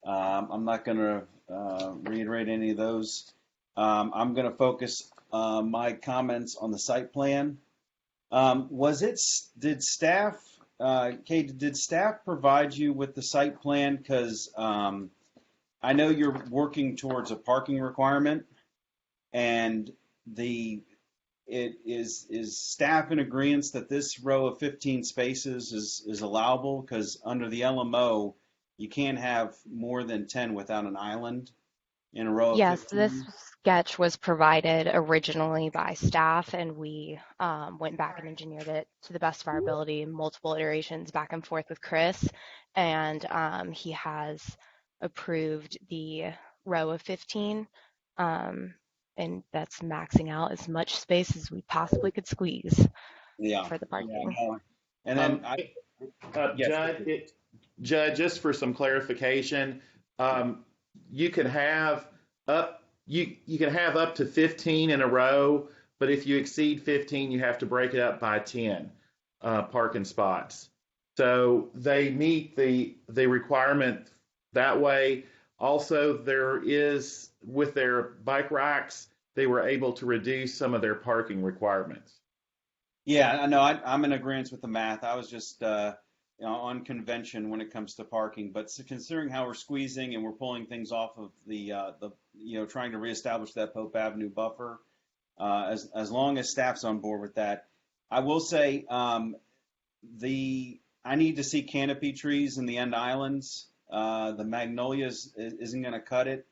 I'm not going to reiterate any of those. I'm going to focus my comments on the site plan. Did staff, Kate, did staff provide you with the site plan? Because I know you're working towards a parking requirement, and is staff in agreement that this row of 15 spaces is allowable? Because under the LMO, you can't have more than 10 without an island in a row of Yes, 15. this sketch was provided originally by staff, and we went back and engineered it to the best of our ability, multiple iterations back and forth with Chris, and he has approved the row of 15, and that's maxing out as much space as we possibly could squeeze for the parking. Yeah. And then, yes. Judd, just for some clarification, you can have you can have up to 15 in a row, but if you exceed 15, you have to break it up by 10 parking spots. So they meet the requirement that way. Also, there is, with their bike racks, they were able to reduce some of their parking requirements. Yeah, I know. I'm in agreement with the math. I was just on convention when it comes to parking, but considering how we're squeezing and we're pulling things off of the trying to reestablish that Pope Avenue buffer, as long as staff's on board with that, I will say I need to see canopy trees in the end islands. The magnolias isn't going to cut it.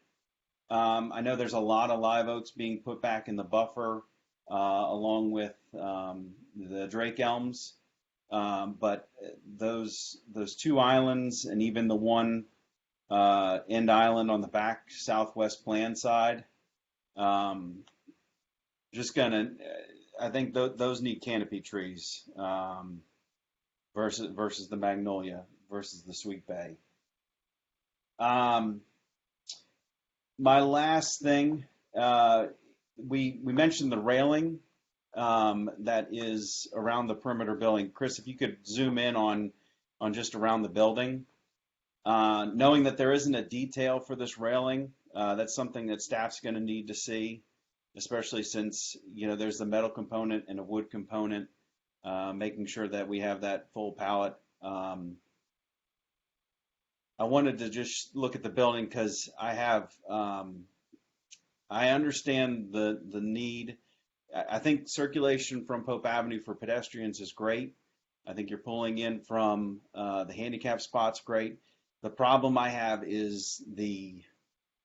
I know there's a lot of live oaks being put back in the buffer, along with the Drake elms. But those two islands and even the one end island on the back southwest plan side, I think those need canopy trees versus the magnolia versus the sweet bay. My last thing, we mentioned the railing that is around the perimeter building. Chris, if you could zoom in on just around the building, knowing that there isn't a detail for this railing, that's something that staff's going to need to see, especially since there's the metal component and a wood component, making sure that we have that full palette. I wanted to just look at the building because I understand the need. I think circulation from Pope Avenue for pedestrians is great. I think you're pulling in from the handicap spot's great. The problem I have is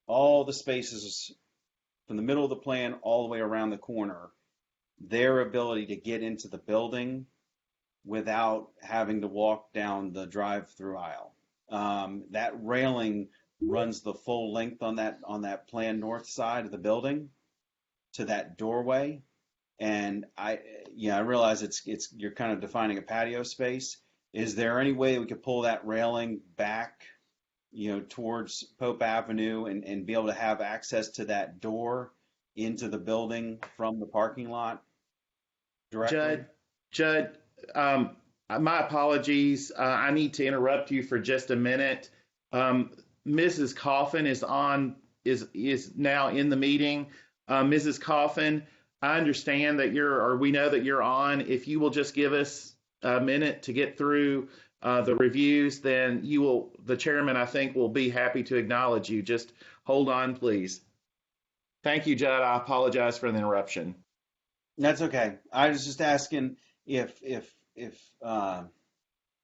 all the spaces from the middle of the plan all the way around the corner, their ability to get into the building without having to walk down the drive-through aisle. That railing runs the full length on that plan north side of the building to that doorway. And I realize you're kind of defining a patio space. Is there any way we could pull that railing back, towards Pope Avenue and be able to have access to that door into the building from the parking lot directly? Judd, My apologies. I need to interrupt you for just a minute. Um, Mrs. Coffin is now in the meeting. Mrs. Coffin, I understand that we know that you're on. If you will just give us a minute to get through the reviews, then the chairman, I think, will be happy to acknowledge you. Just hold on, please. Thank you, Judd. I apologize for the interruption. That's okay. I was just asking if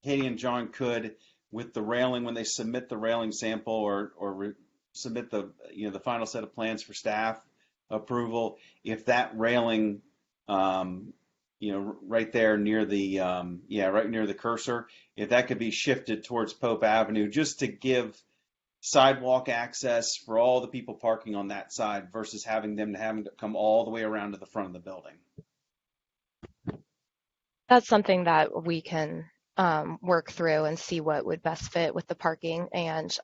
Katie and John could, with the railing, when they submit the railing sample or submit the final set of plans for staff approval, if that railing, right there near the right near the cursor, if that could be shifted towards Pope Avenue, just to give sidewalk access for all the people parking on that side versus having to come all the way around to the front of the building. That's something that we can work through and see what would best fit with the parking and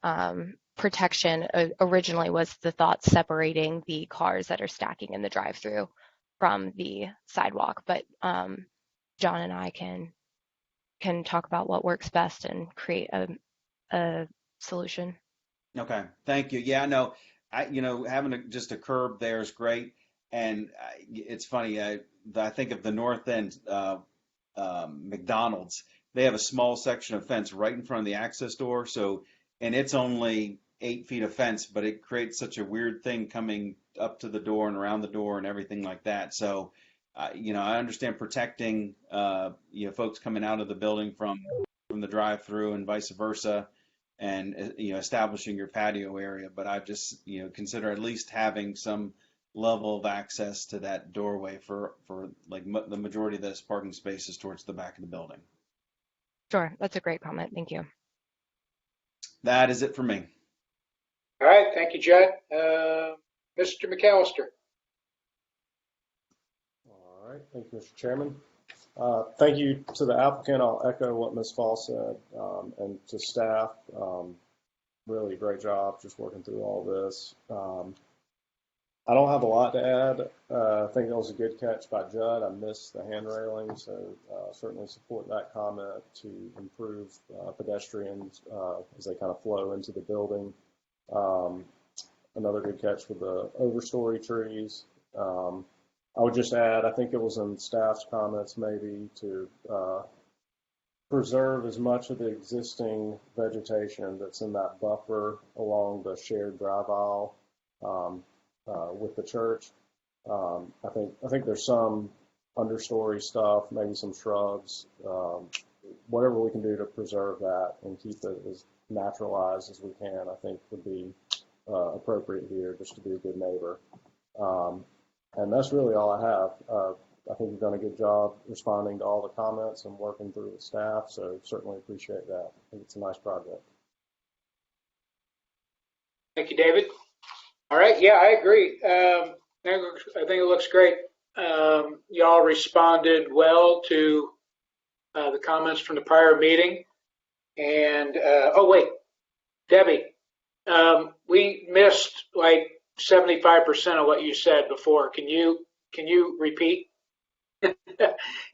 protection. Originally was the thought separating the cars that are stacking in the drive-through from the sidewalk, but John and I can talk about what works best and create a solution. Okay, thank you. Yeah, no, having just a curb there is great, and it's funny. I think of the North End McDonald's. They have a small section of fence right in front of the access door, and it's only 8 feet of fence, but it creates such a weird thing coming up to the door and around the door and everything like that. So, I understand protecting folks coming out of the building from the drive-through and vice versa, and establishing your patio area, but I just consider at least having some level of access to that doorway for like the majority of this parking spaces towards the back of the building. Sure, that's a great comment. Thank you. That is it for me. All right, thank you, Judd. Mr. McAllister. All right, thank you, Mr. Chairman. Thank you to the applicant. I'll echo what Ms. Fall said, and to staff. Really great job just working through all this. I don't have a lot to add. I think that was a good catch by Judd. I missed the hand railing, so certainly support that comment to improve pedestrians as they kind of flow into the building. Another good catch with the overstory trees. I would just add, I think it was in staff's comments maybe to preserve as much of the existing vegetation that's in that buffer along the shared drive aisle with the church. I think there's some understory stuff, maybe some shrubs, whatever we can do to preserve that and keep it as naturalized as we can, I think would be appropriate here, just to be a good neighbor. And that's really all I have. I think you've done a good job responding to all the comments and working through the staff, so certainly appreciate that. I think it's a nice project. Thank you, David. All right, yeah, I agree. I think it looks great. Y'all responded well to the comments from the prior meeting. And, oh wait, Debbie, we missed like 75% of what you said before. Can you repeat?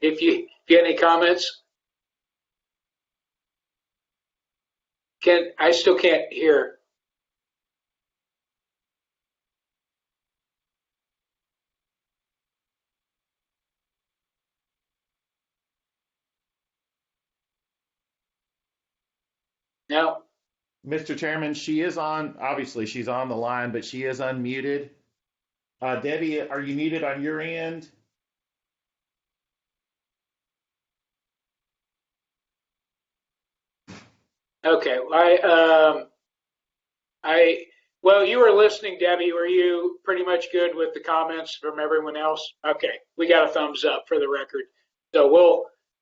if you have any comments? I still can't hear. No. Mr. Chairman, she is on, obviously she's on the line, but she is unmuted. Debbie, are you muted on your end? Okay. Well, you were listening, Debbie. Were you pretty much good with the comments from everyone else? Okay. We got a thumbs up for the record. So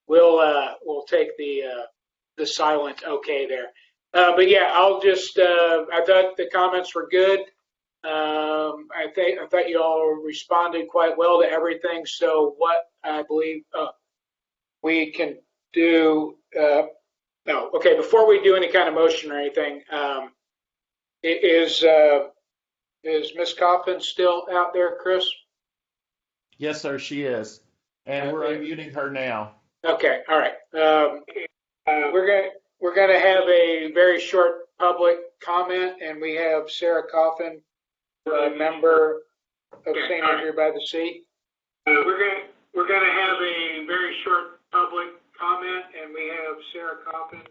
we'll take the silent okay there. But yeah, I'll just, I thought the comments were good. I thought you all responded quite well to everything. So what I believe we can do, no, okay, before we do any kind of motion or anything, is Ms. Coffin still out there, Chris? Yes, sir, she is. And we're unmuting her now. Okay, all right. going to have a very short public comment, and we have Sarah Coffin, a member of St. Andrew by the Sea. We're going to have a very short public comment, and we have Sarah Coffin,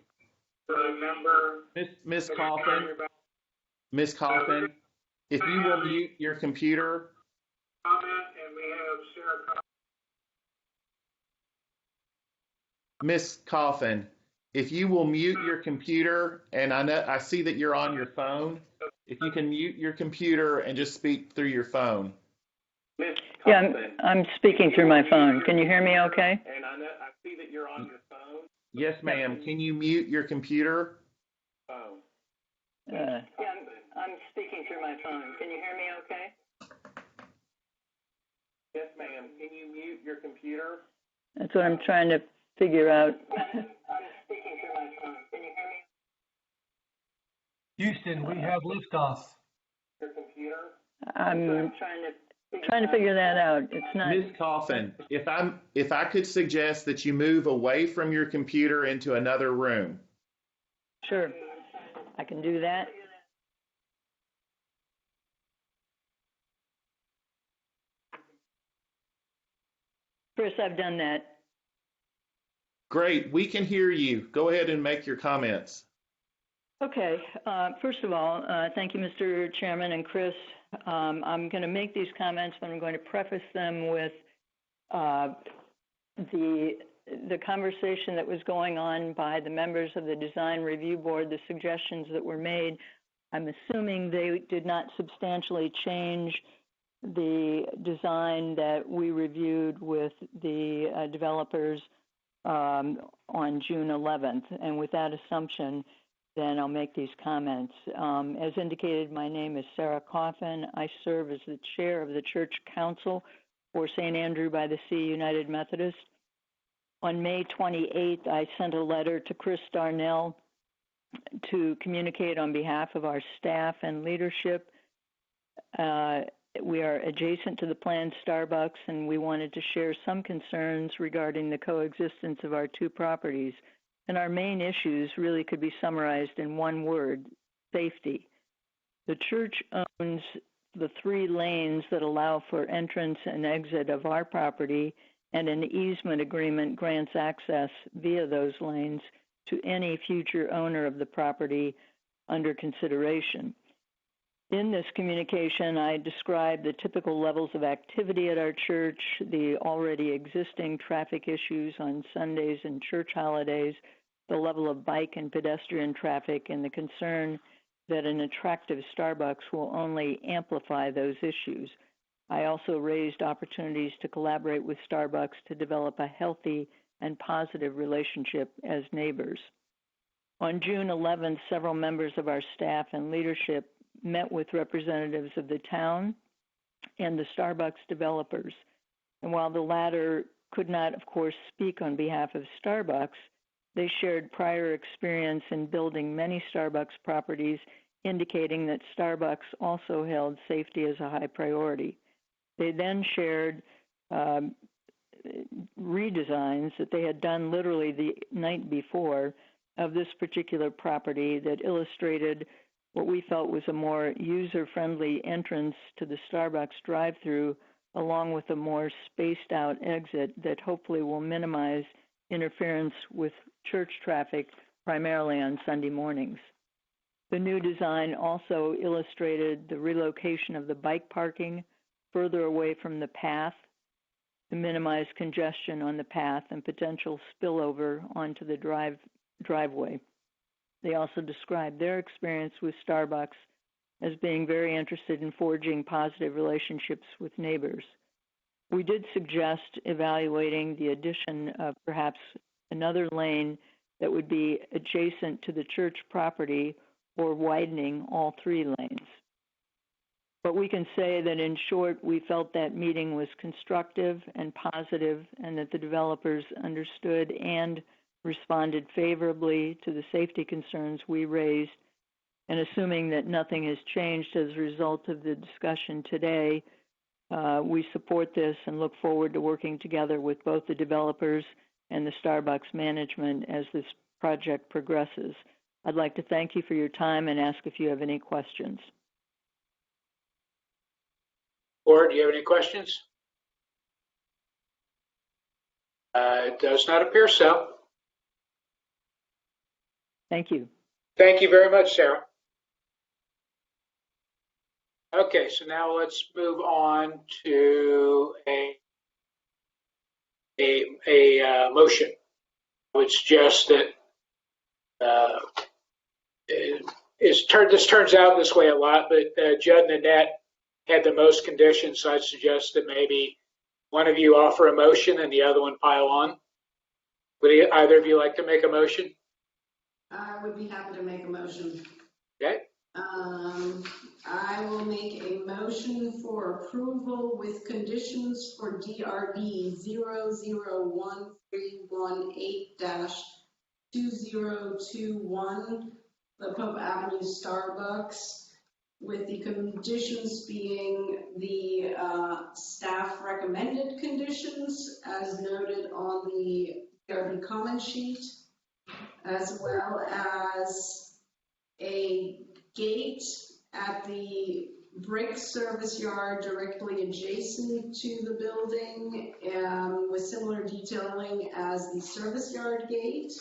a member. Miss Coffin, Miss Coffin, if you will mute your computer. Comment, and we have Sarah Coffin. Miss Coffin, if you will mute your computer, and I see that you're on your phone. If you can mute your computer and just speak through your phone. Yeah, I'm speaking through my phone. Can you hear me okay? And I see that you're on your phone. Yes, ma'am. Can you mute your computer? Phone. Yeah, I'm speaking through my phone. Can you hear me okay? Yes, ma'am. Can you mute your computer? That's what I'm trying to figure out. I'm speaking through my phone. Can you hear me? Houston, we have liftoff. Your computer? I'm trying to figure that out. It's not. Ms. Coffin, if I could suggest that you move away from your computer into another room. Sure, I can do that. Chris, I've done that. Great, we can hear you. Go ahead and make your comments. Okay, first of all, thank you, Mr. Chairman and Chris. I'm going to make these comments, but I'm going to preface them with the conversation that was going on by the members of the Design Review Board, the suggestions that were made. I'm assuming they did not substantially change the design that we reviewed with the developers on June 11th. And with that assumption, then I'll make these comments. As indicated, my name is Sarah Coffin. I serve as the chair of the Church Council for St. Andrew by the Sea United Methodist. On May 28th, I sent a letter to Chris Darnell to communicate on behalf of our staff and leadership. We are adjacent to the planned Starbucks, and we wanted to share some concerns regarding the coexistence of our two properties. And our main issues really could be summarized in one word: safety. The church owns the 3 lanes that allow for entrance and exit of our property, and an easement agreement grants access via those lanes to any future owner of the property under consideration. In this communication, I described the typical levels of activity at our church, the already existing traffic issues on Sundays and church holidays, the level of bike and pedestrian traffic, and the concern that an attractive Starbucks will only amplify those issues. I also raised opportunities to collaborate with Starbucks to develop a healthy and positive relationship as neighbors. On June 11th, several members of our staff and leadership met with representatives of the town and the Starbucks developers. And while the latter could not, of course, speak on behalf of Starbucks, they shared prior experience in building many Starbucks properties, indicating that Starbucks also held safety as a high priority. They then shared redesigns that they had done literally the night before of this particular property that illustrated what we felt was a more user-friendly entrance to the Starbucks drive-through, along with a more spaced-out exit that hopefully will minimize interference with church traffic, primarily on Sunday mornings. The new design also illustrated the relocation of the bike parking further away from the path to minimize congestion on the path and potential spillover onto the driveway. They also described their experience with Starbucks as being very interested in forging positive relationships with neighbors. We did suggest evaluating the addition of perhaps another lane that would be adjacent to the church property or widening all 3 lanes. But we can say that in short, we felt that meeting was constructive and positive, and that the developers understood and responded favorably to the safety concerns we raised. And assuming that nothing has changed as a result of the discussion today, we support this and look forward to working together with both the developers and the Starbucks management as this project progresses. I'd like to thank you for your time and ask if you have any questions. Board, do you have any questions? It does not appear so. Thank you. Thank you very much, Sarah. Okay, so now let's move on to a motion. I would suggest that this turns out this way a lot, but Judd and Annette had the most conditions, so I'd suggest that maybe one of you offer a motion and the other one pile on. Would either of you like to make a motion? I would be happy to make a motion. Okay. I will make a motion for approval with conditions for DRD 001318-2021, the Pope Avenue Starbucks, with the conditions being the staff recommended conditions as noted on the DRD comment sheet, as well as a gate at the brick service yard directly adjacent to the building, with similar detailing as the service yard gate.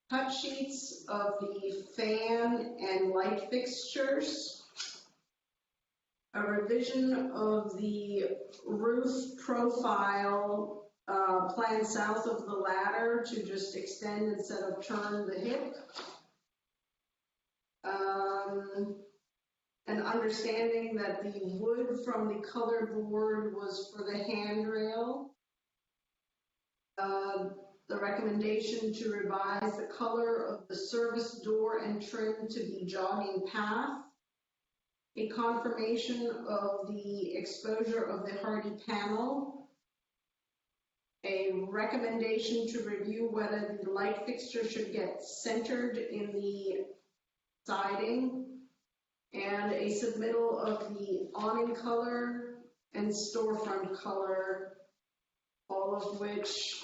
Cut sheets of the fan and light fixtures. A revision of the roof profile plan south of the ladder to just extend instead of turn the hip. An understanding that the wood from the color board was for the handrail. The recommendation to revise the color of the service door and trim to be jogging path. A confirmation of the exposure of the hardy panel. A recommendation to review whether the light fixture should get centered in the siding. And a submittal of the awning color and storefront color, all of which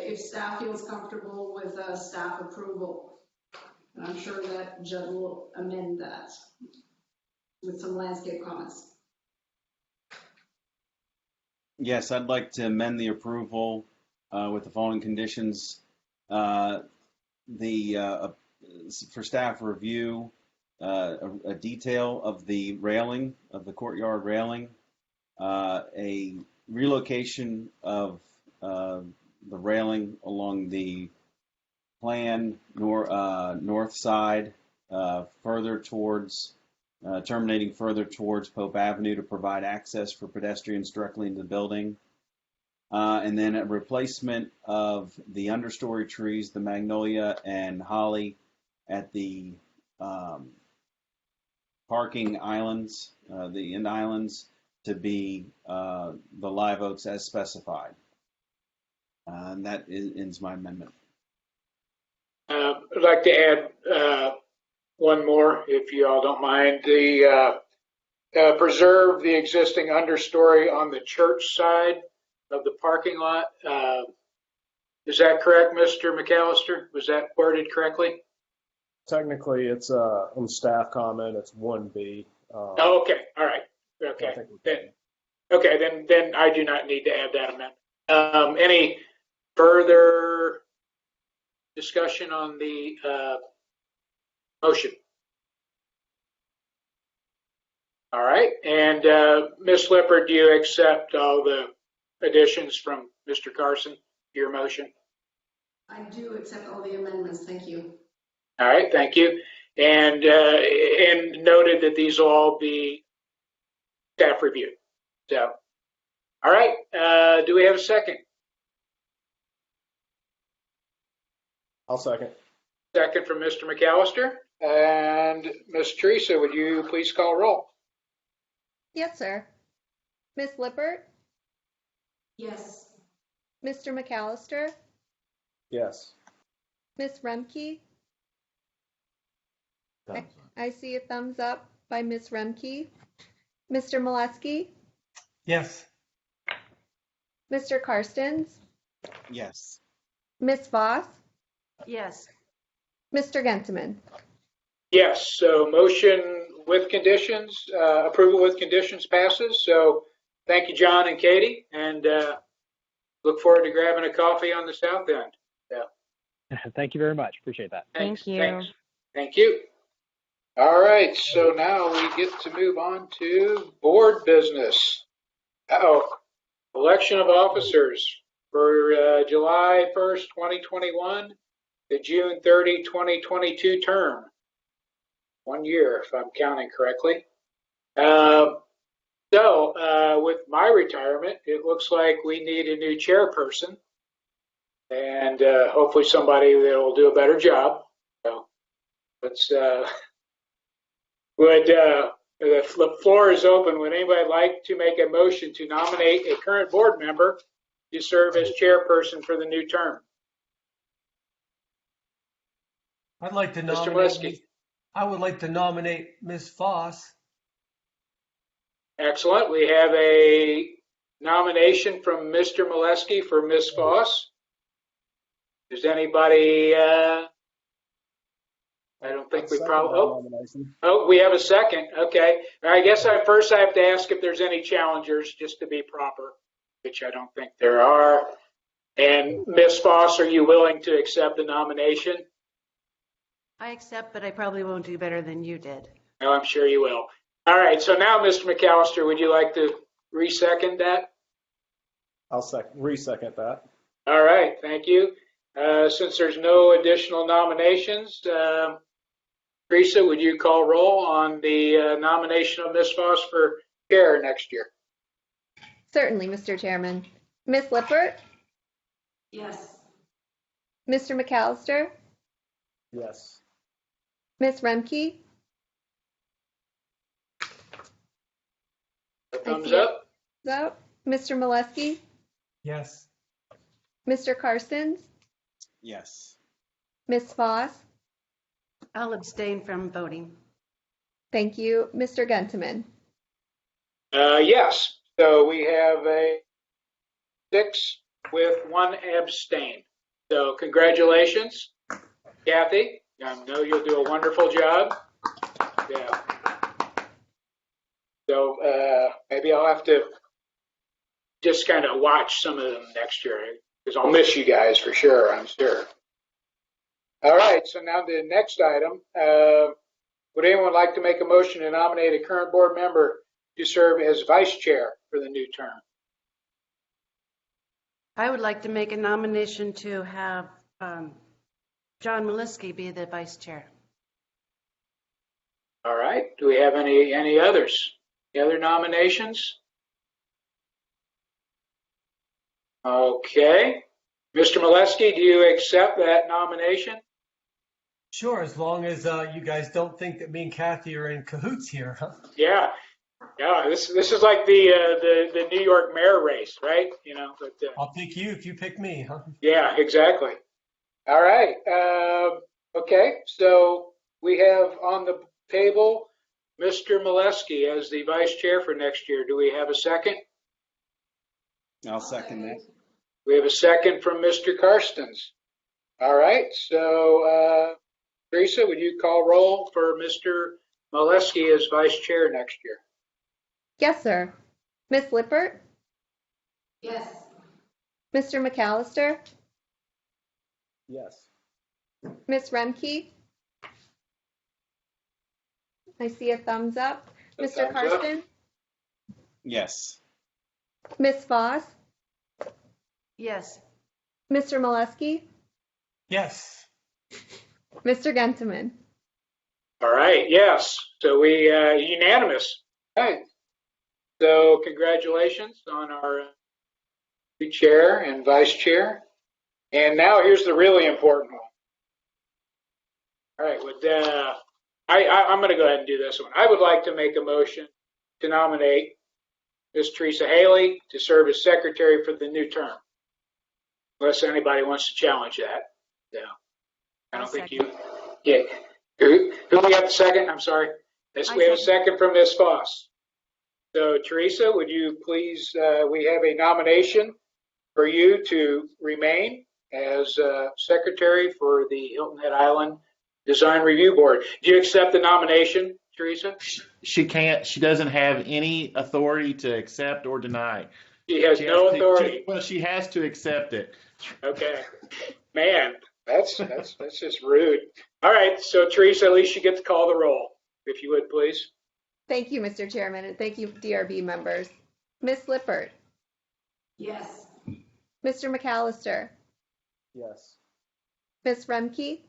if staff feels comfortable with staff approval. And I'm sure that Judd will amend that with some landscape comments. Yes, I'd like to amend the approval with the following conditions. For staff review, a detail of the railing, of the courtyard railing, a relocation of the railing along the plan north side, further towards, terminating further towards Pope Avenue to provide access for pedestrians directly into the building. And then a replacement of the understory trees, the magnolia and holly, at the parking islands, the end islands, to be the live oaks as specified. And that ends my amendment. I'd like to add one more, if you all don't mind. The preserve the existing understory on the church side of the parking lot. Is that correct, Mr. McAllister? Was that worded correctly? Technically, it's on staff comment. It's 1B. Oh, okay. All right. Okay. Then I do not need to add that amendment. Any further discussion on the motion? All right. And Ms. Lippert, do you accept all the additions from Mr. Carson to your motion? I do accept all the amendments. Thank you. All right. Thank you. And noted that these will all be staff reviewed. So, all right. Do we have a second? I'll second. Second from Mr. McAllister. And Ms. Teresa, would you please call roll? Yes, sir. Ms. Lippert? Yes. Mr. McAllister? Yes. Ms. Remke? I see a thumbs up by Ms. Remke. Mr. Molesky? Yes. Mr. Karstens? Yes. Ms. Voss, Yes. Mr. Genteman. Yes, so motion with conditions, approval with conditions passes. So thank you, John and Katie, and look forward to grabbing a coffee on the south end. Yeah. Thank you very much. Appreciate that. Thanks. Thank you. Thanks. Thank you. All right, so now we get to move on to board business. Election of officers for July 1st, 2021 to June 30, 2022 term. 1 year, if I'm counting correctly. With my retirement, it looks like we need a new chairperson, and hopefully somebody that will do a better job. So let's. The floor is open. Would anybody like to make a motion to nominate a current board member to serve as chairperson for the new term? I'd like to Mr. nominate. Molesky. I would like to nominate Ms. Voss. Excellent. We have a nomination from Mr. Molesky for Ms. Voss. Does anybody? I don't think we probably. Oh, we have a second. Okay. I guess first I have to ask if there's any challengers, just to be proper, which I don't think there are. And Ms. Voss, are you willing to accept the nomination? I accept, but I probably won't do better than you did. No, I'm sure you will. All right. So now, Mr. McAllister, would you like to re-second that? I'll re-second that. All right. Thank you. Since there's no additional nominations, Teresa, would you call roll on the nomination of Ms. Voss for chair next year? Certainly, Mr. Chairman. Ms. Lippert, Yes. Mr. McAllister, Yes. Ms. Remke. A thumbs up. Up. Mr. Molesky, Yes. Mr. Carstens, Yes. Ms. Voss. I'll abstain from voting. Thank you. Mr. Genteman. Yes. So we have a 6 with 1 abstain. So congratulations, Kathy. I know you'll do a wonderful job. Yeah. So maybe I'll have to just kind of watch some of them next year, because I'll miss you guys for sure, I'm sure. All right, so now the next item. Would anyone like to make a motion to nominate a current board member to serve as vice chair for the new term? I would like to make a nomination to have John Molesky be the vice chair. All right, do we have any others? Any other nominations? Okay. Mr. Molesky, do you accept that nomination? Sure, as long as you guys don't think that me and Kathy are in cahoots here, huh? Yeah. This is like the New York mayor race, right? You know, but I'll pick you if you pick me, huh? yeah, exactly. All right. Okay, so we have on the table Mr. Molesky as the vice chair for next year. Do we have a second? I'll second that. We have a second from Mr. Carstens. All right, so Teresa, would you call roll for Mr. Molesky as vice chair next year? Yes, sir. Ms. Lippert, Yes. Mr. McAllister, Yes. Ms. Remke. I see a thumbs up. A Mr. thumbs up. Carstens, Yes. Ms. Voss, Yes. Mr. Molesky, Yes. Mr. Genteman. All right, yes. So we unanimous. All right. So congratulations on our new chair and vice chair. And now here's the really important one. All right, I'm going to go ahead and do this one. I would like to make a motion to nominate Ms. Teresa Haley to serve as secretary for the new term. Unless anybody wants to challenge that. Yeah. I don't think you. Yeah. Who we got the second? I'm sorry. We have a second from Ms. Voss. So Teresa, would you please, we have a nomination for you to remain as secretary for the Hilton Head Island Design Review Board. Do you accept the nomination, Teresa? She can't. She doesn't have any authority to accept or deny. She has no authority. Well, she has to accept it. Okay. Man, that's just rude. All right, so Teresa, at least you get to call the roll, if you would, please. Thank you, Mr. Chairman, and thank you, DRB members. Ms. Lippert, Yes. Mr. McAllister, Yes. Ms. Remke.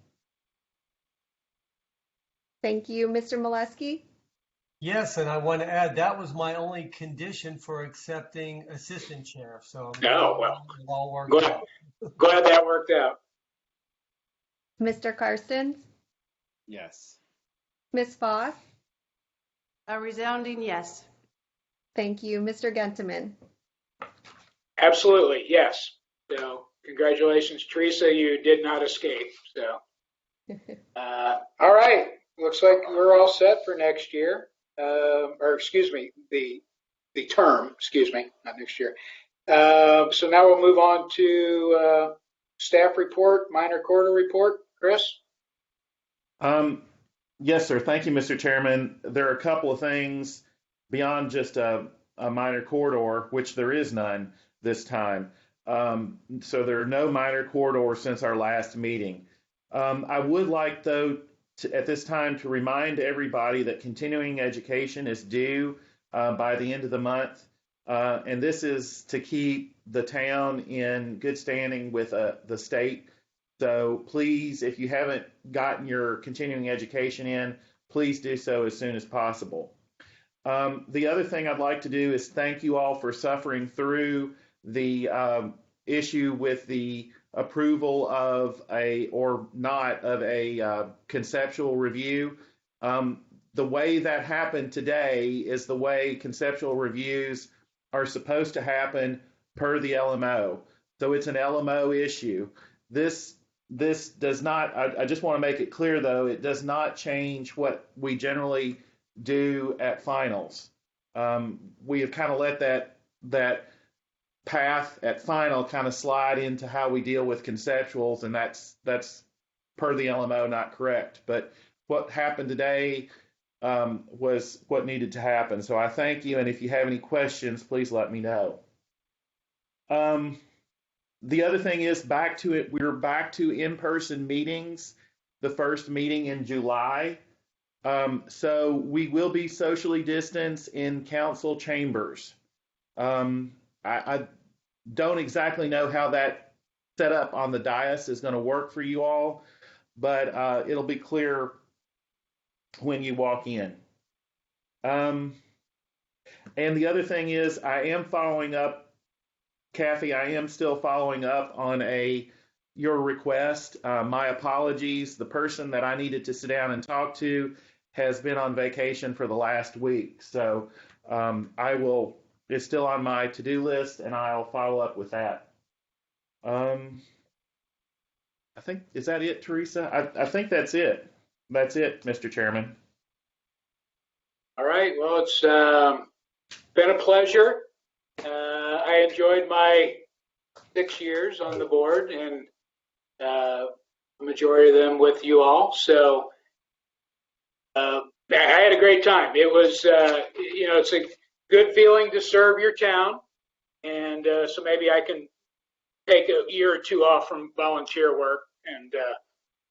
Thank you, Mr. Molesky. Yes, and I want to add that was my only condition for accepting assistant sheriff. So Oh, well, it all worked glad, out. glad that worked out. Mr. Karstens, Yes. Ms. Foss. A resounding yes. Thank you, Mr. Gentleman. Absolutely, yes. So congratulations, Teresa, you did not escape. So, all right, looks like we're all set for next year. Or excuse me, the term, excuse me, not next year. So now we'll move on to staff report, minor quarter report. Chris? Yes, sir. Thank you, Mr. Chairman. There are a couple of things beyond just a minor corridor, which there is none this time. So there are no minor corridors since our last meeting. I would like, though, at this time to remind everybody that continuing education is due by the end of the month. And this is to keep the town in good standing with the state. So please, if you haven't gotten your continuing education in, please do so as soon as possible. The other thing I'd like to do is thank you all for suffering through the issue with the approval of or not of a conceptual review. The way that happened today is the way conceptual reviews are supposed to happen per the LMO. So it's an LMO issue. This does not, I just want to make it clear though, it does not change what we generally do at finals. We have kind of let that path at final kind of slide into how we deal with conceptuals, and that's per the LMO not correct. But what happened today was what needed to happen. So I thank you, and if you have any questions, please let me know. The other thing is we're back to in-person meetings, the first meeting in July. So we will be socially distanced in council chambers. I don't exactly know how that setup on the dais is going to work for you all, but it'll be clear when you walk in. And the other thing is I am following up, Kathy, I am still following up on your request. My apologies. The person that I needed to sit down and talk to has been on vacation for the last week. So it's still on my to-do list, and I'll follow up with that. I think, is that it, Teresa? I think that's it. That's it, Mr. Chairman. All right, well, it's been a pleasure. I enjoyed my 6 years on the board, and the majority of them with you all. So I had a great time. It was, it's a good feeling to serve your town. And so maybe I can take a year or two off from volunteer work and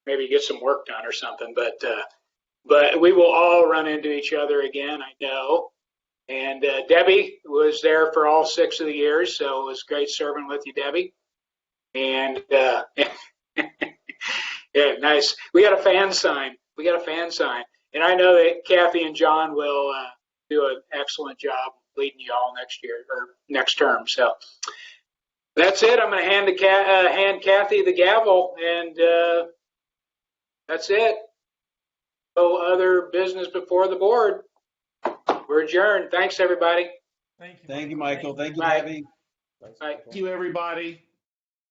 maybe get some work done or something. But we will all run into each other again, I know. And Debbie was there for all 6 of the years, so it was great serving with you, Debbie. And yeah, nice. We got a fan sign. And I know that Kathy and John will do an excellent job leading you all next year or next term. So that's it. I'm going to hand Kathy the gavel, and that's it. No other business before the board. We're adjourned. Thanks, everybody. Thank you. Thank you, Michael. Thank you, Bye. Debbie. Thanks, Bye. Michael. Thank you, everybody.